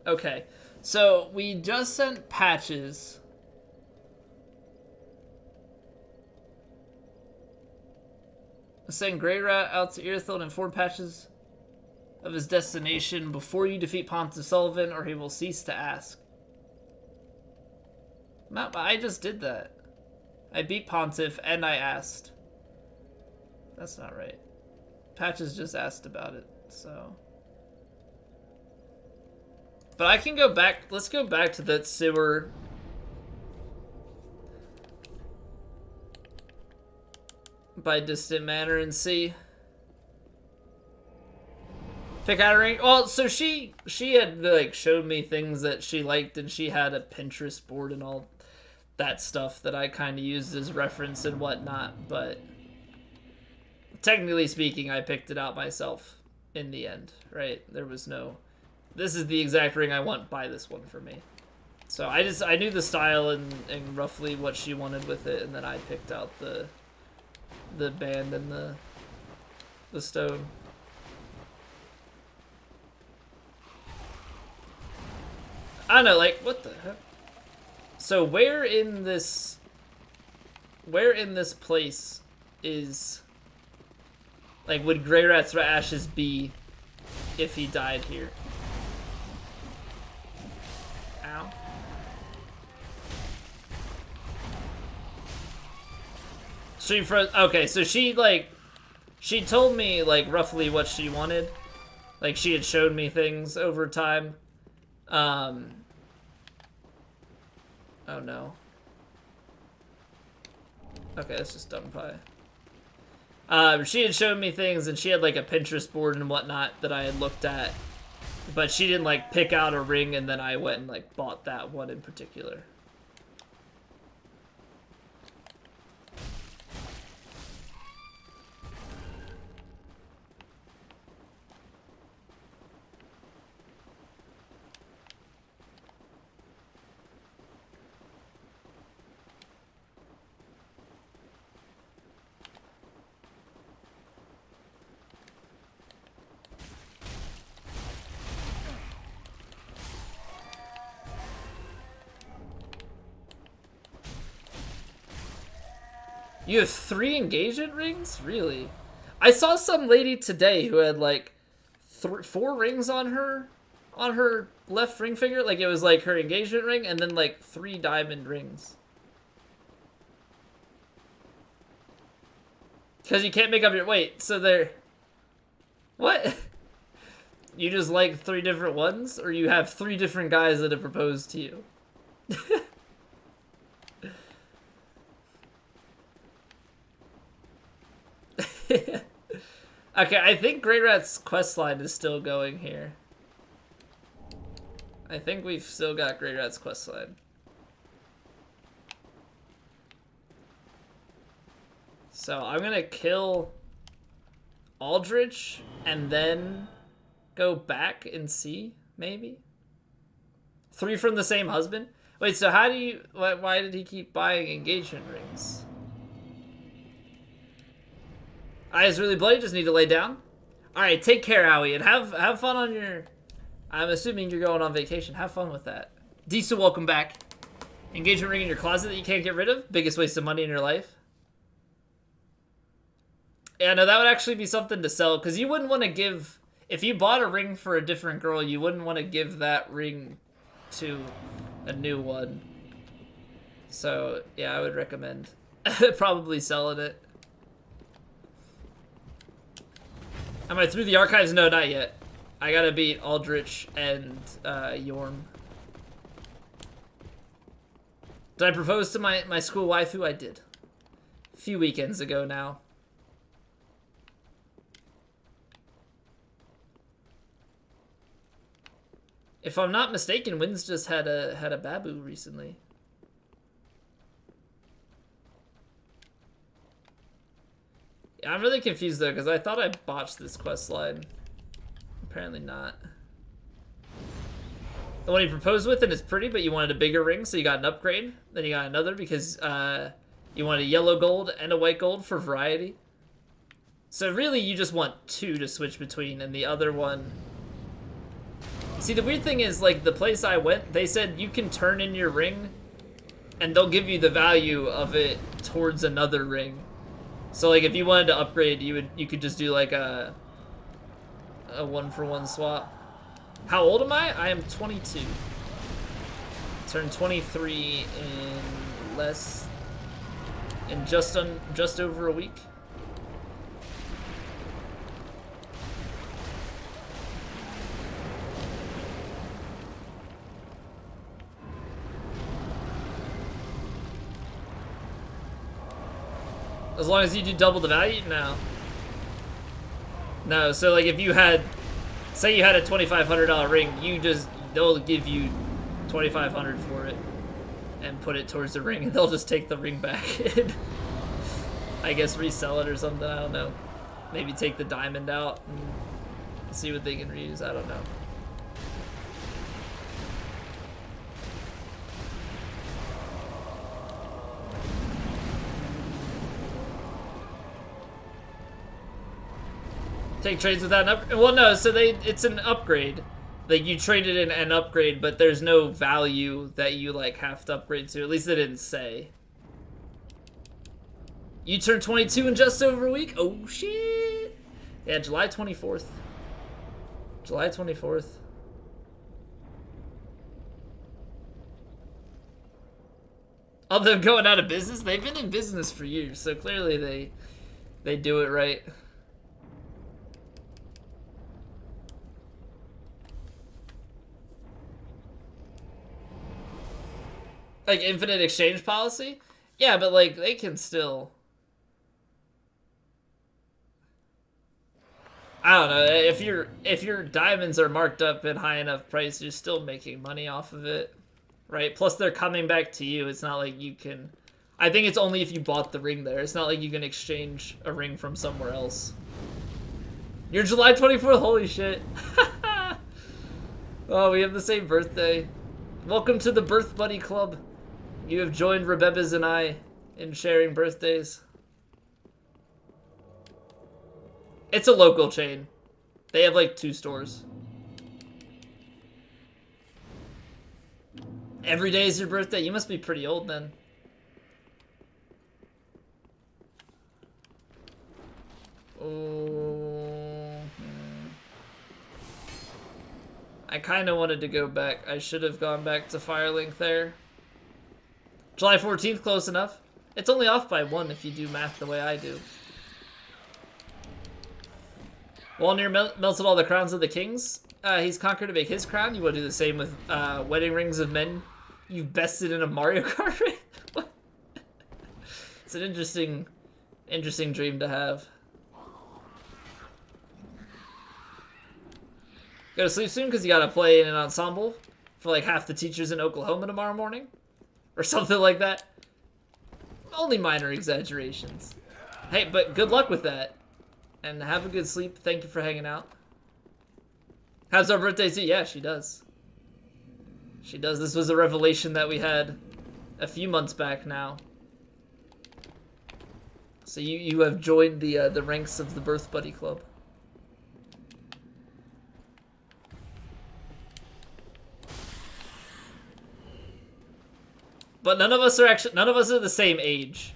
Speaker 1: Okay. So, we just sent Patches... Send Grey Rat out to Irithyll and inform Patches of his destination before you defeat Pontiff Sullivan, or he will cease to ask. I just did that. I beat Pontiff and I asked. That's not right. Patches just asked about it, so. But I can go back. Let's go back to that sewer. By Distant Manor and see. Pick out a ring. Well, so she had like showed me things that she liked, and she had a Pinterest board and all that stuff that I kind of used as reference and whatnot. But technically speaking, I picked it out myself in the end, right? There was no, this is the exact ring I want. Buy this one for me. So I knew the style and roughly what she wanted with it, and then I picked out the band and the stone. I don't know, like, what the heck? So where in this place is, like, would Greyrat's ashes be if he died here? Ow. Okay, so she told me, like, roughly what she wanted. Like, she had showed me things over time. Oh no. Okay, that's just dumb pie. She had showed me things, and she had, like, a Pinterest board and whatnot that I had looked at. But she didn't, like, pick out a ring, and then I went and, like, bought that one in particular. You have 3 engagement rings? Really? I saw some lady today who had, like, 4 rings on her left ring finger. Like, it was, like, her engagement ring and then, like, 3 diamond rings. Because you can't make up your... Wait, so they're... What? You just like 3 different ones? Or you have 3 different guys that have proposed to you? Okay, I think Greyrat's questline is still going here. I think we've still got Greyrat's questline. So I'm gonna kill Aldrich and then go back and see, maybe? 3 from the same husband? Wait, so how do you... Why did he keep buying engagement rings? Eyes really bloody, just need to lay down. Alright, take care, Howie, and have fun on your... I'm assuming you're going on vacation. Have fun with that. Diesel, welcome back. Engagement ring in your closet that you can't get rid of? Biggest waste of money in your life? Yeah, no, that would actually be something to sell, because you wouldn't want to give... If you bought a ring for a different girl, you wouldn't want to give that ring to a new one. So, yeah, I would recommend probably selling it. Am I through the archives? No, not yet. I gotta beat Aldrich and Yorm. Did I propose to my school waifu? I did. A few weekends ago now. If I'm not mistaken, Wynn's just had a babu recently. Yeah, I'm really confused though, because I thought I botched this quest line. Apparently not. The one he proposed with, and it's pretty, but you wanted a bigger ring, so you got an upgrade. Then you got another because you wanted a yellow gold and a white gold for variety. So really, you just want 2 to switch between, and the other one... See, the weird thing is, like, the place I went, they said you can turn in your ring, and they'll give you the value of it towards another ring. So, like, if you wanted to upgrade, you could just do, like, a 1-for-1 swap. How old am I? I am 22. Turned 23 in just over a week. As long as you do double the value? No. No, so like if you had, say you had a $2,500 ring, they'll give you $2,500 for it and put it towards the ring, and they'll just take the ring back and I guess resell it or something, I don't know. Maybe take the diamond out and see what they can reuse, I don't know. Take trades without an upgrade? Well, no, so it's an upgrade. Like, you traded in an upgrade, but there's no value that you, like, have to upgrade to. At least they didn't say. You turned 22 in just over a week? Oh, shit. Yeah, July 24th. July 24th. Oh, they're going out of business? They've been in business for years, so clearly they do it right. Like infinite exchange policy? Yeah, but like they can still. I don't know, if your diamonds are marked up at high enough price, you're still making money off of it. Right? Plus they're coming back to you. It's not like you can. I think it's only if you bought the ring there. It's not like you can exchange a ring from somewhere else. You're July 24th? Holy shit. Oh, we have the same birthday. Welcome to the Birth Buddy Club. You have joined Rebebas and I in sharing birthdays. It's a local chain. They have like 2 stores. Every day is your birthday? You must be pretty old then. Oh. I kind of wanted to go back. I should have gone back to Firelink there. July 14th, close enough. It's only off by 1 if you do math the way I do. Walnir melted all the crowns of the kings. He's conquered to make his crown. You want to do the same with wedding rings of men you've bested in a Mario Kart ring? It's an interesting dream to have. Go to sleep soon because you gotta play in an ensemble for like half the teachers in Oklahoma tomorrow morning. Or something like that. Only minor exaggerations. Hey, but good luck with that. And have a good sleep. Thank you for hanging out. How's our birthday too? Yeah, she does. She does. This was a revelation that we had a few months back now. So you have joined the ranks of the Birth Buddy Club. But none of us are the same age.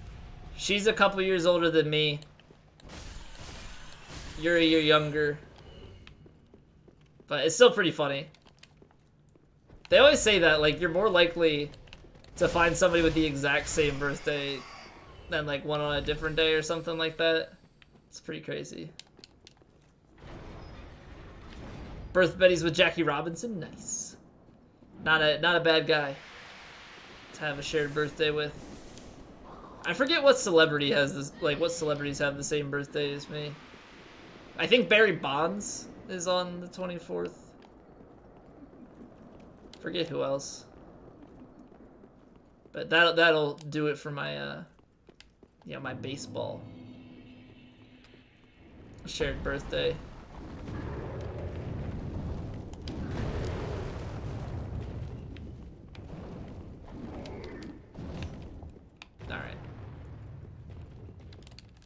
Speaker 1: She's a couple years older than me. You're a year younger. But it's still pretty funny. They always say that, like, you're more likely to find somebody with the exact same birthday than, like, one on a different day or something like that. It's pretty crazy. Birth Betties with Jackie Robinson? Nice. Not a bad guy to have a shared birthday with. I forget what celebrity has this, like, what celebrities have the same birthday as me. I think Barry Bonds is on the 24th. Forget who else. But that'll do it for my my baseball shared birthday. All right.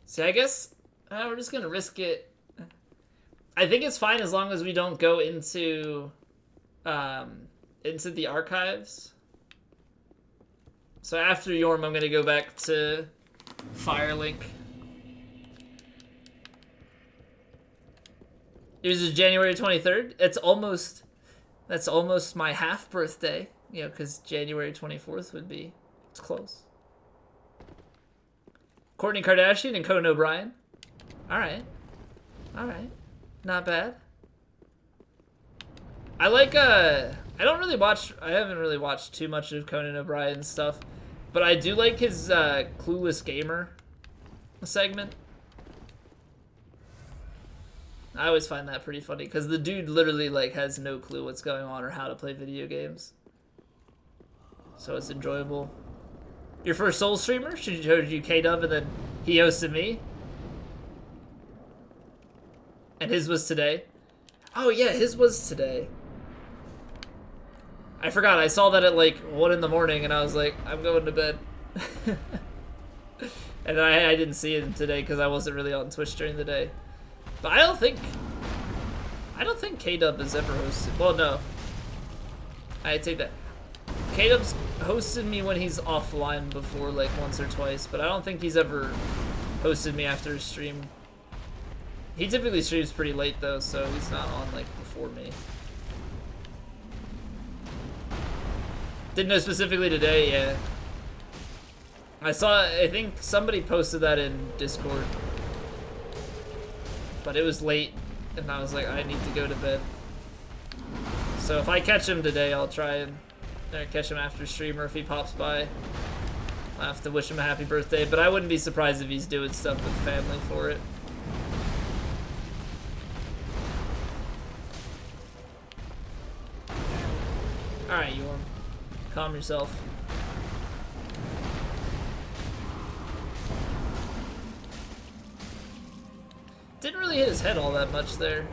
Speaker 1: See, I guess we're just gonna risk it. I think it's fine as long as we don't go into the archives. So after Yorm, I'm gonna go back to Firelink. Yours is January 23rd. That's almost my half birthday. You know, because January 24th would be, it's close. Kourtney Kardashian and Conan O'Brien. All right. Not bad. I like, I haven't really watched too much of Conan O'Brien's stuff, but I do like his, Clueless Gamer segment. I always find that pretty funny, because the dude literally, like, has no clue what's going on or how to play video games. So it's enjoyable. Your first Soul streamer? She showed you K-Dub and then he hosted me? And his was today? Oh yeah, his was today. I forgot, I saw that at like 1 in the morning and I was like, I'm going to bed. And I didn't see him today because I wasn't really on Twitch during the day. But I don't think K-Dub has ever hosted. Well, no. I take that. K-Dub's hosted me when he's offline before, like once or twice, but I don't think he's ever hosted me after a stream. He typically streams pretty late though, so he's not on like before me. Didn't know specifically today, yeah. I think somebody posted that in Discord. But it was late, and I was like, I need to go to bed. So if I catch him today, I'll try and catch him after stream, or if he pops by, I'll have to wish him a happy birthday. But I wouldn't be surprised if he's doing stuff with family for it. Alright, Yorm. Calm yourself. Didn't really hit his head all that much there.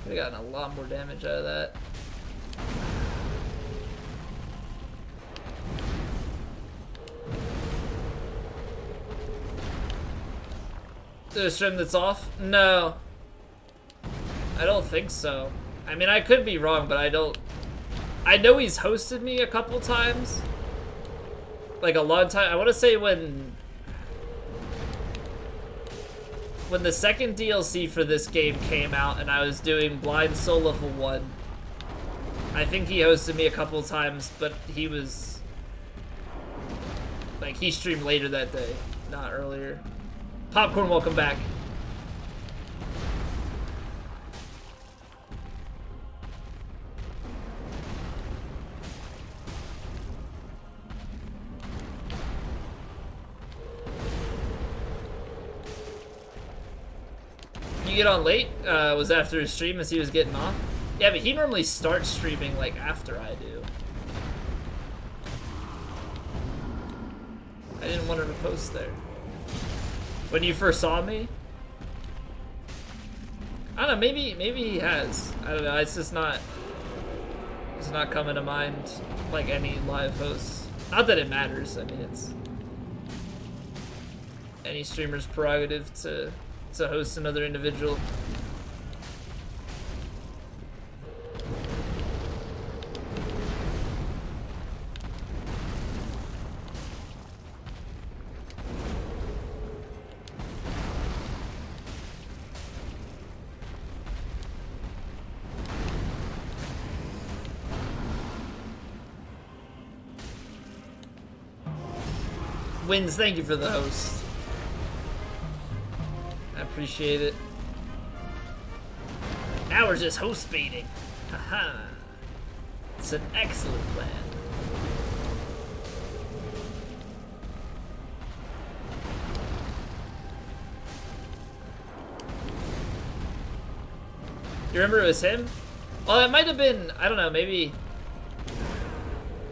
Speaker 1: Could've gotten a lot more damage out of that. Is there a stream that's off? No. I don't think so. I mean, I could be wrong, but I don't... I know he's hosted me a couple times. Like a long time. I want to say when the second DLC for this game came out and I was doing Blind Soul Level 1, I think he hosted me a couple times, but he was... like, he streamed later that day, not earlier. Popcorn, welcome back. You get on late? Was after his stream as he was getting off? Yeah, but he normally starts streaming like after I do. I didn't want her to post there. When you first saw me? I don't know, maybe he has. I don't know, it's not coming to mind like any live hosts. Not that it matters, I mean it's any streamer's prerogative to host another individual. Wins, thank you for the host. I appreciate it. Now we're just host baiting. Haha. It's an excellent plan. You remember it was him? Well, it might have been, I don't know, maybe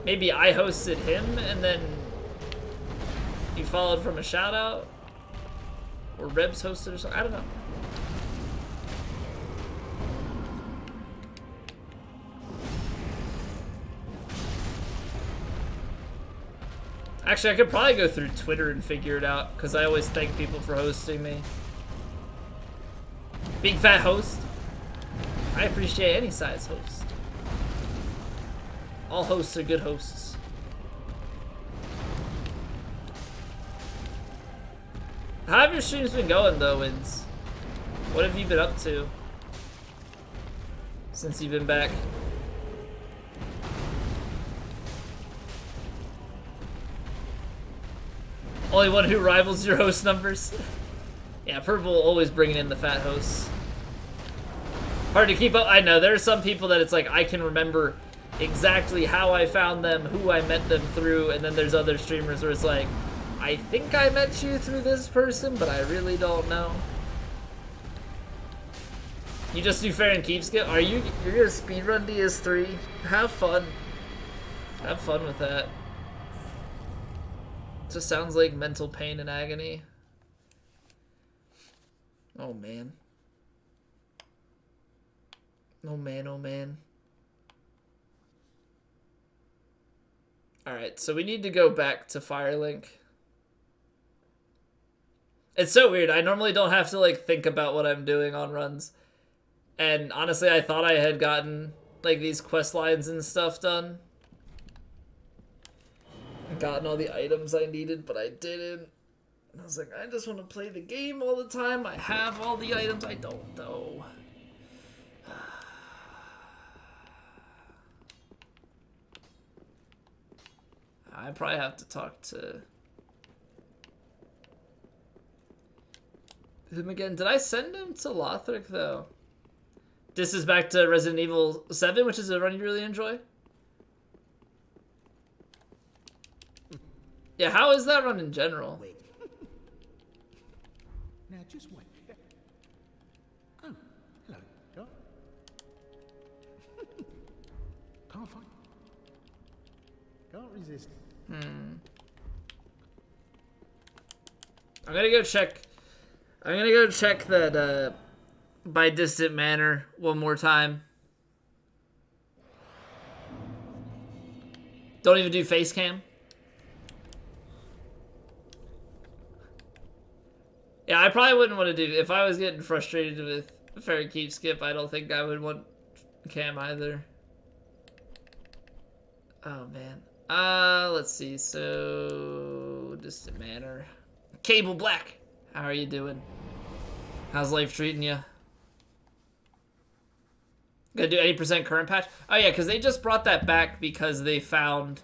Speaker 1: I hosted him and then you followed from a shout out? Or Rebs hosted or something? I don't know. Actually, I could probably go through Twitter and figure it out, because I always thank people for hosting me. Big fat host. I appreciate any size host. All hosts are good hosts. How have your streams been going, though, Wins? What have you been up to since you've been back? Only one who rivals your host numbers? Yeah, Purple always bringing in the fat hosts. Hard to keep up. I know, there are some people that it's like, I can remember exactly how I found them, who I met them through, and then there's other streamers where it's like, I think I met you through this person, but I really don't know. You just do fair and keep skip? You're gonna speedrun DS3? Have fun. Have fun with that. It just sounds like mental pain and agony. Oh man. Oh man, oh man. Alright, so we need to go back to Firelink. It's so weird. I normally don't have to like think about what I'm doing on runs. And honestly, I thought I had gotten like these quest lines and stuff done. Gotten all the items I needed, but I didn't. And I was like, I just want to play the game all the time. I have all the items. I don't though. I probably have to talk to him again. Did I send him to Lothric though? This is back to Resident Evil 7, which is a run you really enjoy. Yeah, how is that run in general?
Speaker 3: Wait. Now just wait. Oh, hello. Go. Can't find. Can't resist.
Speaker 1: I'm gonna go check. I'm gonna go check that by distant manor one more time. Don't even do face cam. Yeah, I probably wouldn't want to do, if I was getting frustrated with Fairy Keep Skip, I don't think I would want cam either. Oh man. Let's see. So distant manor. Cable Black. How are you doing? How's life treating you? Gonna do 80% current patch? Oh yeah, because they just brought that back because they found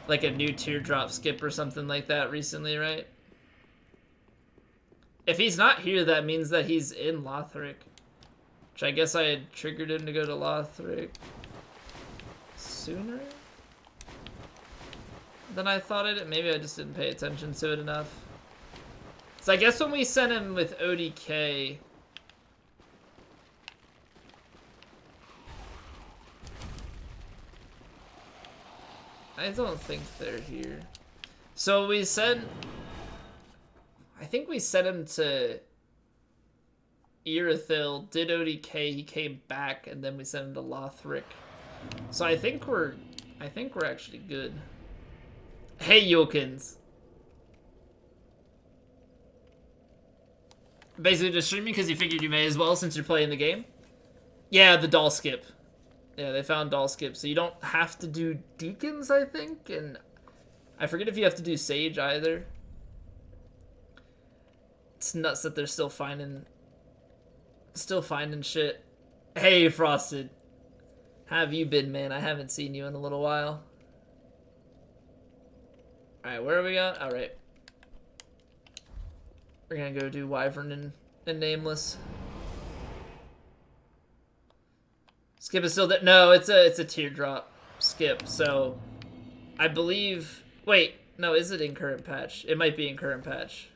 Speaker 1: like a new teardrop skip or something like that recently, right? If he's not here, that means that he's in Lothric. Which I guess I had triggered him to go to Lothric sooner than I thought it. Maybe I just didn't pay attention to it enough. So I guess when we sent him with ODK... I don't think they're here. So we sent... I think we sent him to Irithyll, did ODK, he came back, and then we sent him to Lothric. So I think we're actually good. Hey, Yokins. Basically just streaming because you figured you may as well since you're playing the game. Yeah, the doll skip. Yeah, they found doll skip, so you don't have to do deacons, I think, and I forget if you have to do sage either. It's nuts that they're still finding shit. Hey, Frosted. How have you been, man? I haven't seen you in a little while. Alright, where are we at? Alright. We're gonna go do Wyvern and Nameless. Skip is still there. No, it's a teardrop skip, so I believe... Wait, no, is it in current patch? It might be in current patch.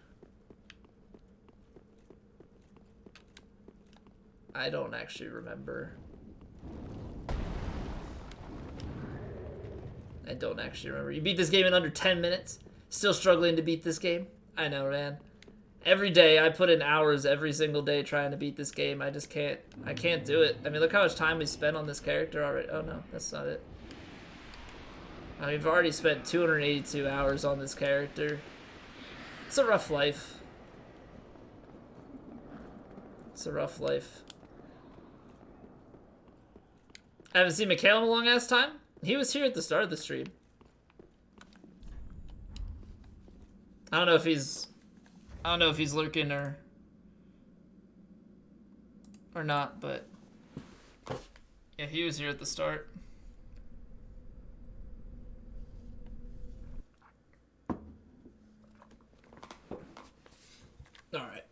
Speaker 1: I don't actually remember. I don't actually remember. You beat this game in under 10 minutes? Still struggling to beat this game? I know, man. Every day, I put in hours every single day trying to beat this game. I just can't. I can't do it. I mean, look how much time we spent on this character already. Oh, no, that's not it. We've already spent 282 hours on this character. It's a rough life. It's a rough life. I haven't seen Mikhail in a long ass time. He was here at the start of the stream. I don't know if he's lurking or not, but yeah, he was here at the start. All right.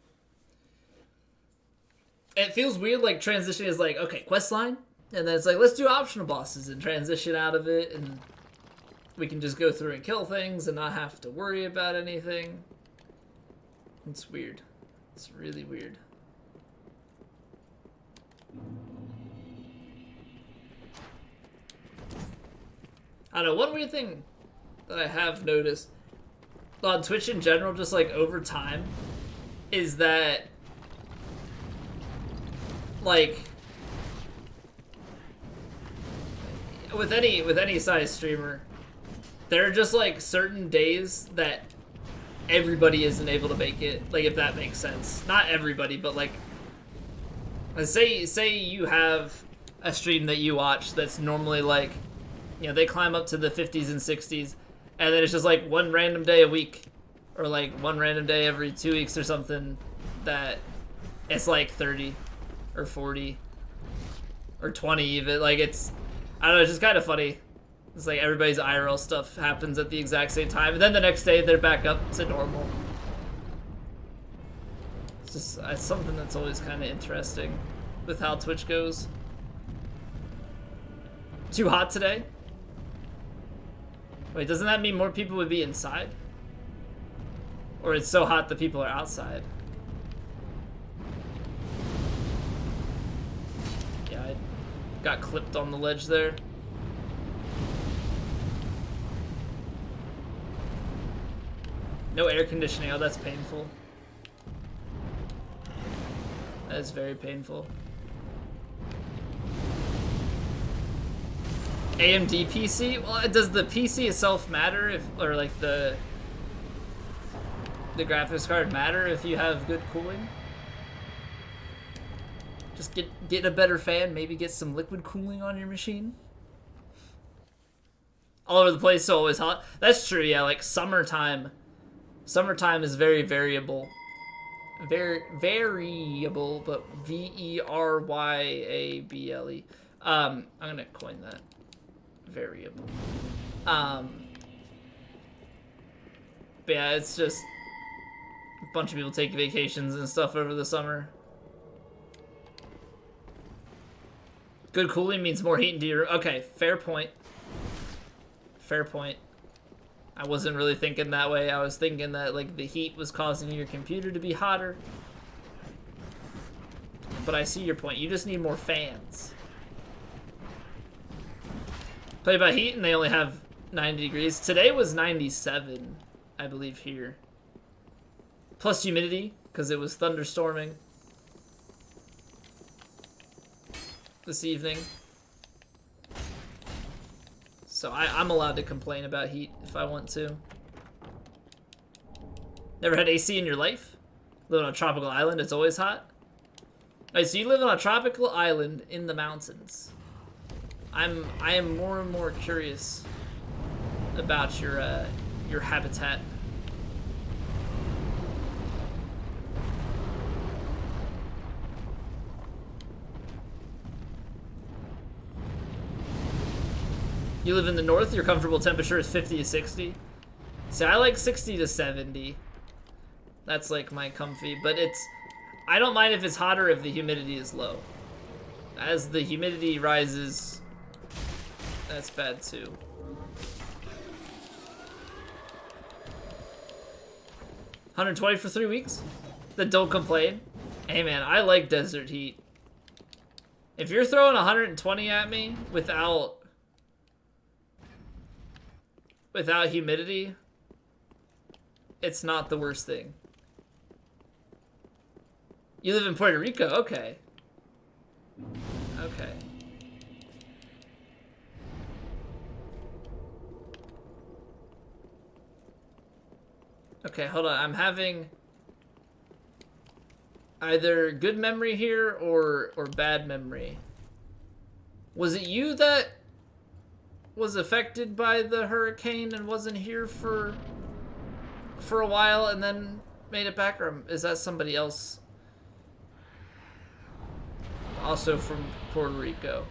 Speaker 1: It feels weird, like transitioning is like, okay, quest line. And then it's like, let's do optional bosses and transition out of it, and we can just go through and kill things and not have to worry about anything. It's weird. It's really weird. I don't know, one weird thing that I have noticed on Twitch in general, just like over time, is that like with any size streamer, there are just like certain days that everybody isn't able to make it. Like, if that makes sense. Not everybody, but like, say you have a stream that you watch that's normally like, you know, they climb up to the 50s and 60s, and then it's just like one random day a week, or like one random day every 2 weeks or something, that it's like 30 or 40 or 20 even. Like, it's, I don't know, it's just kind of funny. It's like everybody's IRL stuff happens at the exact same time, and then the next day they're back up to normal. It's just, it's something that's always kind of interesting with how Twitch goes. Too hot today? Wait, doesn't that mean more people would be inside? Or it's so hot that people are outside? Yeah, I got clipped on the ledge there. No air conditioning. Oh, that's painful. That is very painful. AMD PC? Well, does the PC itself matter if, or like the graphics card matter if you have good cooling? Just get a better fan, maybe get some liquid cooling on your machine. All over the place, so always hot. That's true, yeah, like summertime. Summertime is very variable. Very variable, but V-E-R-Y-A-B-L-E. I'm gonna coin that. Variable. But yeah, it's just a bunch of people take vacations and stuff over the summer. Good cooling means more heat into your room. Okay, fair point. Fair point. I wasn't really thinking that way. I was thinking that like the heat was causing your computer to be hotter. But I see your point. You just need more fans. Play by heat and they only have 90 degrees. Today was 97, I believe, here. Plus humidity, because it was thunderstorming this evening. So I'm allowed to complain about heat if I want to. Never had AC in your life? Live on a tropical island, it's always hot? Alright, so you live on a tropical island in the mountains. I am more and more curious about your habitat. You live in the north, your comfortable temperature is 50 to 60. See, I like 60 to 70. That's like my comfy, but I don't mind if it's hotter if the humidity is low. As the humidity rises, that's bad too. $120 for 3 weeks? Then don't complain. Hey man, I like desert heat. If you're throwing 120 at me without humidity, it's not the worst thing. You live in Puerto Rico? Okay. Okay. Okay, hold on. I'm having either good memory here or bad memory. Was it you that was affected by the hurricane and wasn't here for a while and then made it back, or is that somebody else also from Puerto Rico?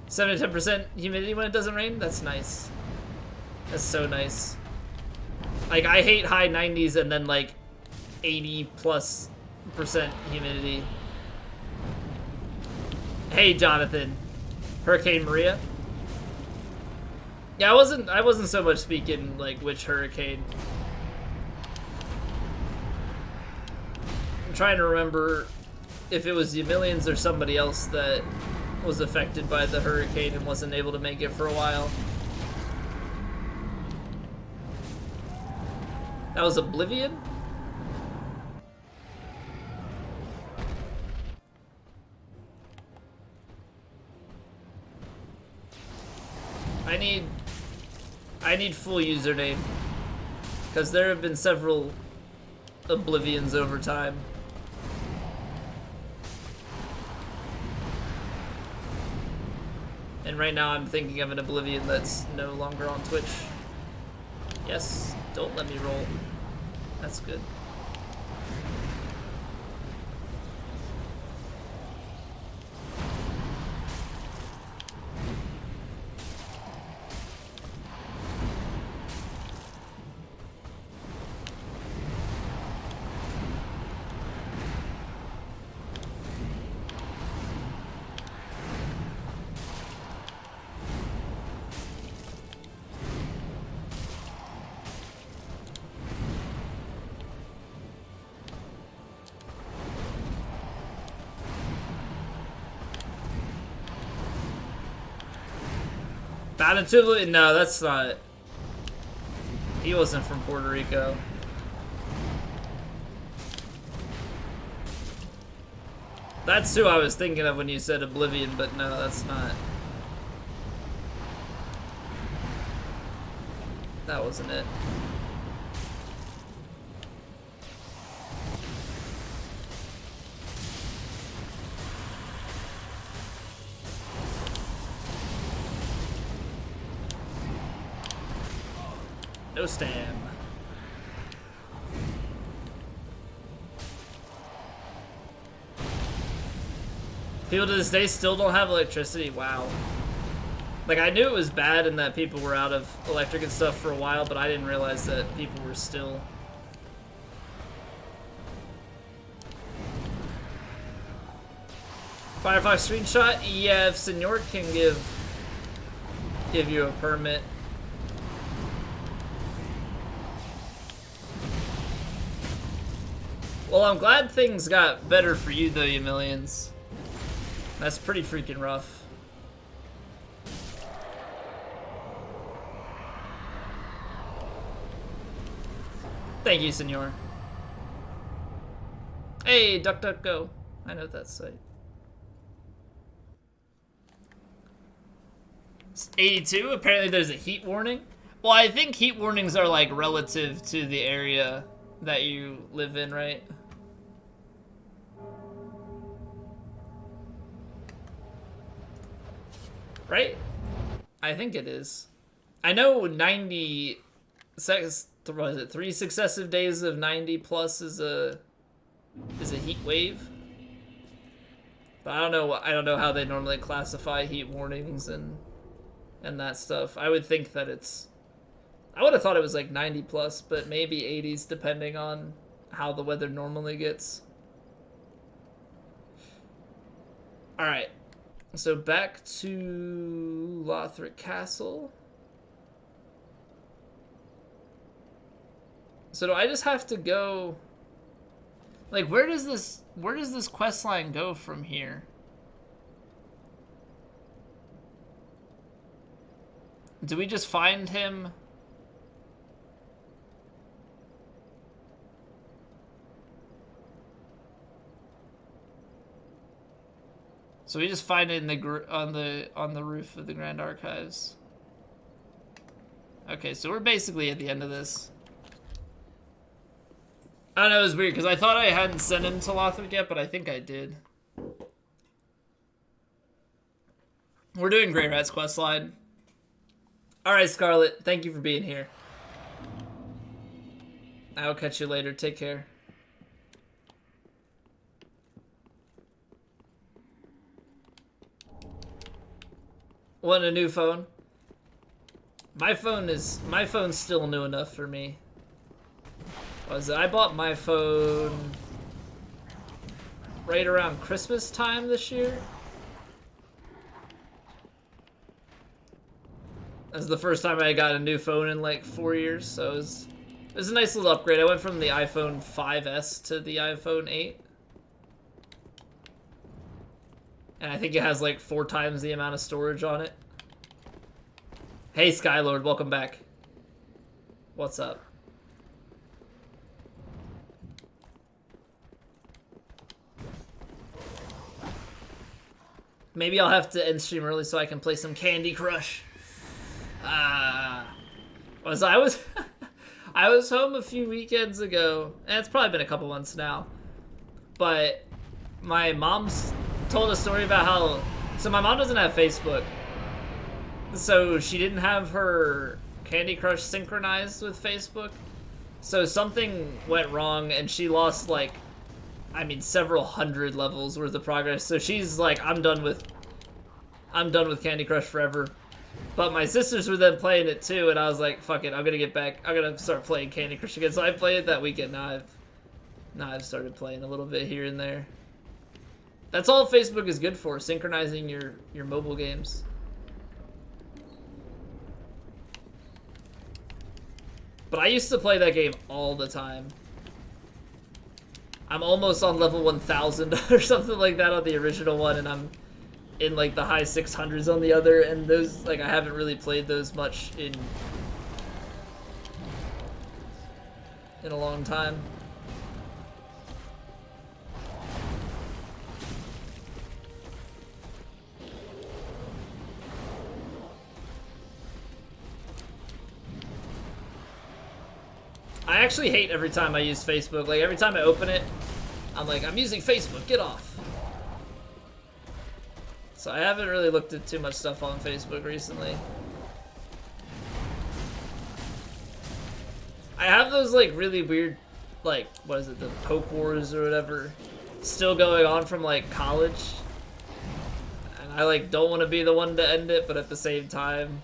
Speaker 1: $7 to 10% humidity when it doesn't rain? That's nice. That's so nice. Like, I hate high 90s and then like 80+% humidity. Hey, Jonathan. Hurricane Maria? Yeah, I wasn't so much speaking like which hurricane. I'm trying to remember if it was the Millions or somebody else that was affected by the hurricane and wasn't able to make it for a while. That was Oblivion? need full username. Because there have been several Oblivions over time. And right now I'm thinking of an Oblivion that's no longer on Twitch. Yes, don't let me roll. That's good. Battlefield? No, that's not. He wasn't from Puerto Rico. That's who I was thinking of when you said Oblivion, but no, that's not. That wasn't it. No stam. People to this day still don't have electricity. Wow. Like, I knew it was bad and that people were out of electric and stuff for a while, but I didn't realize that people were still... Firefox screenshot? Yeah, if Senor can give you a permit. Well, I'm glad things got better for you, though, you millions. That's pretty freaking rough. Thank you, senor. Hey, DuckDuckGo. I know that site. It's 82. Apparently there's a heat warning. Well, I think heat warnings are, like, relative to the area that you live in, right? Right? I think it is. I know 90 what is it? 3 successive days of 90 plus is a heat wave. But I don't know how they normally classify heat warnings and that stuff. I would think that I would have thought it was like 90 plus, but maybe 80s depending on how the weather normally gets. All right. So back to Lothric Castle. So do I just have to go? Like, where does this quest line go from here? Do we just find him? So we just find it in on the roof of the Grand Archives. Okay, so we're basically at the end of this. I don't know, it was weird because I thought I hadn't sent him to Lothric yet, but I think I did. We're doing Grey Rat's questline. All right, Scarlet, thank you for being here. I'll catch you later. Take care. Want a new phone? My phone's still new enough for me. I bought my phone right around Christmas time this year. That's the first time I got a new phone in like 4 years, so it was a nice little upgrade. I went from the iPhone 5S to the iPhone 8. And I think it has like 4 times the amount of storage on it. Hey Skylord, welcome back. What's up? Maybe I'll have to end stream early so I can play some Candy Crush. I was I was home a few weekends ago, and it's probably been a couple months now. But my mom's told a story about how, so my mom doesn't have Facebook. So she didn't have her Candy Crush synchronized with Facebook. So something went wrong and she lost like, I mean, several hundred levels worth of progress. So she's like, I'm done with Candy Crush forever. But my sisters were then playing it too, and I was like, fuck it, I'm gonna get back. I'm gonna start playing Candy Crush again. So I played it that weekend. Now I've started playing a little bit here and there. That's all Facebook is good for, synchronizing your mobile games. But I used to play that game all the time. I'm almost on level 1000 or something like that on the original one, and I'm in like the high 600s on the other, and those, like, I haven't really played those much in a long time. I actually hate every time I use Facebook. Like, every time I open it, I'm like, I'm using Facebook, get off. So I haven't really looked at too much stuff on Facebook recently. I have those like really weird, like, what is it, the Poke Wars or whatever, still going on from like college. And I like don't want to be the one to end it, but at the same time,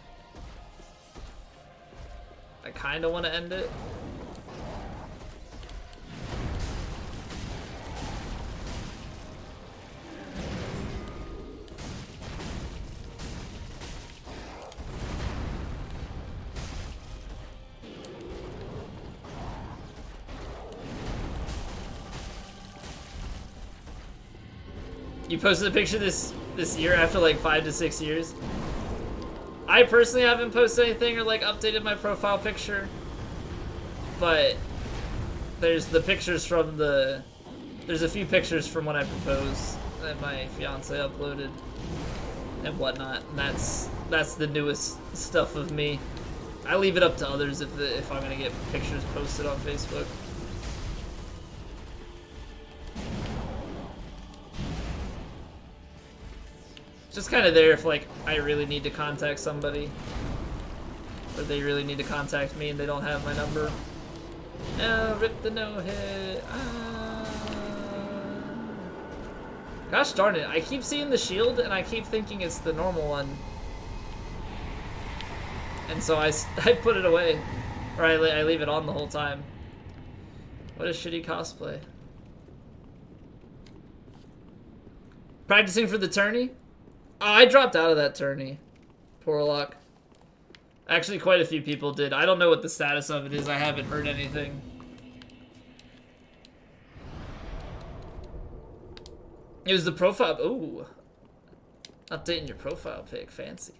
Speaker 1: I kind of want to end it. You posted a picture this year after like 5 to 6 years. I personally haven't posted anything or like updated my profile picture, but there's the pictures from there's a few pictures from when I proposed that my fiance uploaded and whatnot, and that's the newest stuff of me. I leave it up to others if I'm gonna get pictures posted on Facebook. Just kind of there if like I really need to contact somebody, or they really need to contact me and they don't have my number. No, rip the no hit. Gosh darn it! I keep seeing the shield and I keep thinking it's the normal one, and so I put it away, or I leave it on the whole time. What a shitty cosplay. Practicing for the tourney? Oh, I dropped out of that tourney. Poor luck. Actually, quite a few people did. I don't know what the status of it is. I haven't heard anything. It was the profile. Ooh. Updating your profile pic. Fancy.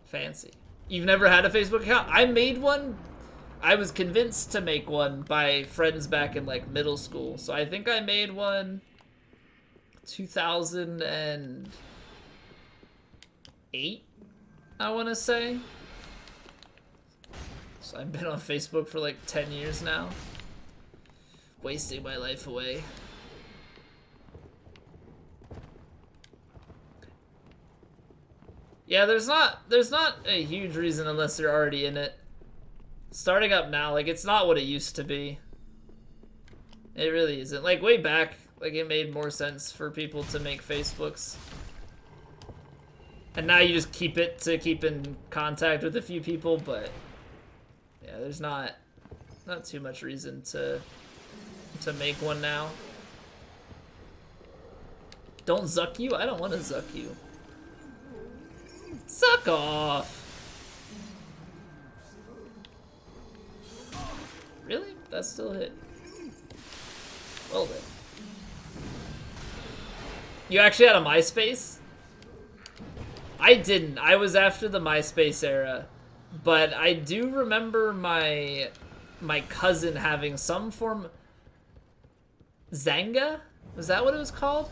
Speaker 1: Fancy. You've never had a Facebook account? I made one. I was convinced to make one by friends back in like middle school. So I think I made one 2008, I want to say. So I've been on Facebook for like 10 years now. Wasting my life away. Yeah, there's not a huge reason unless you're already in it. Starting up now, like, it's not what it used to be. It really isn't. Like, way back, like, it made more sense for people to make Facebooks. And now you just keep it to keep in contact with a few people, but yeah, there's not too much reason to make one now. Don't zuck you? I don't want to zuck you. Suck off! Really? That still hit. Well then. You actually had a MySpace? I didn't. I was after the MySpace era. But I do remember my cousin having some form... Zanga? Was that what it was called?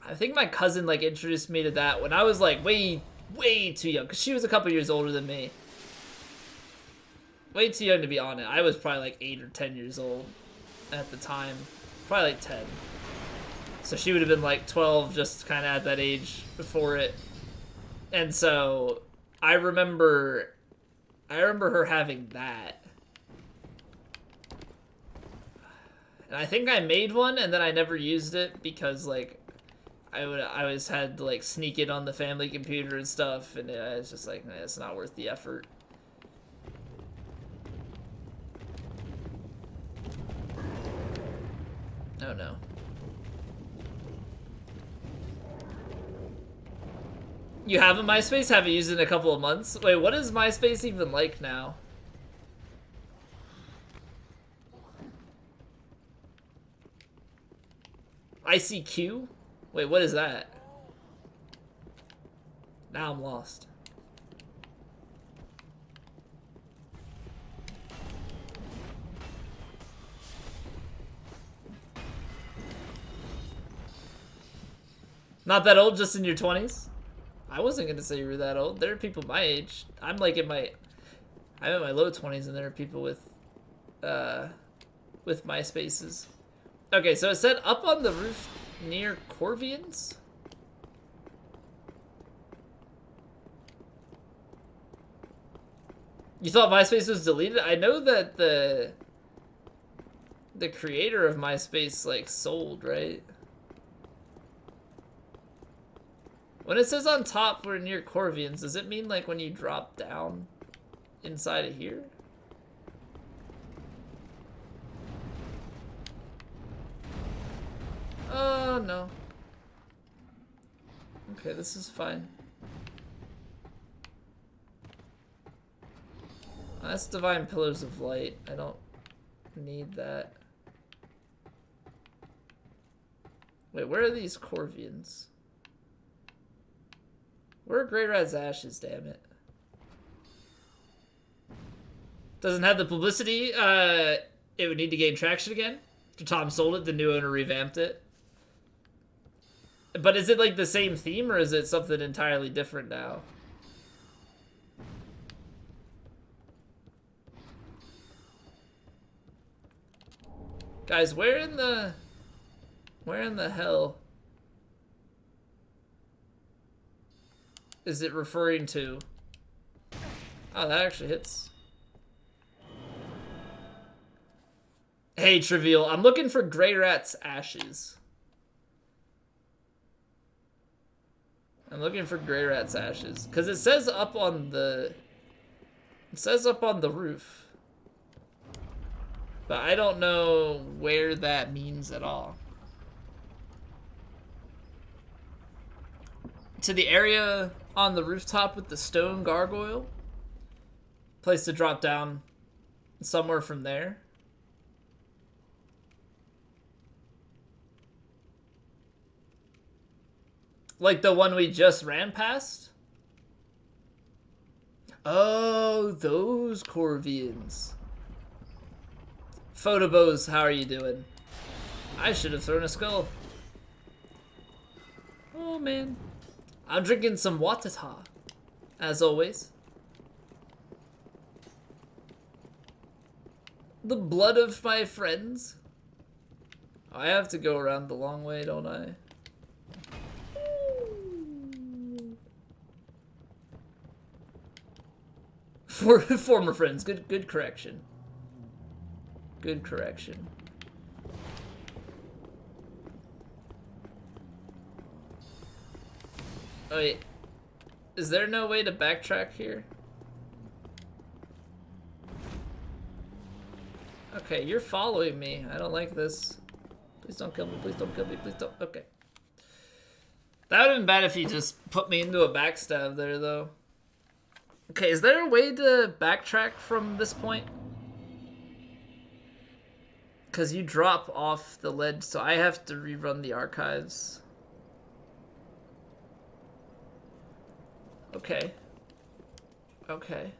Speaker 1: I think my cousin like introduced me to that when I was like way way too young, because she was a couple years older than me. Way too young to be on it. I was probably like 8 or 10 years old at the time. Probably like 10. So she would have been like 12, just kind of at that age before it. And so I remember her having that. And I think I made one, and then I never used it because like I always had to like sneak it on the family computer and stuff, and it's just like, it's not worth the effort. Oh no. You have a MySpace? Haven't used it in a couple of months? Wait, what is MySpace even like now? ICQ? Wait, what is that? Now I'm lost. Not that old, just in your 20s? I wasn't gonna say you were that old. There are people my age. I'm like I'm in my low 20s, and there are people with MySpaces. Okay, so it said up on the roof near Corvians? You thought MySpace was deleted? I know that the creator of MySpace like sold, right? When it says on top we're near Corvians, does it mean like when you drop down inside of here? Oh, no. Okay, this is fine. That's Divine Pillars of Light. I don't need that. Wait, where are these Corvians? Where are Grey Rat's ashes, damn it? Doesn't have the publicity. It would need to gain traction again. After Tom sold it, the new owner revamped it. But is it like the same theme, or is it something entirely different now? Guys, where in the hell is it referring to? Oh, that actually hits. Hey, Trivial, I'm looking for Grey Rat's ashes. I'm looking for Grey Rat's ashes. Because it says up on the... It says up on the roof. But I don't know where that means at all. To the area on the rooftop with the stone gargoyle? Place to drop down somewhere from there. Like the one we just ran past? Oh, those Corvians. Photobos, how are you doing? I should have thrown a skull. Oh, man. I'm drinking some Watata, as always. The blood of my friends. I have to go around the long way, don't I? Former friends. Good correction. Good correction. Oh, wait. Is there no way to backtrack here? Okay, you're following me. I don't like this. Please don't kill me. Please don't kill me. Please don't. Okay. That would have been bad if you just put me into a backstab there, though. Okay, is there a way to backtrack from this point? Because you drop off the ledge, so I have to rerun the archives. Okay. Okay.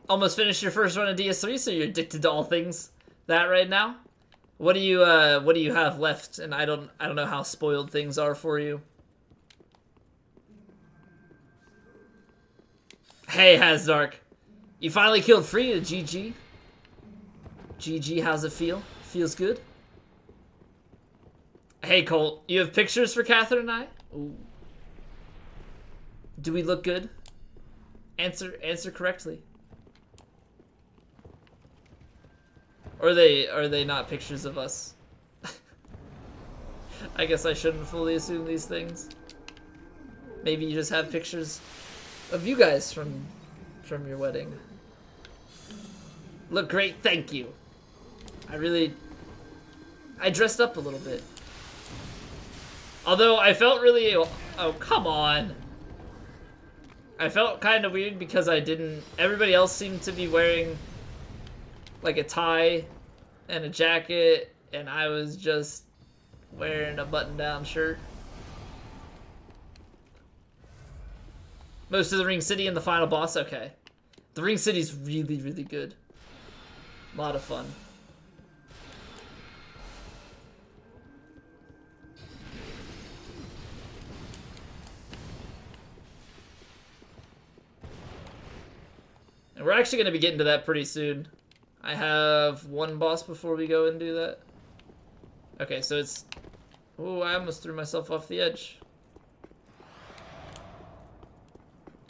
Speaker 1: Almost finished your first run of DS3, so you're addicted to all things that right now? What do you have left? And I don't know how spoiled things are for you. Hey, Hasdark. You finally killed Free. GG. GG, how's it feel? Feels good? Hey, Colt. You have pictures for Catherine and I? Ooh. Do we look good? Answer correctly. Or are they not pictures of us? I guess I shouldn't fully assume these things. Maybe you just have pictures of you guys from your wedding. Look great, thank you. I dressed up a little bit. Although I felt really, oh come on. I felt kind of weird because everybody else seemed to be wearing like a tie and a jacket, and I was just wearing a button-down shirt. Most of the Ring City and the final boss, okay. The Ring City's really, really good. A lot of fun. And we're actually going to be getting to that pretty soon. I have one boss before we go and do that. Okay, so it's... Oh, I almost threw myself off the edge.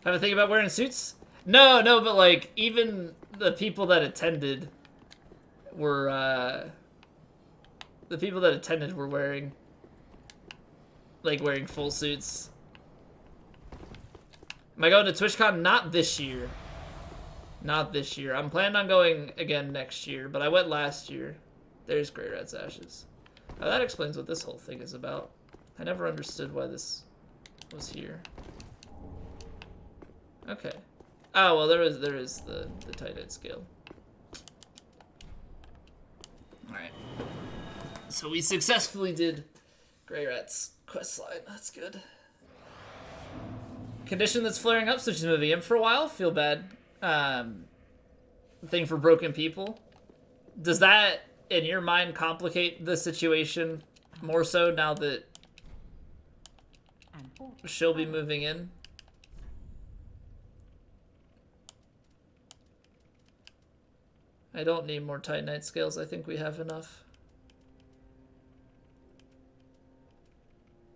Speaker 1: Have a think about wearing suits? No, but like, even the people that attended were, wearing full suits. Am I going to TwitchCon? Not this year. Not this year. I'm planning on going again next year, but I went last year. There's Grey Rat's Ashes. Now that explains what this whole thing is about. I never understood why this was here. Okay. Oh, well, there is the Titanite scale. Alright. So we successfully did Grey Rat's questline. That's good. Condition that's flaring up, so she's moving in for a while. Feel bad. Thing for broken people. Does that, in your mind, complicate the situation more so now that she'll be moving in? I don't need more Titanite scales. I think we have enough.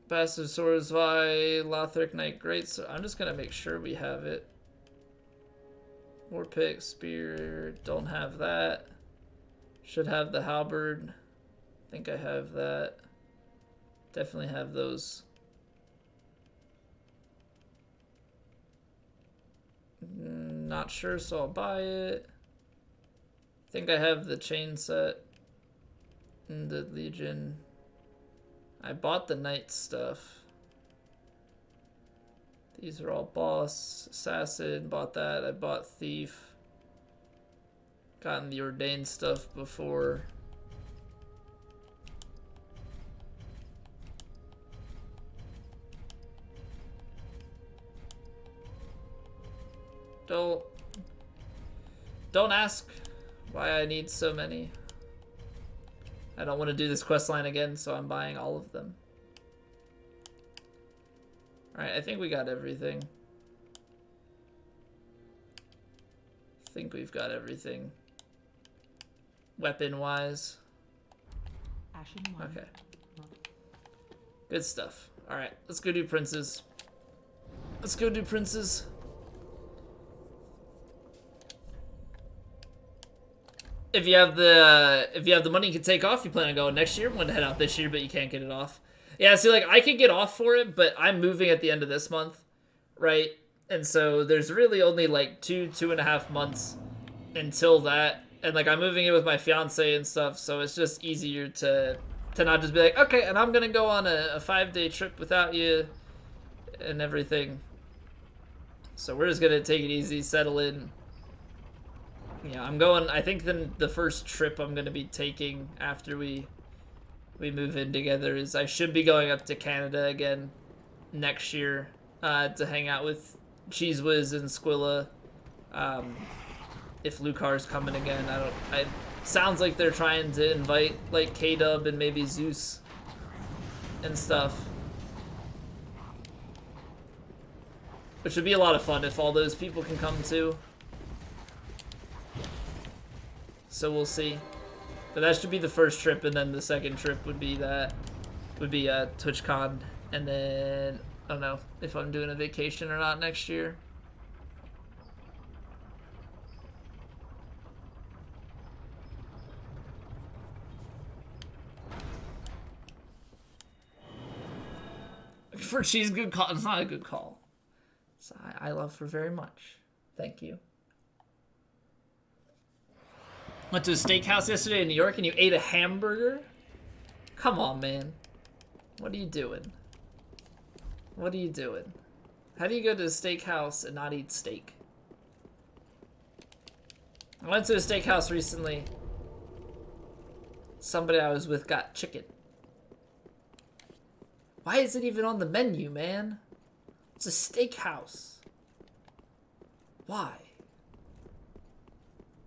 Speaker 1: Bastard Swords Vi, Lothric Knight Great. So I'm just gonna make sure we have it. War pick, spear, don't have that. Should have the halberd. Think I have that. Definitely have those. Not sure, so I'll buy it. Think I have the chain set. And the Legion. I bought the knight stuff. These are all boss, assassin, bought that. I bought thief. Gotten the ordained stuff before. Don't ask why I need so many. I don't want to do this quest line again, so I'm buying all of them. Alright, I think we got everything. I think we've got everything. Weapon-wise. Okay. Good stuff. Alright, let's go do princes. Let's go do princes. If you have the money you can take off, you plan on going next year. I'm gonna head out this year, but you can't get it off. Yeah, see, like, I could get off for it, but I'm moving at the end of this month, right? And so there's really only, like, 2.5 months until that. And, like, I'm moving in with my fiance and stuff, so it's just easier to not just be like, okay, and I'm gonna go on a 5-day trip without you and everything. So we're just gonna take it easy, settle in. Yeah, I'm going, I think the first trip I'm gonna be taking after we move in together is I should be going up to Canada again next year to hang out with Cheese Whiz and Squilla. If Lucar's coming again, sounds like they're trying to invite like K-Dub and maybe Zeus and stuff. Which would be a lot of fun if all those people can come too. So we'll see. But that should be the first trip, and then the second trip would be TwitchCon, and then I don't know if I'm doing a vacation or not next year. For cheese, good call. It's not a good call. So I love her very much. Thank you. Went to a steakhouse yesterday in New York and you ate a hamburger? Come on, man. What are you doing? What are you doing? How do you go to a steakhouse and not eat steak? I went to a steakhouse recently. Somebody I was with got chicken. Why is it even on the menu, man? It's a steakhouse. Why?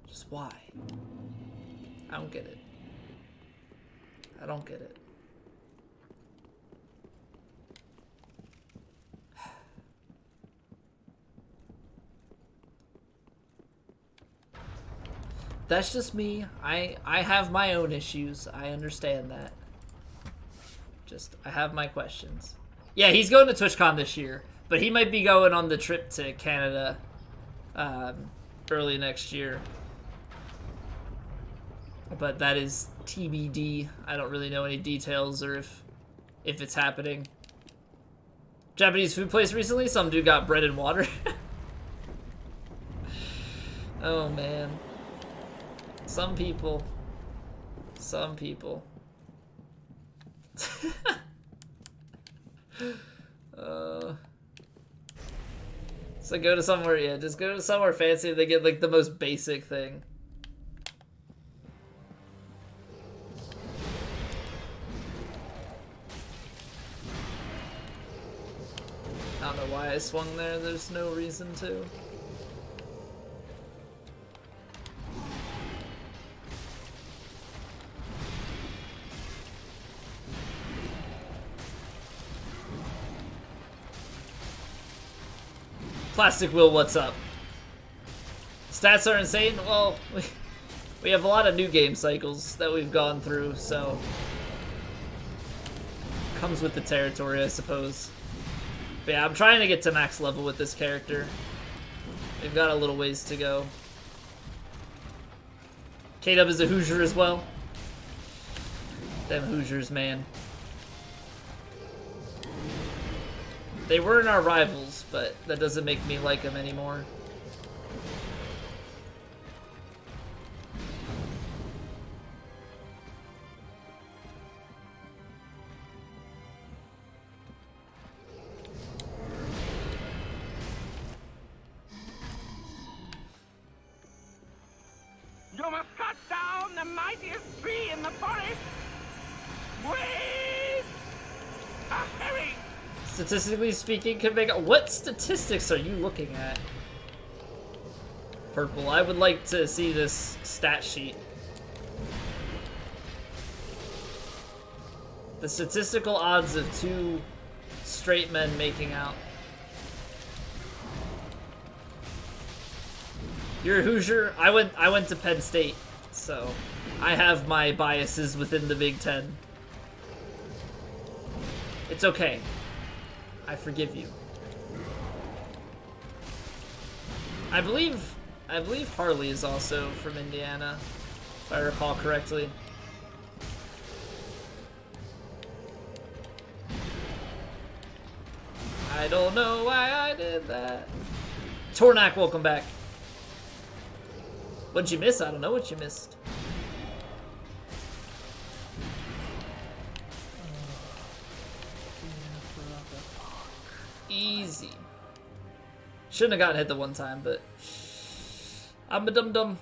Speaker 1: Just why? I don't get it. I don't get it. That's just me. I have my own issues. I understand that. Just, I have my questions. Yeah, he's going to TwitchCon this year, but he might be going on the trip to Canada early next year. But that is TBD. I don't really know any details or if it's happening. Japanese food place recently, some dude got bread and water. Oh man. Some people. Some people. So go to somewhere, yeah, just go to somewhere fancy. They get like the most basic thing. I don't know why I swung there. There's no reason to. Plastic Will, what's up? Stats are insane. Well, we have a lot of new game cycles that we've gone through, so comes with the territory, I suppose. But yeah, I'm trying to get to max level with this character. We've got a little ways to go. K-Dub is a Hoosier as well. Them Hoosiers, man. They weren't our rivals, but that doesn't make me like them anymore.
Speaker 4: You must cut down the mightiest tree in the forest with a herring.
Speaker 1: Statistically speaking, can make. What statistics are you looking at? Purple. I would like to see this stat sheet. The statistical odds of two straight men making out. You're a Hoosier. I went to Penn State, so I have my biases within the Big Ten. It's okay. I forgive you. I believe Harley is also from Indiana, if I recall correctly. I don't know why I did that. Tornak, welcome back. What'd you miss? I don't know what you missed. Easy. Shouldn't have gotten hit the one time, but I'm a dum-dum.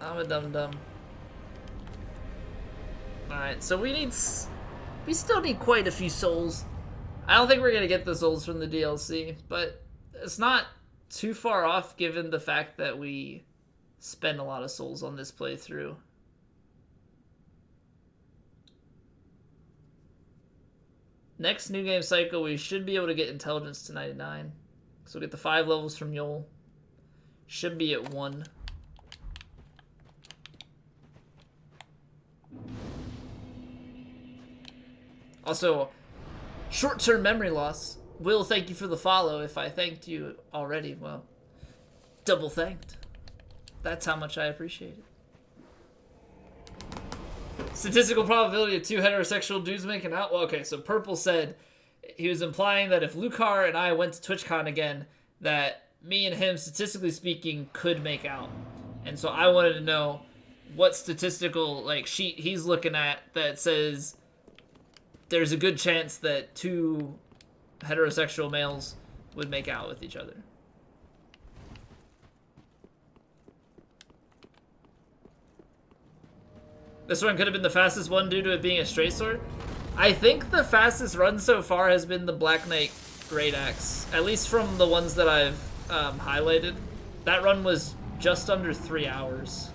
Speaker 1: I'm a dum-dum. Alright, so we still need quite a few souls. I don't think we're gonna get the souls from the DLC, but it's not too far off given the fact that we spend a lot of souls on this playthrough. Next new game cycle, we should be able to get intelligence to 99. So we'll get the 5 levels from Yol. Should be at 1. Also, short-term memory loss. Will, thank you for the follow. If I thanked you already, well, double thanked. That's how much I appreciate it. Statistical probability of 2 heterosexual dudes making out? Well, okay, so Purple said he was implying that if Lucar and I went to TwitchCon again, that me and him, statistically speaking, could make out. And so I wanted to know what statistical sheet he's looking at that says there's a good chance that 2 heterosexual males would make out with each other. This one could have been the fastest one due to it being a straight sword. I think the fastest run so far has been the Black Knight Great Axe, at least from the ones that I've highlighted. That run was just under 3 hours.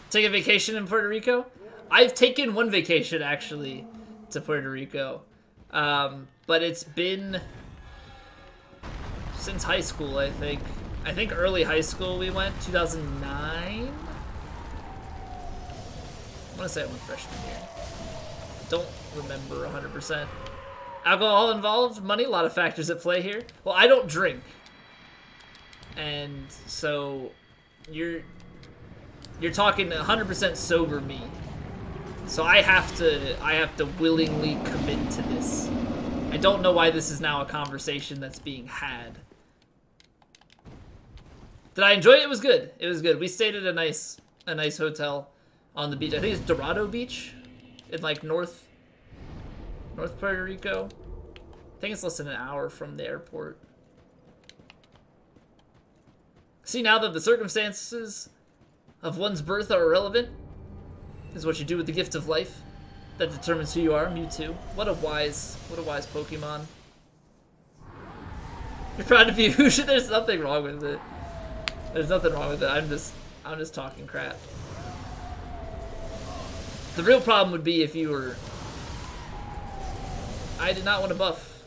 Speaker 1: Take a vacation in Puerto Rico? I've taken 1 vacation, actually, to Puerto Rico. But it's been since high school, I think. I think early high school we went, 2009? I want to say I went freshman year. Don't remember 100%. Alcohol involved? Money? A lot of factors at play here. Well, I don't drink. And so you're talking 100% sober me. So I have to willingly commit to this. I don't know why this is now a conversation that's being had. Did I enjoy it? It was good. It was good. We stayed at a nice hotel on the beach. I think it's Dorado Beach in North Puerto Rico. I think it's less than an hour from the airport. See, now that the circumstances of one's birth are irrelevant, is what you do with the gift of life that determines who you are. Mewtwo. What a wise Pokemon. You're proud to be Wusha. There's nothing wrong with it. There's nothing wrong with it. I'm just talking crap. The real problem would be if you were... I did not want to buff.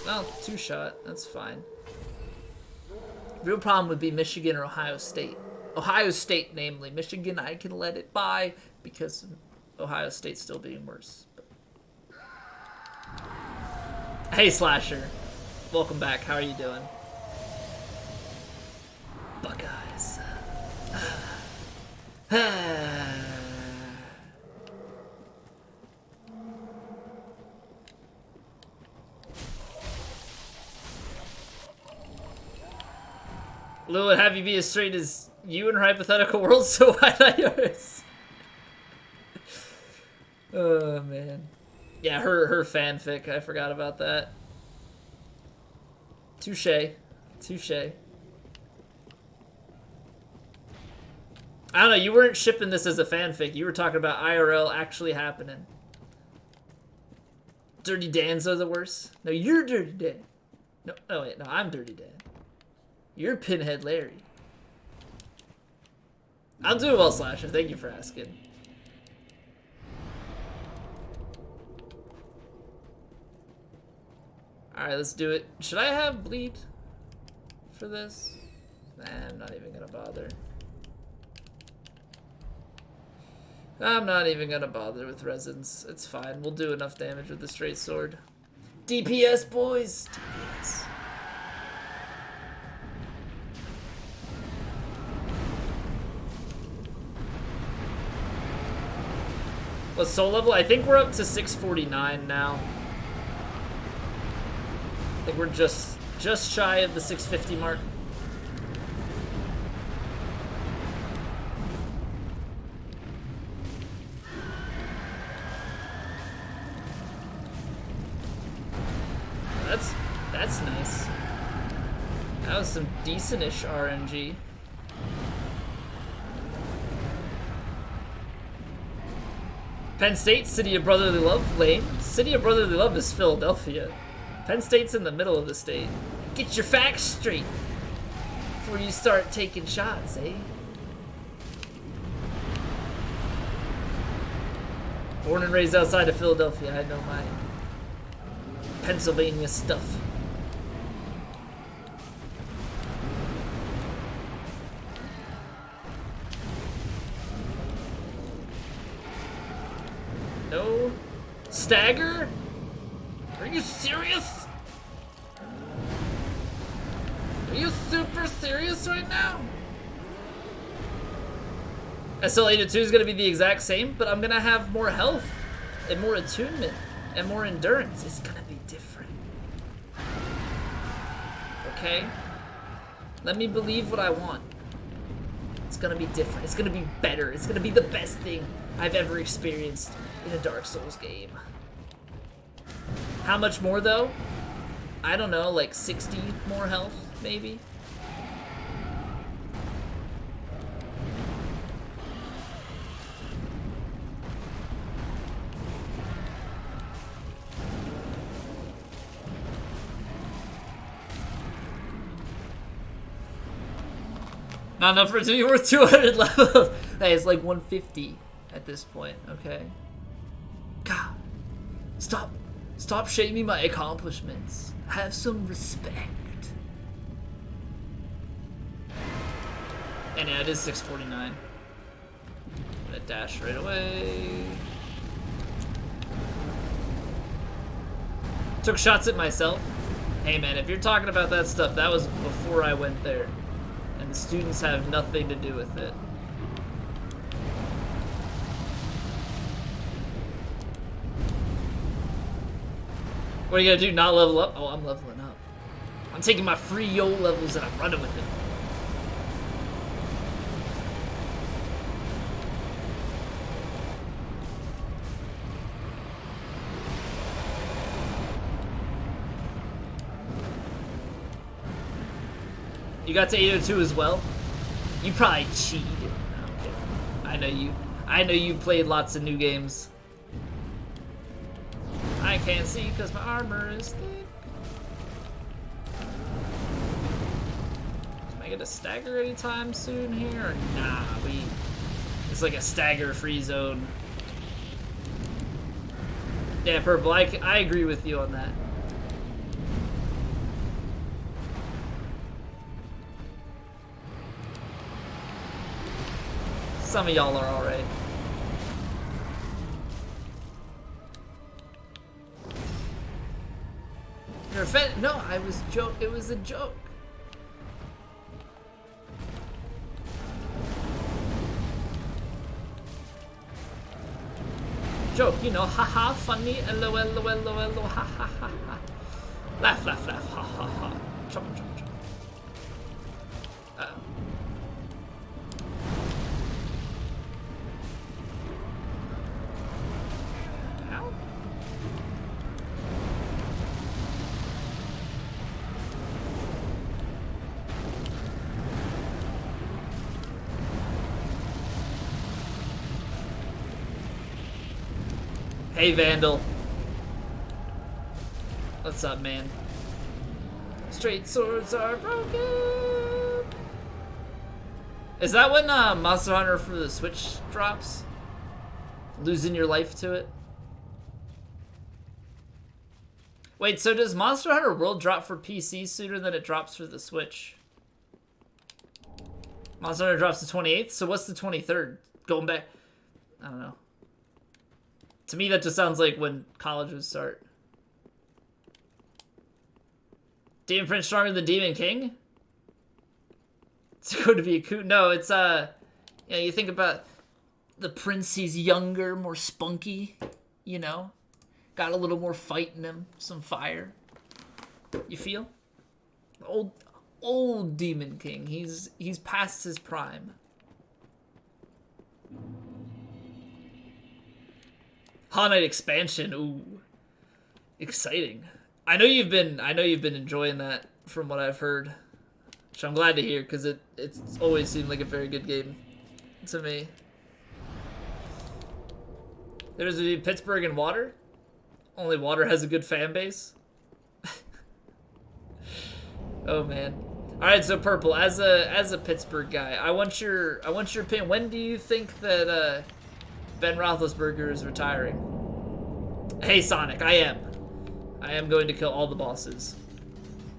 Speaker 1: Well, 2-shot. That's fine. Real problem would be Michigan or Ohio State. Ohio State, namely. Michigan, I can let it by because Ohio State's still being worse. But... Hey, Slasher. Welcome back. How are you doing? Buckeyes. Lou would have you be as straight as you in her hypothetical world, so why not yours? Oh, man. Yeah, her fanfic. I forgot about that. Touche. Touche. I don't know, you weren't shipping this as a fanfic. You were talking about IRL actually happening. Dirty Dans are the worst. No, you're Dirty Dan. No, oh wait, no, I'm Dirty Dan. You're Pinhead Larry. I'm doing well, Slasher. Thank you for asking. Alright, let's do it. Should I have bleed for this? Nah, I'm not even gonna bother. I'm not even gonna bother with resins. It's fine. We'll do enough damage with the straight sword. DPS, boys! DPS. What's soul level? I think we're up to 649 now. I think we're just shy of the 650 mark. That's nice. That was some decent-ish RNG. Penn State, City of Brotherly Love, lame. City of Brotherly Love is Philadelphia. Penn State's in the middle of the state. Get your facts straight before you start taking shots, eh? Born and raised outside of Philadelphia, I know my Pennsylvania stuff. No? Stagger? Are you serious? Are you super serious right now? SL82 is gonna be the exact same, but I'm gonna have more health and more attunement and more endurance. It's gonna be different. Okay? Let me believe what I want. It's gonna be different. It's gonna be better. It's gonna be the best thing I've ever experienced in a Dark Souls game. How much more though? I don't know, like 60 more health, maybe? Not enough for it to be worth 200 levels. Hey, it's like 150 at this point, okay? God, stop shaming my accomplishments. Have some respect. And yeah, it is 6:49. I'm gonna dash right away. Took shots at myself. Hey man, if you're talking about that stuff, that was before I went there. And the students have nothing to do with it. What are you gonna do, not level up? Oh, I'm leveling up. I'm taking my free yo levels and I'm running with it. You got to 802 as well? You probably cheated. No, I know you played lots of new games. I can't see because my armor is thick. Can I get a stagger anytime soon here? Or nah, it's like a stagger free zone. Yeah, Purple, I agree with you on that. Some of y'all are alright. You're offended? No, it was a joke. Joke, you know, haha, funny, lol, ha ha ha ha. Laugh, laugh, laugh, ha ha ha. Chomp, chomp, chomp. Uh-oh. Hey, Vandal. What's up, man? Straight swords are broken. Is that when Monster Hunter for the Switch drops? Losing your life to it? Wait, so does Monster Hunter World drop for PC sooner than it drops for the Switch? Monster Hunter drops the 28th, so what's the 23rd? Going back... I don't know. To me, that just sounds like when college would start. Demon Prince stronger than Demon King? It's going to be a coup. No, it's, you know, you think about the prince, he's younger, more spunky, you know? Got a little more fight in him, some fire. You feel? Old Demon King, he's past his prime. Hollow Knight expansion, ooh, exciting. I know you've been enjoying that from what I've heard, which I'm glad to hear because it's always seemed like a very good game to me. There's a Pittsburgh and Water. Only Water has a good fan base. Oh man. All right, so Purple, as a Pittsburgh guy, I want your opinion. When do you think that Ben Roethlisberger is retiring? Hey Sonic, I am going to kill all the bosses.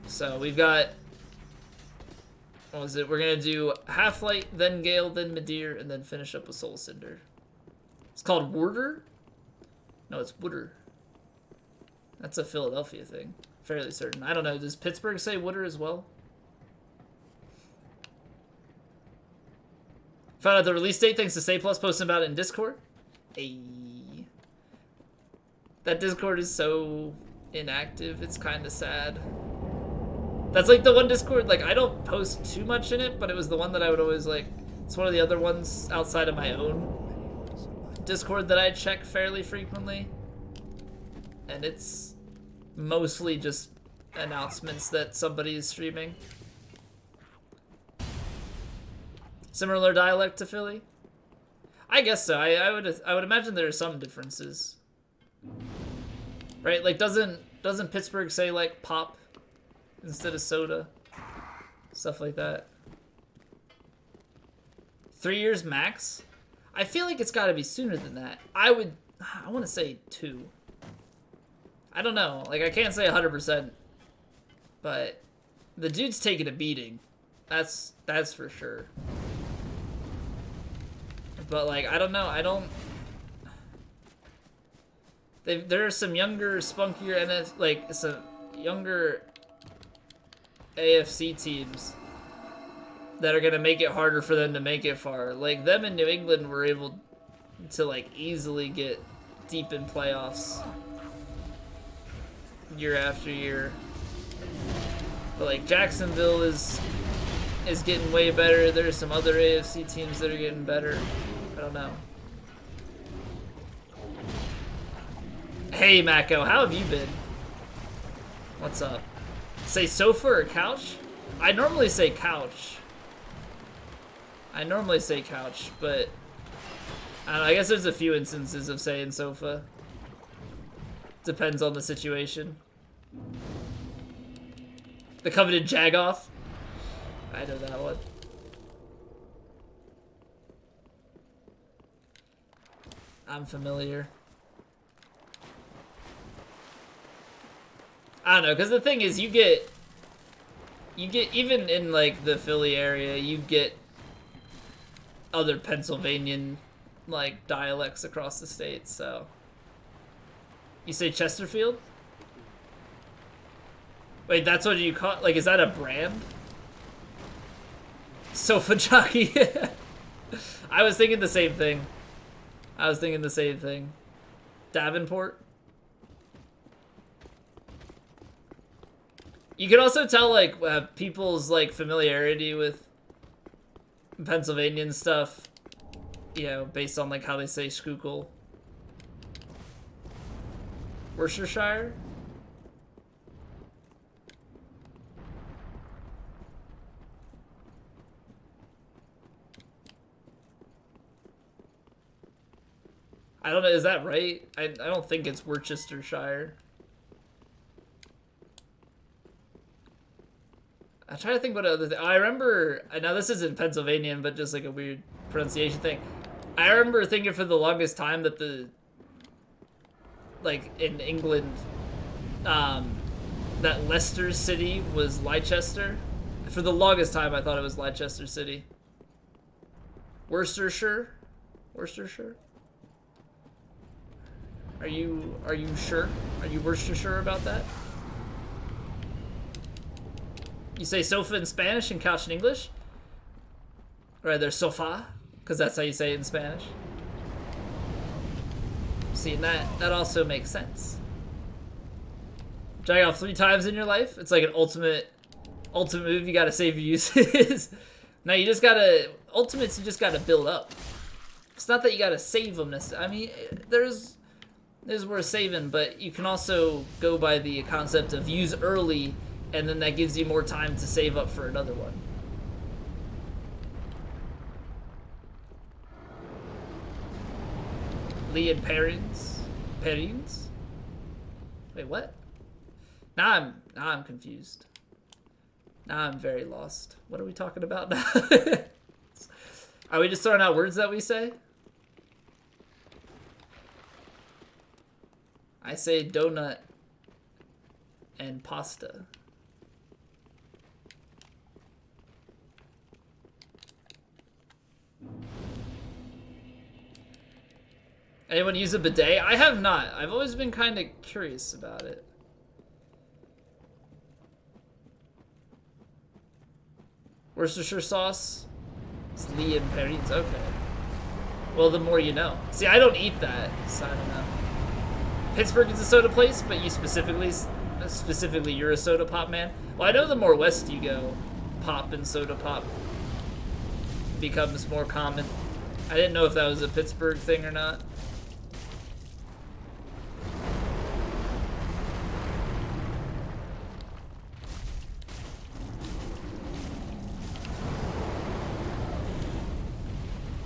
Speaker 1: So we've got, what was it? We're gonna do Half-Light, then Gale, then Midir, and then finish up with Soul Cinder. It's called Wooder? No, it's Wooder. That's a Philadelphia thing. Fairly certain. I don't know. Does Pittsburgh say Wooder as well? Found out the release date thanks to Stay Plus posting about it in Discord. Hey. That Discord is so inactive. It's kind of sad. That's like the one Discord, like I don't post too much in it, but it was the one that I would always like. It's one of the other ones outside of my own Discord that I check fairly frequently. And it's mostly just announcements that somebody is streaming. Similar dialect to Philly? I guess so. I would imagine there are some differences. Right? Like doesn't Pittsburgh say like pop instead of soda? Stuff like that. 3 years max? I feel like it's got to be sooner than that. I want to say 2. I don't know. Like I can't say 100%, but the dude's taking a beating. That's for sure. But like I don't know. There are some younger, spunkier, and like some younger AFC teams that are gonna make it harder for them to make it far. Like them in New England were able to like easily get deep in playoffs year after year. But like Jacksonville is getting way better. There's some other AFC teams that are getting better. I don't know. Hey Mako, how have you been? What's up? Say sofa or couch? I normally say couch. But I don't know, I guess there's a few instances of saying sofa. Depends on the situation. The coveted Jagoff. I know that one. I'm familiar. I don't know, because the thing is, you get even in like the Philly area, you get other Pennsylvanian like dialects across the state. So you say Chesterfield? Wait, that's what you call? Like, is that a brand? Sofa jockey. I was thinking the same thing. Davenport. You can also tell like people's like familiarity with Pennsylvanian stuff, you know, based on like how they say Schuylkill. Worcestershire. I don't know, is that right? I don't think it's Worcestershire. I'm trying to think what other thing. I remember, now this isn't Pennsylvanian, but just like a weird pronunciation thing. I remember thinking for the longest time that like in England, that Leicester City was Leicester. For the longest time I thought it was Leicester City. Worcestershire? Are you sure? Are you Worcestershire about that? You say sofa in Spanish and couch in English? Or rather, sofa, because that's how you say it in Spanish. See, and that also makes sense. Jag off 3 times in your life? It's like an ultimate move. You gotta save your uses. Now you just gotta, ultimates you just gotta build up. It's not that you gotta save them necessarily. I mean, there's worth saving, but you can also go by the concept of use early, and then that gives you more time to save up for another one. Lee and Perrins? Wait, what? Now I'm confused. Now I'm very lost. What are we talking about now? Are we just throwing out words that we say? I say donut and pasta. Anyone use a bidet? I have not. I've always been kind of curious about it. Worcestershire sauce? It's Lee and Perrins. Okay. Well, the more you know. See, I don't eat that, so I don't know. Pittsburgh is a soda place, but you specifically you're a soda pop man? Well, I know the more west you go, pop and soda pop becomes more common. I didn't know if that was a Pittsburgh thing or not.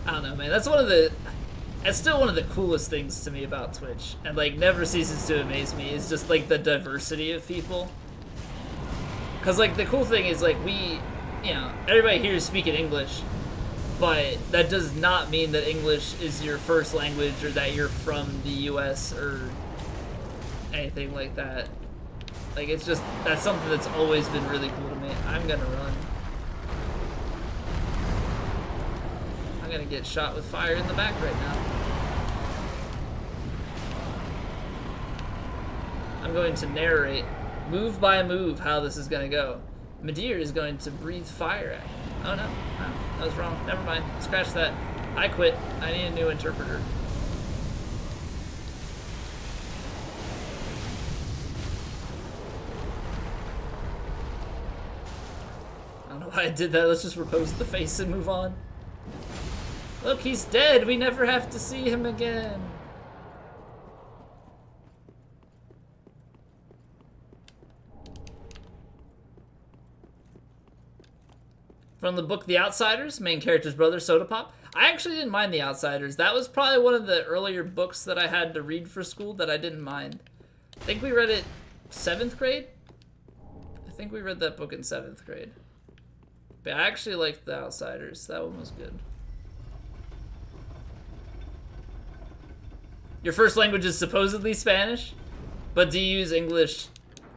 Speaker 1: I don't know, man. That's still one of the coolest things to me about Twitch, and like never ceases to amaze me, is just like the diversity of people. Cause like the cool thing is like everybody here is speaking English, but that does not mean that English is your first language or that you're from the US or anything like that. Like it's just, that's something that's always been really cool to me. I'm gonna run. I'm gonna get shot with fire in the back right now. I'm going to narrate, move by move, how this is gonna go. Madeir is going to breathe fire at me. Oh no, that was wrong. Never mind. Scratch that. I quit. I need a new interpreter. I don't know why I did that. Let's just repose the face and move on. Look, he's dead. We never have to see him again. From the book The Outsiders, main character's brother, Soda Pop. I actually didn't mind The Outsiders. That was probably one of the earlier books that I had to read for school that I didn't mind. I think we read it 7th grade? I think we read that book in 7th grade. But I actually liked The Outsiders. That one was good. Your first language is supposedly Spanish, but do you use English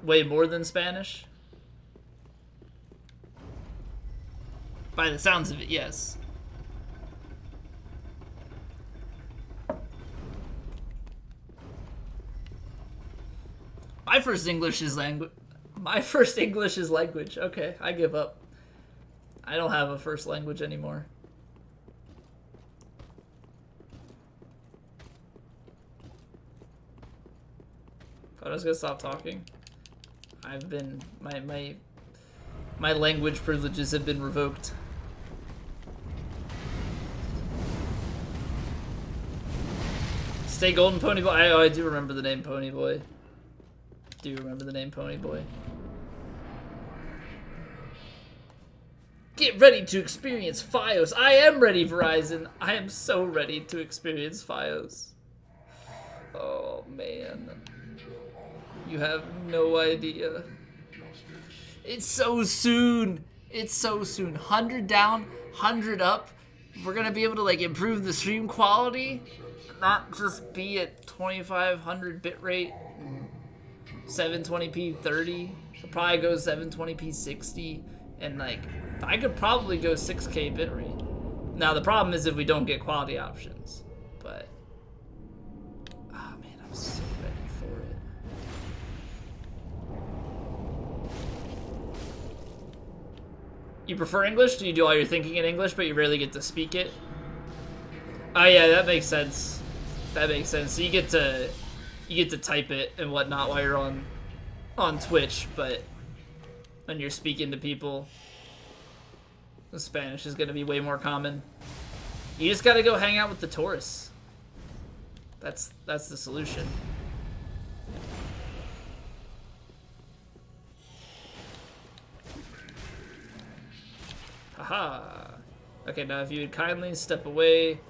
Speaker 1: way more than Spanish? By the sounds of it, yes. My first English is language. Okay, I give up. I don't have a first language anymore. I was gonna stop talking. I've been my language privileges have been revoked. Stay golden, Pony Boy. I do remember the name Pony Boy. Get ready to experience Fios. I am ready, Verizon. I am so ready to experience Fios. Oh man. You have no idea. It's so soon. It's so soon. 100 down, 100 up. We're gonna be able to like improve the stream quality, not just be at 2500 bitrate, 720p 30. I'll probably go 720p 60, and like I could probably go 6K bitrate. Now the problem is if we don't get quality options, but oh man, I'm so ready for it. You prefer English? Do you do all your thinking in English, but you rarely get to speak it? Oh yeah, that makes sense. That makes sense. So you get to type it and whatnot while you're on Twitch, but when you're speaking to people, the Spanish is gonna be way more common. You just gotta go hang out with the tourists. That's the solution. Haha. Okay, now if you would kindly step away.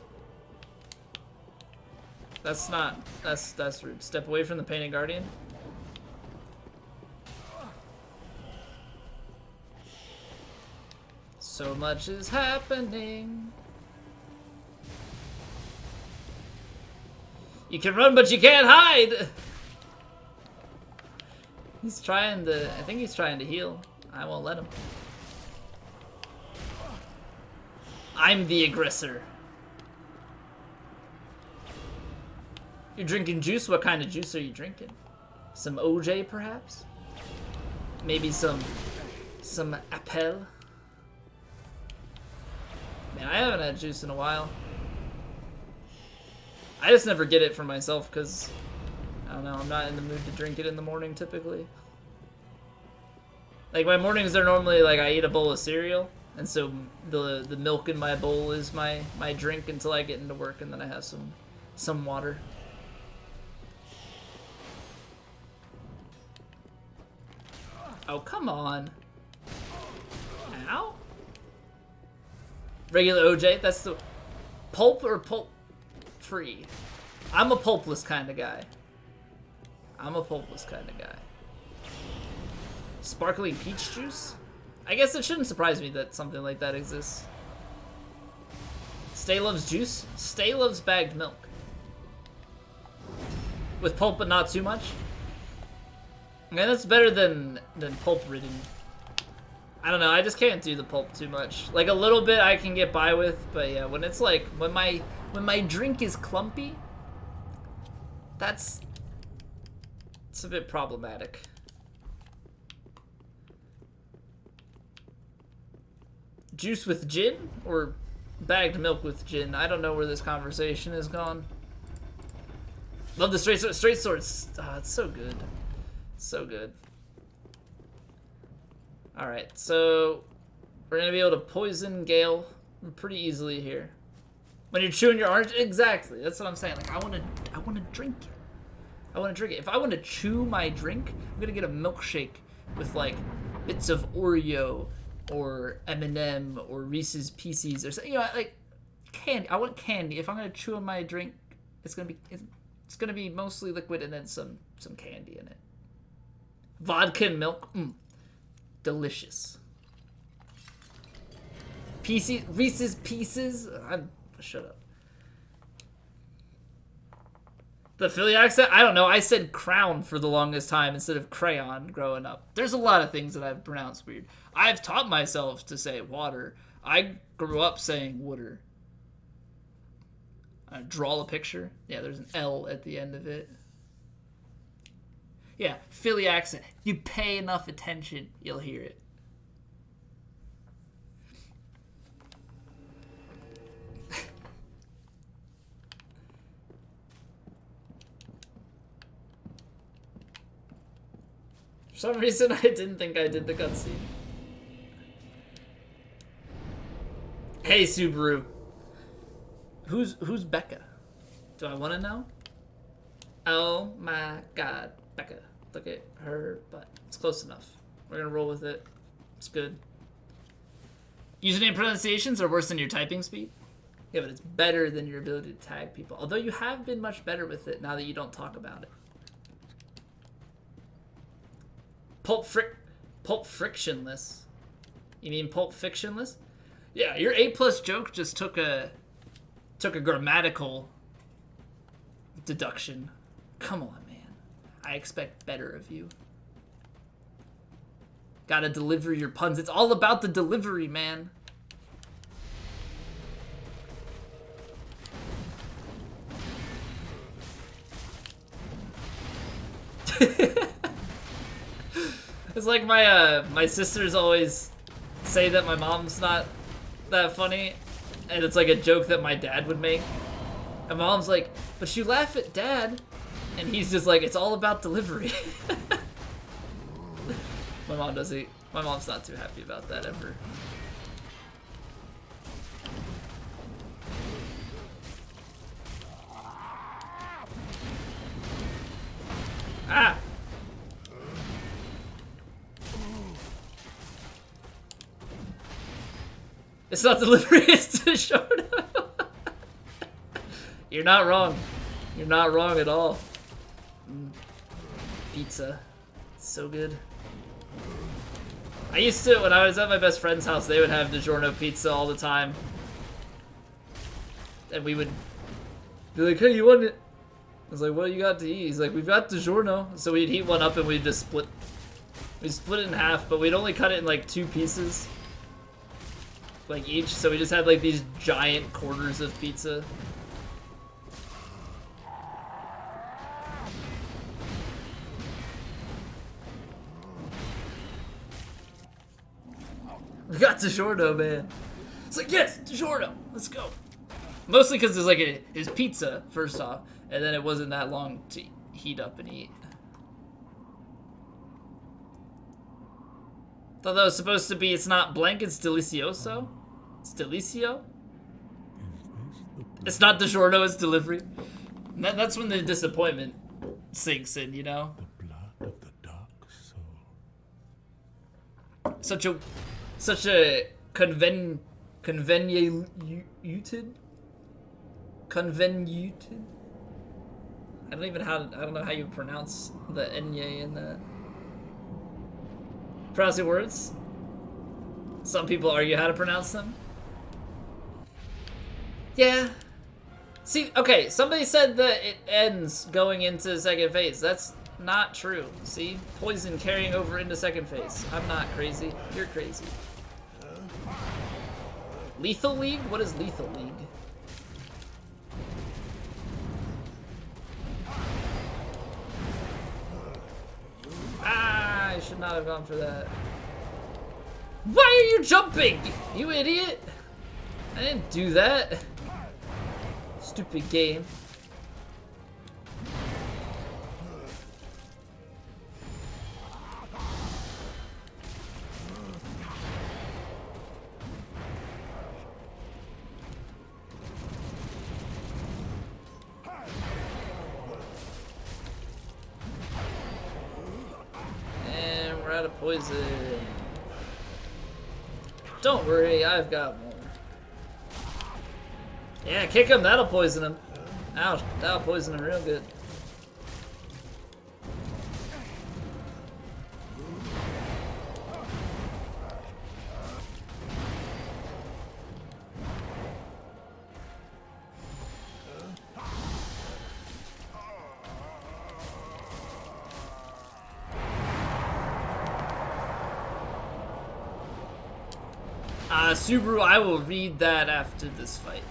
Speaker 1: That's rude. Step away from the Painted Guardian. So much is happening. You can run, but you can't hide! He's trying to... I think he's trying to heal. I won't let him. I'm the aggressor. You're drinking juice? What kind of juice are you drinking? Some OJ, perhaps? Maybe some Appel? Man, I haven't had juice in a while. I just never get it for myself because, I don't know, I'm not in the mood to drink it in the morning typically. Like, my mornings are normally like I eat a bowl of cereal, and so the milk in my bowl is my drink until I get into work, and then I have some water. Oh, come on. Ow. Regular OJ, that's the... Pulp or pulp free? I'm a pulpless kind of guy. I'm a pulpless kind of guy. Sparkling peach juice? I guess it shouldn't surprise me that something like that exists. Stay loves juice? Stay loves bagged milk. With pulp but not too much? Okay, that's better than pulp ridden. I don't know, I just can't do the pulp too much. Like a little bit I can get by with, but yeah, when it's like when my drink is clumpy, it's a bit problematic. Juice with gin or bagged milk with gin? I don't know where this conversation has gone. Love the straight swords. Ah, it's so good. So good. Alright, so we're gonna be able to poison Gale pretty easily here. When you're chewing your orange, exactly. That's what I'm saying. Like I wanna drink it. I wanna drink it. If I wanna chew my drink, I'm gonna get a milkshake with like bits of Oreo or M&M or Reese's Pieces or something. You know, like candy. I want candy. If I'm gonna chew on my drink, it's gonna be mostly liquid and then some candy in it. Vodka and milk, delicious. Reese's Pieces. Shut up. The Philly accent? I don't know. I said crown for the longest time instead of crayon growing up. There's a lot of things that I've pronounced weird. I've taught myself to say water. I grew up saying water. Draw a picture. Yeah, there's an L at the end of it. Yeah, Philly accent. You pay enough attention, you'll hear it. For some reason, I didn't think I did the cutscene. Hey, Subaru. Who's Becca? Do I want to know? Oh my god, Becca. Look at her butt. It's close enough. We're gonna roll with it. It's good. Username pronunciations are worse than your typing speed? Yeah, but it's better than your ability to tag people. Although you have been much better with it now that you don't talk about it. Pulp frictionless. You mean Pulp Fictionless? Yeah, your A+ joke just took a grammatical deduction. Come on, man. I expect better of you. Gotta deliver your puns. It's all about the delivery, man. It's like my sisters always say that my mom's not that funny, and it's like a joke that my dad would make. And mom's like, but you laugh at dad, and he's just like, it's all about delivery. My mom's not too happy about that ever. Ah! It's not delivery, it's too short. You're not wrong. You're not wrong at all. Pizza. It's so good. I used to, when I was at my best friend's house, they would have DiGiorno pizza all the time. And we would be like, hey, you want it? I was like, what do you got to eat? He's like, we've got DiGiorno. So we'd heat one up and we'd just split. We'd split it in half, but we'd only cut it in like 2 pieces. Like each, so we just had like these giant quarters of pizza. We got DiGiorno, man. It's like, yes, DiGiorno, let's go. Mostly because it's like it's pizza, first off, and then it wasn't that long to heat up and eat. Thought that was supposed to be, it's not blank, it's delicioso. It's delicio. It's not DiGiorno, it's delivery. And that's when the disappointment sinks in, you know?
Speaker 2: The blood of the dark soul.
Speaker 1: Such a convenuted. I don't know how you pronounce the enye in that. Pronouncing words? Some people argue how to pronounce them. Yeah. See, okay, somebody said that it ends going into the second phase. That's not true. See? Poison carrying over into second phase. I'm not crazy. You're crazy. Lethal League? What is Lethal League? Ah, I should not have gone for that. Why are you jumping? You idiot! I didn't do that. Stupid game. And we're out of poison. Don't worry, I've got more. Yeah, kick him, that'll poison him. Ouch, that'll poison him real good. Subaru, I will read that after this fight.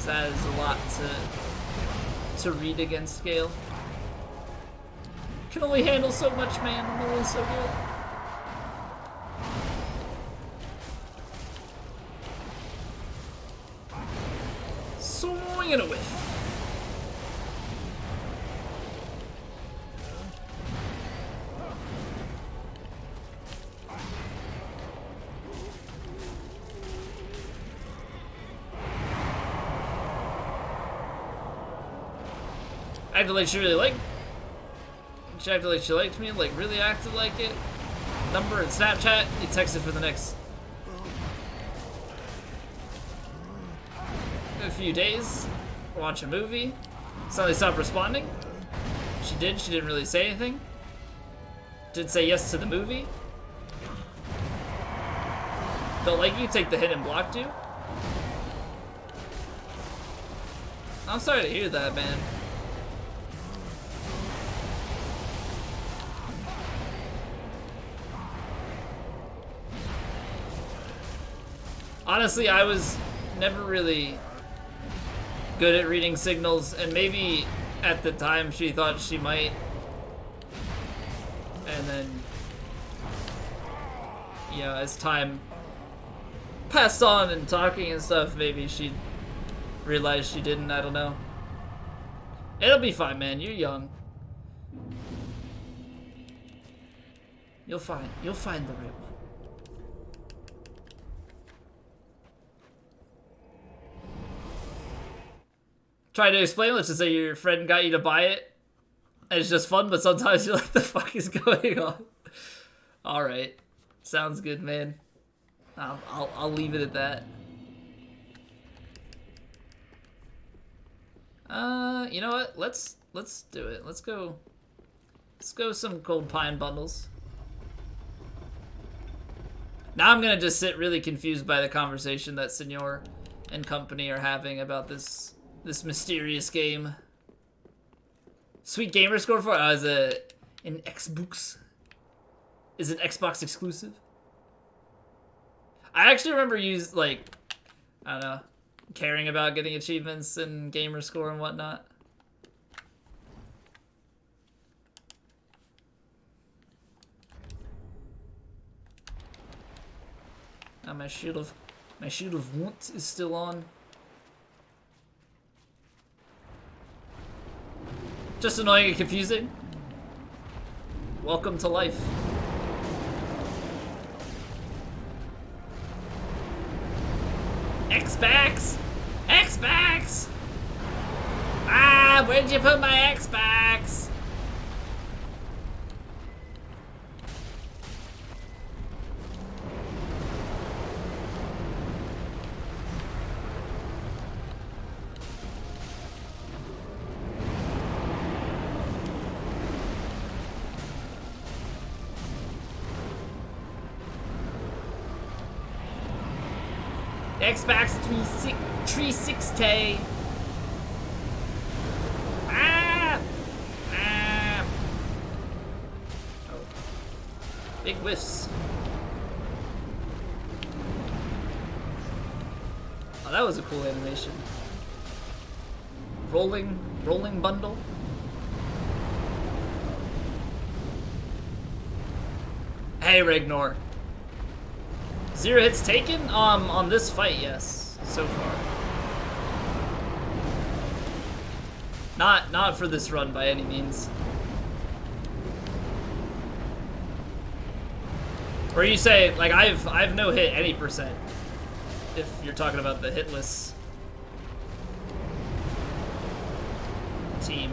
Speaker 1: That is a lot to read against Gale. Can only handle so much, man. I'm only so good. Swing and a whiff. Acted like she really liked. She acted like she liked me, like really acted like it. Number and Snapchat, you texted for the next a few days. Watch a movie. Suddenly stopped responding. She didn't really say anything. Did say yes to the movie. Don't like you, take the hit and blocked you. I'm sorry to hear that, man. Honestly, I was never really good at reading signals, and maybe at the time she thought she might. And then, you know, as time passed on and talking and stuff, maybe she realized she didn't, I don't know. It'll be fine, man, you're young. You'll find the right one. Try to explain, let's just say your friend got you to buy it. And it's just fun, but sometimes you're like, the fuck is going on? Alright. Sounds good, man. I'll leave it at that. You know what? Let's do it. Let's go some Cold Pine bundles. Now I'm gonna just sit really confused by the conversation that Senor and company are having about this mysterious game. Sweet gamer score for it? Oh, is it an Xbox? Is it Xbox exclusive? I actually remember I don't know, caring about getting achievements and gamer score and whatnot. Now my shield of want is still on. Just annoying and confusing. Welcome to life. Xbox! Xbox! Ah, where'd you put my Xbox? Xbox 360. Ah! Ah! Oh. Big whiffs. Oh, that was a cool animation. Rolling bundle. Hey, Ragnor. 0 hits taken? On this fight, yes. So far. Not for this run by any means. Or you say, like, I've no hit any percent. If you're talking about the hitless team.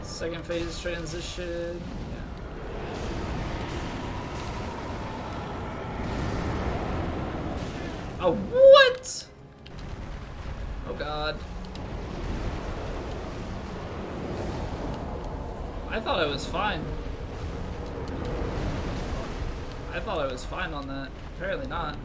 Speaker 1: Second phase transition. Yeah. Oh, what? Oh, God. I thought I was fine. I thought I was fine on that. Apparently not.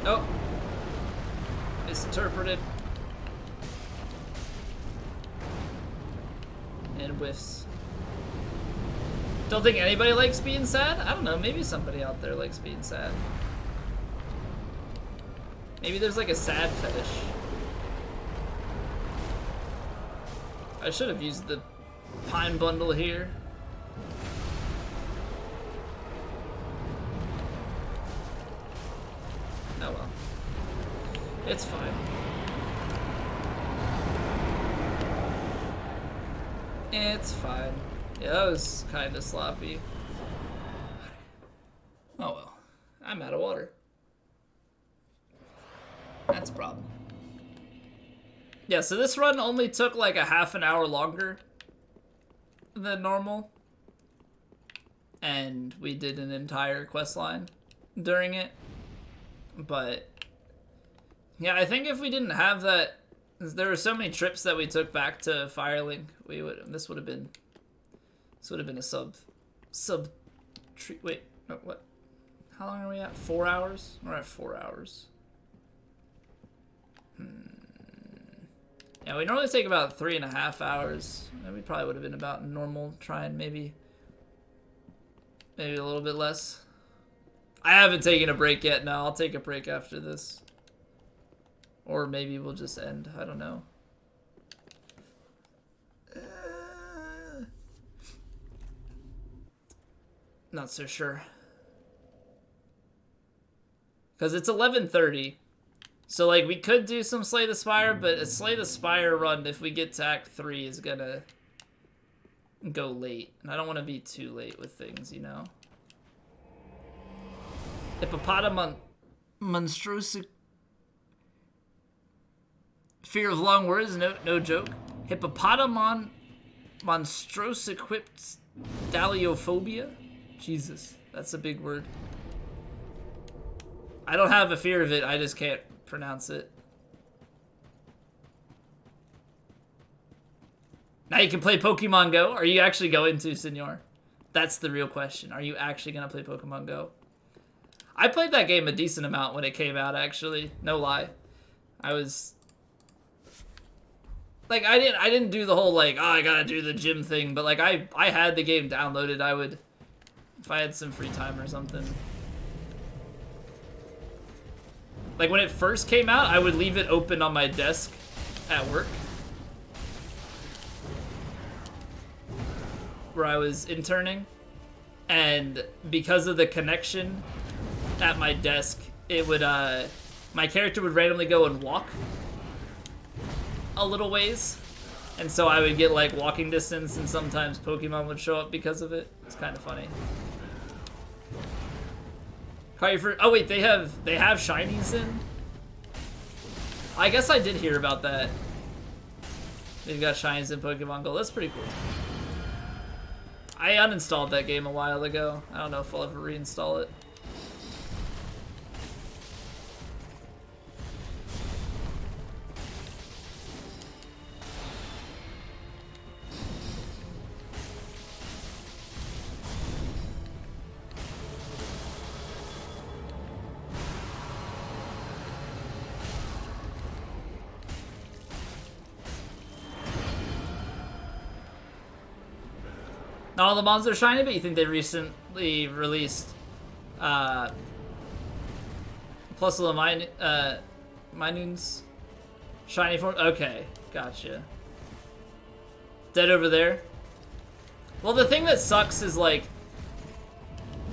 Speaker 1: Oh. Misinterpreted. And whiffs. Don't think anybody likes being sad? I don't know, maybe somebody out there likes being sad. Maybe there's like a sad fetish. I should have used the pine bundle here. Oh well. It's fine. It's fine. Yeah, that was kind of sloppy. Oh well. I'm out of water. That's a problem. Yeah, so this run only took like a half an hour longer than normal. And we did an entire quest line during it. But yeah, I think if we didn't have that, there were so many trips that we took back to Firelink, this would have been a sub wait, no, what? How long are we at? 4 hours? We're at 4 hours. Yeah, we normally take about 3.5 hours. We probably would have been about normal, trying maybe a little bit less. I haven't taken a break yet. No, I'll take a break after this. Or maybe we'll just end. I don't know. Not so sure. Because it's 11:30. So, like, we could do some Slay the Spire, but a Slay the Spire run, if we get to Act 3, is gonna go late. And I don't want to be too late with things, you know? Hippopotamon monstrosic. Fear of long words, no joke. Hippopotamon monstrosiquipt dalliophobia. Jesus, that's a big word. I don't have a fear of it, I just can't pronounce it. Now you can play Pokemon Go. Are you actually going to, Senor? That's the real question. Are you actually gonna play Pokemon Go? I played that game a decent amount when it came out, actually. No lie. I was... Like, I didn't do the whole, like, oh, I gotta do the gym thing, but, like, I had the game downloaded. I would... If I had some free time or something. Like, when it first came out, I would leave it open on my desk at work. Where I was interning. And because of the connection at my desk, it would, my character would randomly go and walk a little ways. And so I would get, like, walking distance, and sometimes Pokemon would show up because of it. It's kind of funny. Oh wait, they have shinies in? I guess I did hear about that. They've got shinies in Pokemon Go. That's pretty cool. I uninstalled that game a while ago. I don't know if I'll ever reinstall it. Not all the mons are shiny, but you think they recently released plus the Minoon's shiny form? Okay, gotcha. Dead over there? Well, the thing that sucks is, like,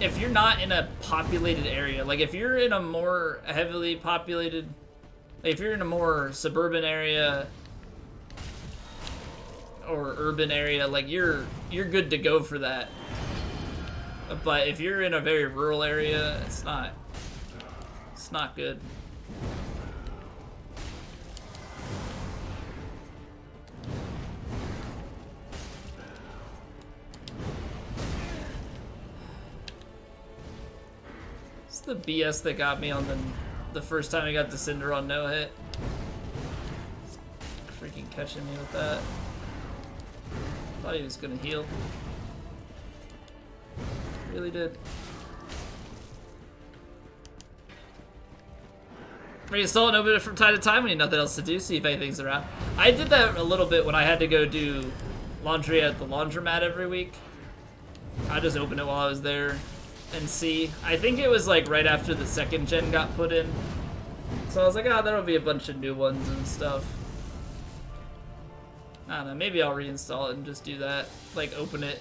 Speaker 1: if you're not in a populated area, like if you're in a more heavily populated, like if you're in a more suburban area or urban area, like you're good to go for that. But if you're in a very rural area, it's not good. It's the BS that got me on the first time I got the Cinder on no hit. Freaking catching me with that. Thought he was gonna heal. Really did. Reinstall and open it from time to time when you have nothing else to do, see if anything's around. I did that a little bit when I had to go do laundry at the laundromat every week. I just opened it while I was there and see. I think it was like right after the second gen got put in. So I was like, oh, there'll be a bunch of new ones and stuff. I don't know, maybe I'll reinstall it and just do that. Like, open it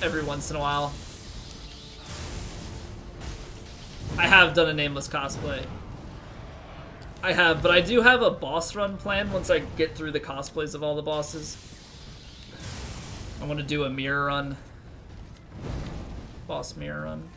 Speaker 1: every once in a while. I have done a nameless cosplay. I have, but I do have a boss run plan once I get through the cosplays of all the bosses. I want to do a mirror run. Boss mirror run.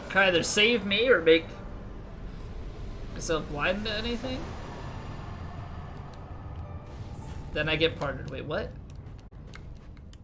Speaker 1: Can I either save me or make myself blind to anything? Then I get partnered. Wait, what?